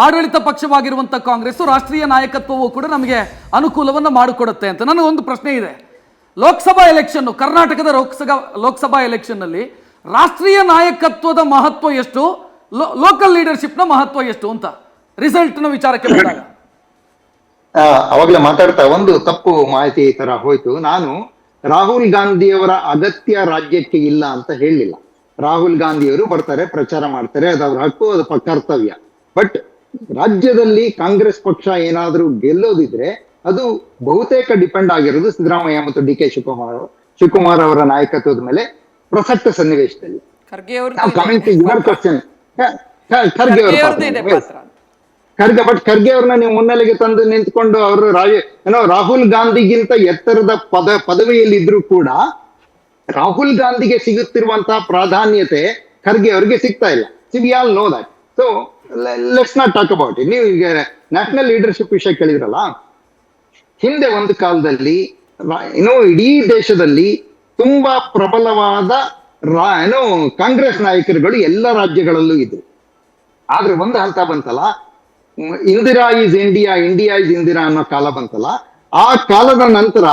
ಆಡಳಿತ ಪಕ್ಷವಾಗಿರುವಂತ ಕಾಂಗ್ರೆಸ್. ರಾಷ್ಟ್ರೀಯ ನಾಯಕತ್ವವು ಕೂಡ ನಮಗೆ ಅನುಕೂಲವನ್ನು ಮಾಡಿಕೊಡುತ್ತೆ ಅಂತ ನನಗೊಂದು ಪ್ರಶ್ನೆ ಇದೆ. ಲೋಕಸಭಾ ಎಲೆಕ್ಷನ್, ಕರ್ನಾಟಕದ ಲೋಕಸಭಾ ಎಲೆಕ್ಷನ್ ನಲ್ಲಿ ರಾಷ್ಟ್ರೀಯ ನಾಯಕತ್ವದ ಮಹತ್ವ ಎಷ್ಟು, ಲೋಕಲ್ ಲೀಡರ್ಶಿಪ್ ನ ಮಹತ್ವ ಎಷ್ಟು ಅಂತ ರಿಸಲ್ಟ್ ನ ವಿಚಾರಕ್ಕೆ ಬಂದಾಗ ಅವಾಗ್ಲೇ ಮಾತಾಡ್ತಾ ಒಂದು ತಪ್ಪು ಮಾಹಿತಿ ತರ ಹೋಯ್ತು. ನಾನು ರಾಹುಲ್ ಗಾಂಧಿಯವರ ಅಗತ್ಯ ರಾಜ್ಯಕ್ಕೆ ಇಲ್ಲ ಅಂತ ಹೇಳಲಿಲ್ಲ. ರಾಹುಲ್ ಗಾಂಧಿಯವರು ಬರ್ತಾರೆ, ಪ್ರಚಾರ ಮಾಡ್ತಾರೆ, ಅದು ಅವ್ರ ಹಕ್ಕು, ಅದು ಕರ್ತವ್ಯ. ಬಟ್ ರಾಜ್ಯದಲ್ಲಿ ಕಾಂಗ್ರೆಸ್ ಪಕ್ಷ ಏನಾದ್ರೂ ಗೆಲ್ಲೋದಿದ್ರೆ ಅದು ಬಹುತೇಕ ಡಿಪೆಂಡ್ ಆಗಿರೋದು ಸಿದ್ದರಾಮಯ್ಯ ಮತ್ತು ಡಿ ಕೆ ಶಿವಕುಮಾರ್ ಅವರ ನಾಯಕತ್ವದ ಮೇಲೆ ಪ್ರಸಕ್ತ ಸನ್ನಿವೇಶದಲ್ಲಿ. ಖರ್ಗೆ ಅವರು coming to your question, Kharge Kharge ಅವ್ರನ್ನ ನೀವು ಮುನ್ನೆಲೆಗೆ ತಂದು ನಿಂತ್ಕೊಂಡು ಅವರು ರಾಹುಲ್ ಗಾಂಧಿಗಿಂತ ಎತ್ತರದ ಪದವಿಯಲ್ಲಿ ಇದ್ರು ಕೂಡ ರಾಹುಲ್ ಗಾಂಧಿಗೆ ಸಿಗುತ್ತಿರುವಂತಹ ಪ್ರಾಧಾನ್ಯತೆ ಖರ್ಗೆ ಅವ್ರಿಗೆ ಸಿಗ್ತಾ ಇಲ್ಲ. We all know that. So let's not talk about it. ನೀವು ಈಗ ನ್ಯಾಷನಲ್ ಲೀಡರ್ಶಿಪ್ ವಿಷಯ ಕೇಳಿದ್ರಲ್ಲ, ಹಿಂದೆ ಒಂದು ಕಾಲದಲ್ಲಿ ಇಡೀ ದೇಶದಲ್ಲಿ ತುಂಬಾ ಪ್ರಬಲವಾದ ಕಾಂಗ್ರೆಸ್ ನಾಯಕರುಗಳು ಎಲ್ಲ ರಾಜ್ಯಗಳಲ್ಲೂ ಇದ್ರು. ಆದ್ರೆ ಒಂದು ಹಂತ ಬಂತಲ್ಲ, Indira is India, India is Indira ಅನ್ನೋ ಕಾಲ ಬಂತಲ್ಲ, ಆ ಕಾಲದ ನಂತರ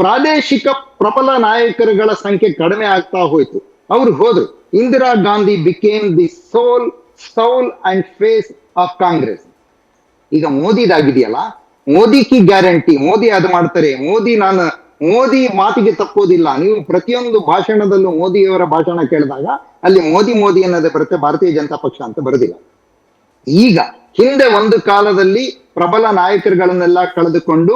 ಪ್ರಾದೇಶಿಕ ಪ್ರಬಲ ನಾಯಕರುಗಳ ಸಂಖ್ಯೆ ಕಡಿಮೆ ಆಗ್ತಾ ಹೋಯ್ತು. ಅವ್ರು ಹೋದ್ರು. Indira Gandhi became the soul and face of Congress. ಈಗ ಮೋದಿದಾಗಿದೆಯಲ್ಲ, ಮೋದಿ ಕಿ ಗ್ಯಾರಂಟಿ, ಮೋದಿ ಅದು ಮಾಡ್ತಾರೆ, ಮೋದಿ ಮಾತಿಗೆ ತಪ್ಪೋದಿಲ್ಲ. ನೀವು ಪ್ರತಿಯೊಂದು ಭಾಷಣದಲ್ಲೂ ಮೋದಿಯವರ ಭಾಷಣ ಕೇಳಿದಾಗ ಅಲ್ಲಿ ಮೋದಿ ಅನ್ನೋದೇ ಬರುತ್ತೆ, ಭಾರತೀಯ ಜನತಾ ಪಕ್ಷ ಅಂತ ಬರೋದಿಲ್ಲ. ಈಗ ಹಿಂದೆ ಒಂದು ಕಾಲದಲ್ಲಿ ಪ್ರಬಲ ನಾಯಕರುಗಳನ್ನೆಲ್ಲ ಕಳೆದುಕೊಂಡು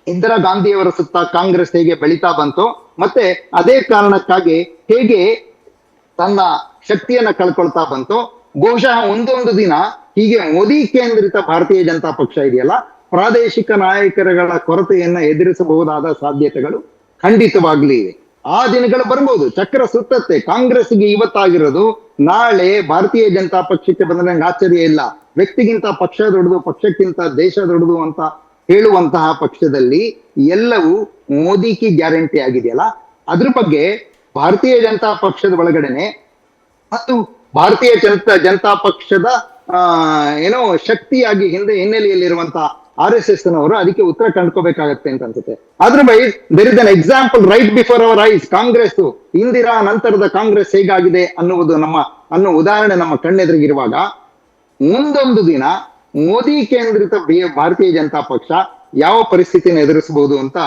ಇಂದಿರಾ ಗಾಂಧಿಯವರ ಸುತ್ತ ಕಾಂಗ್ರೆಸ್ ಹೇಗೆ ಬೆಳೀತಾ ಬಂತು, ಮತ್ತೆ ಅದೇ ಕಾರಣಕ್ಕಾಗಿ ಹೇಗೆ ತನ್ನ ಶಕ್ತಿಯನ್ನ ಕಳ್ಕೊಳ್ತಾ ಬಂತು, ಬಹುಶಃ ಒಂದೊಂದು ದಿನ ಹೀಗೆ ಮೋದಿ ಕೇಂದ್ರಿತ ಭಾರತೀಯ ಜನತಾ ಪಕ್ಷ ಇದೆಯಲ್ಲ, ಪ್ರಾದೇಶಿಕ ನಾಯಕರುಗಳ ಕೊರತೆಯನ್ನ ಎದುರಿಸಬಹುದಾದ ಸಾಧ್ಯತೆಗಳು ಖಂಡಿತವಾಗ್ಲೂ ಇವೆ. ಆ ದಿನಗಳು ಬರ್ಬೋದು, ಚಕ್ರ ಸುತ್ತತ್ತೆ. ಕಾಂಗ್ರೆಸ್ಗೆ ಇವತ್ತಾಗಿರೋದು ನಾಳೆ ಭಾರತೀಯ ಜನತಾ ಪಕ್ಷಕ್ಕೆ ಬಂದ್ರೆ ನಂಗೆ ಆಶ್ಚರ್ಯ ಇಲ್ಲ. ವ್ಯಕ್ತಿಗಿಂತ ಪಕ್ಷ ದೊಡ್ಡದು, ಪಕ್ಷಕ್ಕಿಂತ ದೇಶ ದೊಡ್ಡದು ಅಂತ ಹೇಳುವಂತಹ ಪಕ್ಷದಲ್ಲಿ ಎಲ್ಲವೂ ಮೋದಿ ಕಿ ಗ್ಯಾರಂಟಿ ಆಗಿದೆಯಲ್ಲ, ಅದ್ರ ಬಗ್ಗೆ ಭಾರತೀಯ ಜನತಾ ಪಕ್ಷದ ಒಳಗಡೆನೆ ಮತ್ತು ಭಾರತೀಯ ಜನತಾ ಪಕ್ಷದ ಶಕ್ತಿಯಾಗಿ ಹಿಂದೆ ಹಿನ್ನೆಲೆಯಲ್ಲಿರುವಂತಹ RSS ನವರು ಅದಕ್ಕೆ ಉತ್ತರ ಕಂಡ್ಕೋಬೇಕಾಗತ್ತೆ ಅಂತ ಅನ್ಸುತ್ತೆ. Otherwise there is an example right before our eyes. Congress Indira ನಂತರದ ಕಾಂಗ್ರೆಸ್ ಹೇಗಾಗಿದೆ ಅನ್ನೋ ಉದಾಹರಣೆ ನಮ್ಮ ಕಣ್ಣೆದುರಿಗಿರುವಾಗ ಮುಂದೊಂದು ದಿನ ಮೋದಿ ಕೇಂದ್ರಿತ ಭಾರತೀಯ ಜನತಾ ಪಕ್ಷ ಯಾವ ಪರಿಸ್ಥಿತಿಯನ್ನು ಎದುರಿಸಬಹುದು ಅಂತ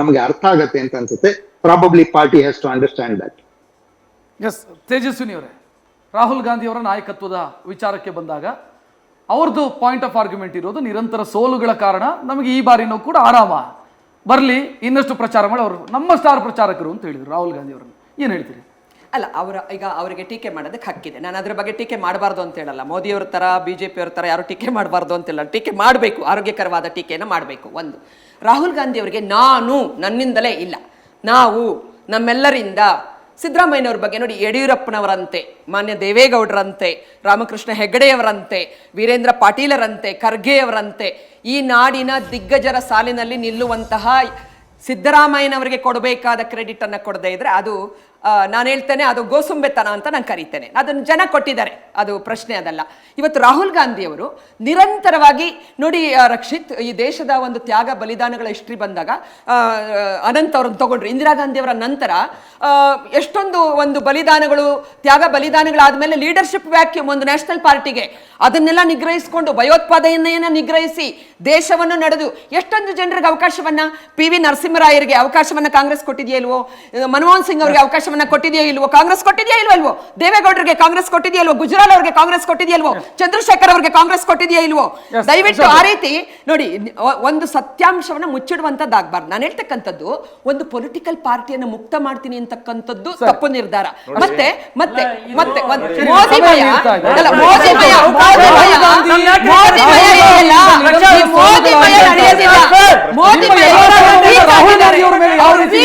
ನಮಗೆ ಅರ್ಥ ಆಗತ್ತೆ ಅಂತ ಅನ್ಸುತ್ತೆ. Probably party has to understand that. Yes, Tejaswini ಅವರೇ, ರಾಹುಲ್ ಗಾಂಧಿ ಅವರ ನಾಯಕತ್ವದ ವಿಚಾರಕ್ಕೆ ಬಂದಾಗ ಅವ್ರದ್ದು ಪಾಯಿಂಟ್ ಆಫ್ ಆರ್ಗ್ಯುಮೆಂಟ್ ಇರೋದು ನಿರಂತರ ಸೋಲುಗಳ ಕಾರಣ ನಮಗೆ ಈ ಬಾರಿನೂ ಕೂಡ ಆರಾಮ ಬರಲಿ, ಇನ್ನಷ್ಟು ಪ್ರಚಾರ ಮಾಡಿ ಅವರು ನಮ್ಮ ಸ್ಟಾರ್ ಪ್ರಚಾರಕರು ಅಂತ ಹೇಳಿದ್ರು ರಾಹುಲ್ ಗಾಂಧಿ ಅವರನ್ನು. ಏನು ಹೇಳ್ತೀರಿ? ಅಲ್ಲ, ಈಗ ಅವರಿಗೆ ಟೀಕೆ ಮಾಡೋದಕ್ಕೆ ಹಕ್ಕಿದೆ. ನಾನು ಅದ್ರ ಬಗ್ಗೆ ಟೀಕೆ ಮಾಡಬಾರ್ದು ಅಂತ ಹೇಳಲ್ಲ. ಮೋದಿಯವ್ರ ಥರ BJP-ಯವ್ರ ಥರ ಯಾರು ಟೀಕೆ ಮಾಡಬಾರ್ದು ಅಂತಿಲ್ಲ. ಟೀಕೆ ಮಾಡಬೇಕು, ಆರೋಗ್ಯಕರವಾದ ಟೀಕೆಯನ್ನು ಮಾಡಬೇಕು. ಒಂದು, ರಾಹುಲ್ ಗಾಂಧಿ ಅವರಿಗೆ ನನ್ನಿಂದಲೇ ಇಲ್ಲ, ನಾವು ನಮ್ಮೆಲ್ಲರಿಂದ ಸಿದ್ದರಾಮಯ್ಯನವ್ರ ಬಗ್ಗೆ ನೋಡಿ, ಯಡಿಯೂರಪ್ಪನವರಂತೆ, ಮಾನ್ಯ ದೇವೇಗೌಡರಂತೆ, ರಾಮಕೃಷ್ಣ ಹೆಗಡೆಯವರಂತೆ, ವೀರೇಂದ್ರ ಪಾಟೀಲರಂತೆ, ಖರ್ಗೆಯವರಂತೆ ಈ ನಾಡಿನ ದಿಗ್ಗಜರ ಸಾಲಿನಲ್ಲಿ ನಿಲ್ಲುವಂತಹ ಸಿದ್ದರಾಮಯ್ಯನವರಿಗೆ ಕೊಡಬೇಕಾದ ಕ್ರೆಡಿಟ್ ಅನ್ನು ಕೊಡದೇ ಇದ್ರೆ ಅದು ನಾನು ಹೇಳ್ತೇನೆ, ಅದು ಗೋಸುಂಬೆತನ ಅಂತ ನಾನು ಕರೀತೇನೆ. ಅದನ್ನು ಜನ ಕೊಟ್ಟಿದ್ದಾರೆ, ಅದು ಪ್ರಶ್ನೆ ಅದಲ್ಲ. ಇವತ್ತು ರಾಹುಲ್ ಗಾಂಧಿಯವರು ನಿರಂತರವಾಗಿ ನೋಡಿ ರಕ್ಷಿತ್, ಈ ದೇಶದ ಒಂದು ತ್ಯಾಗ ಬಲಿದಾನಗಳ ಹಿಸ್ಟ್ರಿ ಬಂದಾಗ ಅನಂತ್ ಅವ್ರನ್ನ ತಗೊಂಡ್ರು. ಇಂದಿರಾ ಗಾಂಧಿಯವರ ನಂತರ ಎಷ್ಟೊಂದು ಒಂದು ಬಲಿದಾನಗಳು, ತ್ಯಾಗ ಬಲಿದಾನಗಳಾದ್ಮೇಲೆ ಲೀಡರ್ಶಿಪ್ ವ್ಯಾಕ್ಯೂಮ್ ಒಂದು ನ್ಯಾಷನಲ್ ಪಾರ್ಟಿಗೆ ಅದನ್ನೆಲ್ಲ ನಿಗ್ರಹಿಸಿಕೊಂಡು ಭಯೋತ್ಪಾದನೆಯನ್ನ ನಿಗ್ರಹಿಸಿ ದೇಶವನ್ನು ನಡೆದು ಎಷ್ಟೊಂದು ಜನರಿಗೆ ಅವಕಾಶವನ್ನ, PV ನರಸಿಂಹರಾಯರಿಗೆ ಅವಕಾಶವನ್ನ ಕಾಂಗ್ರೆಸ್ ಕೊಟ್ಟಿದೆಯಲ್ವೋ, ಮನಮೋಹನ್ ಸಿಂಗ್ ಅವರಿಗೆ ಅವಕಾಶ ಅವಕಾಶವನ್ನ ಕೊಟ್ಟಿದೆಯೋ ಇಲ್ವೋ, ಕಾಂಗ್ರೆಸ್ ಕೊಟ್ಟಿದೆಯೋ ಇಲ್ವೋ, ದೇವೇಗೌಡರಿಗೆ ಕಾಂಗ್ರೆಸ್ ಕೊಟ್ಟಿದೆಯೋ ಇಲ್ವೋ, ಗುಜರಾಲ್ ಅವರಿಗೆ ಕಾಂಗ್ರೆಸ್ ಕೊಟ್ಟಿದೆಯೋ ಇಲ್ವೋ, ಚಂದ್ರಶೇಖರ್ ಅವರಿಗೆ ಕಾಂಗ್ರೆಸ್ ಕೊಟ್ಟಿದೆಯೋ ಇಲ್ವೋ. ದಯವಿಟ್ಟು ಆ ರೀತಿ ನೋಡಿ, ಒಂದು ಸತ್ಯಾಂಶವನ್ನ ಮುಚ್ಚಿಡುವಂತದ್ದಾಗಬಾರ್ದು. ನಾನು ಹೇಳ್ತಕ್ಕಂಥದ್ದು ಒಂದು ಪೊಲಿಟಿಕಲ್ ಪಾರ್ಟಿಯನ್ನು ಮುಕ್ತ ಮಾಡ್ತೀನಿ ಅಂತಕ್ಕಂಥದ್ದು ತಪ್ಪು ನಿರ್ಧಾರ. ಮತ್ತೆ ಮತ್ತೆ ಮತ್ತೆ ಮೋದಿ ಭಯ ಅಲ್ಲ, ಮೋದಿ ಭಯ ರಾಹುಲ್ ಗಾಂಧಿ ಅವರ ಮೇಲೆ ಯಾವ ರೀತಿ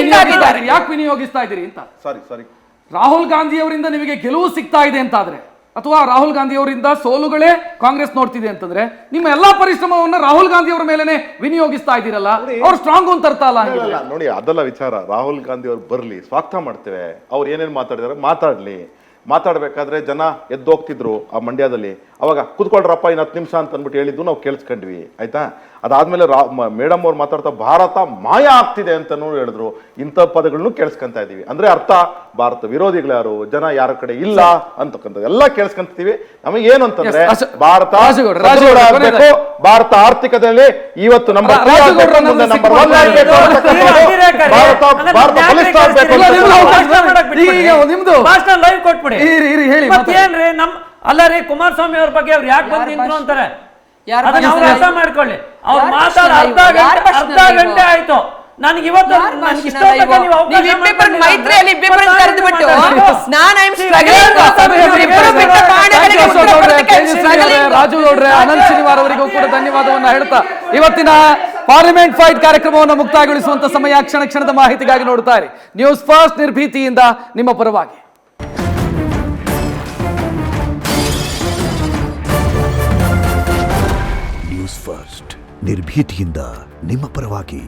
ಯಾಕೆ ವಿನಿಯೋಗಿಸ್ತಾ ಇದ್ದೀರಿ ಅಂತ. ಸಾರಿ ರಾಹುಲ್ ಗಾಂಧಿ ಅವರಿಂದ ನಿಮಗೆ ಗೆಲುವು ಸಿಗ್ತಾ ಇದೆ ಅಂತಾದ್ರೆ, ಅಥವಾ ರಾಹುಲ್ ಗಾಂಧಿ ಅವರಿಂದ ಸೋಲುಗಳೇ ಕಾಂಗ್ರೆಸ್ ನೋಡ್ತಿದೆ ಅಂತಂದ್ರೆ, ನಿಮ್ಮ ಎಲ್ಲಾ ಪರಿಶ್ರಮವನ್ನ ರಾಹುಲ್ ಗಾಂಧಿ ಅವರ ಮೇಲೆನೆ ವಿನಿಯೋಗಿಸ್ತಾ ಇದ್ದೀರಲ್ಲ, ಅವ್ರು ಸ್ಟ್ರಾಂಗ್ ಅಂತ ಅರ್ಥ ಅಲ್ಲ. ನೋಡಿ, ಅದೆಲ್ಲ ವಿಚಾರ. ರಾಹುಲ್ ಗಾಂಧಿ ಅವ್ರು ಬರ್ಲಿ, ಸ್ವಾಗತ ಮಾಡ್ತೇವೆ. ಅವ್ರು ಏನೇನು ಮಾತಾಡಿದಾರೆ ಮಾತಾಡ್ಲಿ. ಮಾತಾಡ್ಬೇಕಾದ್ರೆ ಜನ ಎದ್ದೋಗ್ತಿದ್ರು ಆ ಮಂಡ್ಯದಲ್ಲಿ. ಅವಾಗ ಕೂತ್ಕೊಳ್ರಪ್ಪ ಇನ್ನು 10 ನಿಮಿಷ ಅಂತ ಅಂದ್ಬಿಟ್ಟು ಹೇಳಿದ್ದು ನಾವು ಕೇಳಿಸ್ಕೊಂಡ್ವಿ, ಆಯ್ತಾ. ಅದಾದ್ಮೇಲೆ ಮೇಡಮ್ ಅವ್ರು ಮಾತಾಡ್ತಾ ಭಾರತ ಮಾಯ ಆಗ್ತಿದೆ ಅಂತನೂ ಹೇಳಿದ್ರು. ಇಂಥ ಪದಗಳನ್ನು ಕೇಳಿಸ್ಕೊಂತ ಇದೀವಿ. ಅಂದ್ರೆ ಅರ್ಥ ಭಾರತ ವಿರೋಧಿಗಳು ಯಾರು, ಜನ ಯಾರ ಕಡೆ ಇಲ್ಲ ಅಂತಕ್ಕಂಥದ್ದು ಎಲ್ಲ ಕೇಳಿಸ್ಕೊಂತೀವಿ. ನಮಗೆ ಏನು ಅಂತಂದ್ರೆ ಭಾರತ ಆಗ್ಬೇಕು, ಭಾರತ ಆರ್ಥಿಕತೆಯಲ್ಲಿ ಇವತ್ತು ನಂಬರ್ 1 ಆಗ್ಬೇಕು, ಭಾರತ ಬಲಿಷ್ಠ ಆಗ್ಬೇಕು. ನಿಮ್ದು ಲೈವ್ ಕೊಟ್ಬಿಡಿ. ಹೇಳಿ ಮತ್ತೇನ್ರಿ ಅಲ್ಲ ರೀ, ಕುಮಾರಸ್ವಾಮಿ ಅವ್ರ ಬಗ್ಗೆ ಅವ್ರು ಯಾಕೆ ಬಂದು ನಿಂತ್ರು ಅಂತಾರೆ, ಅದನ್ನ ಅವ್ರು ಅರ್ಥ ಮಾಡ್ಕೊಳ್ಳಿ. ಅವ್ರು ಮಾತಾಡ ಅರ್ಧ ಗಂಟೆ ಆಯ್ತು. ನನಗೆ ಇವತ್ತು ನನಗೆ ಇಷ್ಟ ಮೈತ್ರಿಯಲ್ಲಿ ರಾಜು ಗೌಡ್ರೆ, ಅನಂತ್ ಶನಿವಾರ ಅವರಿಗೂ ಕೂಡ ಧನ್ಯವಾದವನ್ನ ಹೇಳ್ತಾ ಇವತ್ತಿನ ಪಾರ್ಲಿಮೆಂಟ್ ಫೈಟ್ ಕಾರ್ಯಕ್ರಮವನ್ನು ಮುಕ್ತಾಯಗೊಳಿಸುವಂತ ಸಮಯ. ಕ್ಷಣ ಕ್ಷಣದ ಮಾಹಿತಿಗಾಗಿ ನೋಡ್ತಾ ಇರಿ ನ್ಯೂಸ್ ಫಸ್ಟ್, ನಿರ್ಭೀತಿಯಿಂದ ನಿಮ್ಮ ಪರವಾಗಿ. ನ್ಯೂಸ್ ಫಸ್ಟ್, ನಿರ್ಭೀತಿಯಿಂದ ನಿಮ್ಮ ಪರವಾಗಿ.